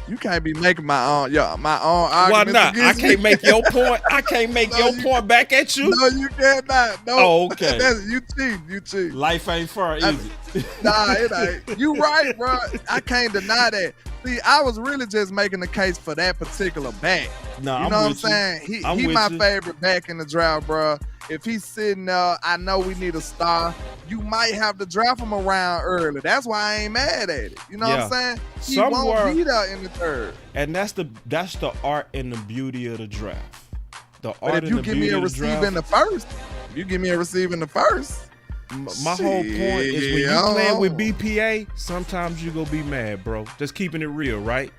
[SPEAKER 2] You can't be making my own arguments.
[SPEAKER 1] Why not? I can't make your point. I can't make your point back at you.
[SPEAKER 2] No, you cannot. No.
[SPEAKER 1] Oh, okay.
[SPEAKER 2] You cheat.
[SPEAKER 1] Life ain't fair, is it?
[SPEAKER 2] Nah, it ain't. You right, bro. I can't deny that. See, I was really just making the case for that particular back.
[SPEAKER 1] Nah,
[SPEAKER 2] you know what I'm saying? He my favorite back in the draft, bro. If he's sitting there, I know we need a star. You might have to draft him around early. That's why I ain't mad at it. You know what I'm saying? He won't be there in the third.
[SPEAKER 1] And that's the art and the beauty of the draft.
[SPEAKER 2] But if you give me a receiver in the first,
[SPEAKER 1] my whole point is when you playing with BPA, sometimes you gonna be mad, bro. Just keeping it real, right?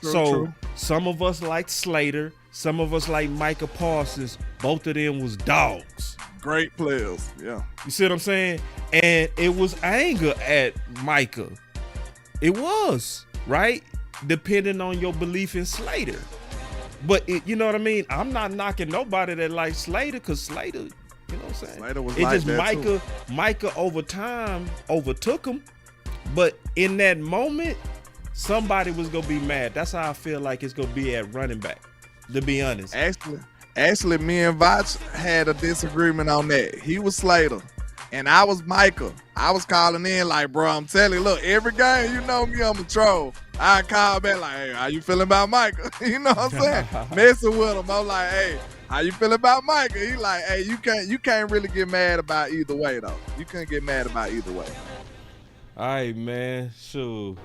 [SPEAKER 1] True. Some of us like Slater, some of us like Micah Parsons. Both of them was dogs.
[SPEAKER 2] Great players, yeah.
[SPEAKER 1] You see what I'm saying? And it was anger at Micah. It was, right? Depending on your belief in Slater. But you know what I mean? I'm not knocking nobody that likes Slater, because Slater, you know what I'm saying?
[SPEAKER 2] Slater was
[SPEAKER 1] it's
[SPEAKER 2] like
[SPEAKER 1] just
[SPEAKER 2] that
[SPEAKER 1] Micah over time overtook him. But in that moment, somebody was gonna be mad. That's how I feel like it's gonna be at running back, to be honest.
[SPEAKER 2] Actually, me and Vach had a disagreement on that. He was Slater, and I was Micah. I was calling in like, bro, I'm telling you, look, every game, you know me, I'm a troll. I call back like, hey, how you feeling about Micah? You know what I'm saying? Messing with him. I'm like, hey, how you feeling about Micah? He like, hey, you can't really get mad about either way, though. You can't get mad about either way.
[SPEAKER 1] All right, man. Sure.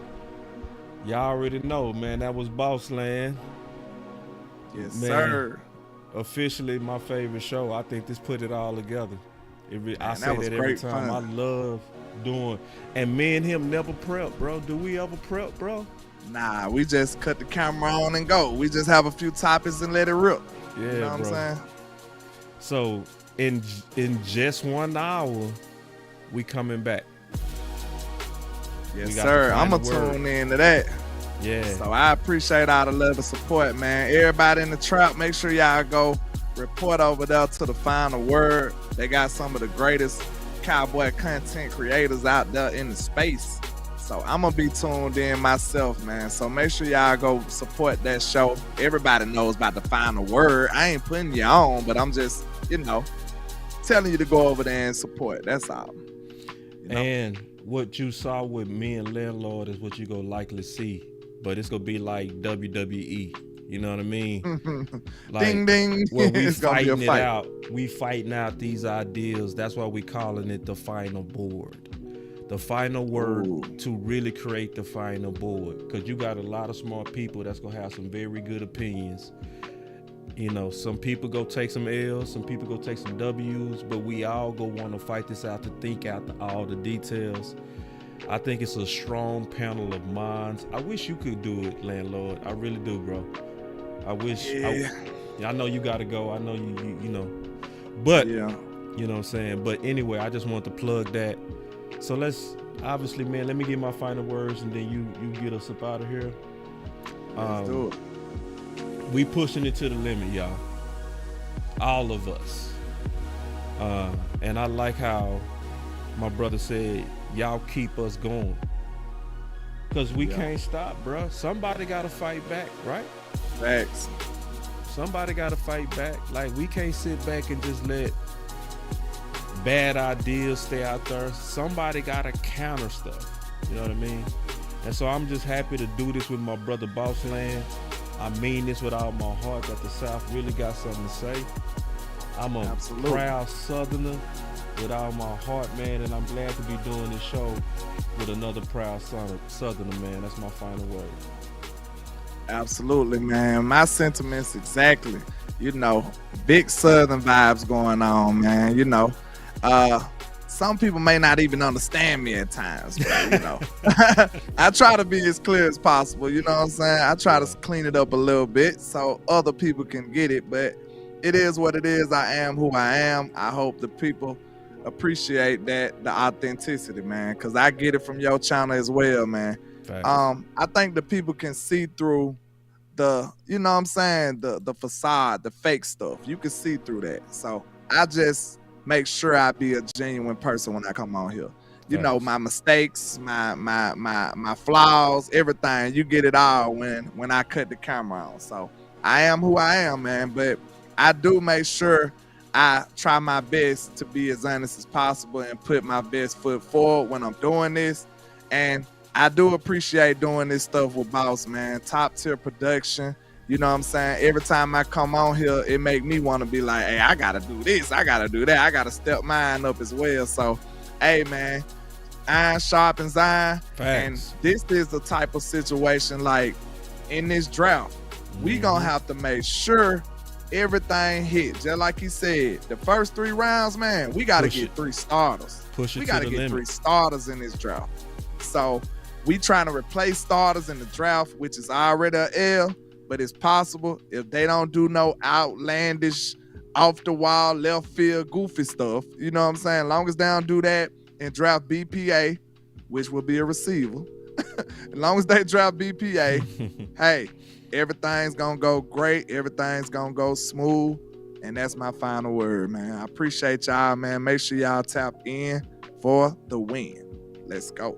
[SPEAKER 1] Y'all already know, man. That was Boss Land.
[SPEAKER 2] Yes,
[SPEAKER 1] man,
[SPEAKER 2] sir.
[SPEAKER 1] Officially my favorite show. I think this put it all together. I say that every time.
[SPEAKER 2] Fun.
[SPEAKER 1] I love doing. And me and him never prep, bro. Do we ever prep, bro?
[SPEAKER 2] Nah, we just cut the camera on and go. We just have a few topics and let it rip.
[SPEAKER 1] Yeah,
[SPEAKER 2] you know what I'm saying?
[SPEAKER 1] So in just 1 hour, we coming back.
[SPEAKER 2] Yes, sir. I'm going to tune into that.
[SPEAKER 1] Yeah.
[SPEAKER 2] So I appreciate all the love and support, man. Everybody in the trap, make sure y'all go report over there to the Final Word. They got some of the greatest cowboy content creators out there in the space. So I'm going to be tuned in myself, man. So make sure y'all go support that show. Everybody knows about the Final Word. I ain't putting you on, but I'm just, telling you to go over there and support. That's all.
[SPEAKER 1] And what you saw with me and Landlord is what you're going to likely see. But it's going to be like WWE. You know what I mean? Like,
[SPEAKER 2] ding, ding.
[SPEAKER 1] Where we fighting it out. We fighting out these ideals. That's why we calling it the final board. The final word to really create the final board. Because you got a lot of smart people that's going to have some very good opinions. Some people go take some L's, some people go take some W's, but we all go want to fight this out to think out all the details. I think it's a strong panel of minds. I wish you could do it, Landlord. I really do, bro. I wish. Yeah. I know you got to go. I know you know. But, you know what I'm saying? But anyway, I just want to plug that. So let's obviously, man. Let me get my final words, and then you get us up out of here.
[SPEAKER 2] Let's do it.
[SPEAKER 1] We pushing it to the limit, y'all. All of us. And I like how my brother said, y'all keep us going. Because we can't stop, bruh. Somebody got to fight back, right?
[SPEAKER 2] Facts.
[SPEAKER 1] Somebody got to fight back. Like, we can't sit back and just let bad ideas stay out there. Somebody got to counter stuff. You know what I mean? And so I'm just happy to do this with my brother Bossland. I mean this with all my heart that the South really got something to say. I'm a proud Southerner with all my heart, man, and I'm glad to be doing this show with another proud Southerner, man. That's my final word.
[SPEAKER 2] Absolutely, man. My sentiments exactly. You know, big Southern vibes going on, man. You know, some people may not even understand me at times, but, you know, I try to be as clear as possible. You know what I'm saying? I try to clean it up a little bit so other people can get it, but it is what it is. I am who I am. I hope the people appreciate that, the authenticity, man, because I get it from your channel as well, man. I think the people can see through the, you know what I'm saying, the facade, the fake stuff. You can see through that. So I just make sure I be a genuine person when I come on here. You know, my mistakes, my flaws, everything. You get it all when I cut the camera on. So I am who I am, man. But I do make sure I try my best to be as honest as possible and put my best foot forward when I'm doing this. And I do appreciate doing this stuff with Boss, man. Top tier production. You know what I'm saying? Every time I come on here, it make me want to be like, hey, I got to do this. I got to do that. I got to step mine up as well. So, hey, man, iron sharpens iron. And this is the type of situation like in this draft, we going to have to make sure everything hit. Just like he said, the first 3 rounds, man, we got to get 3 starters. We got to get 3 starters in this draft. So we trying to replace starters in the draft, which is already an L. But it's possible if they don't do no outlandish, off the wall, left field, goofy stuff. You know what I'm saying? As long as they don't do that and draft BPA, which will be a receiver. As long as they draft BPA, hey, everything's going to go great. Everything's going to go smooth. And that's my final word, man. I appreciate y'all, man. Make sure y'all tap in for the win. Let's go.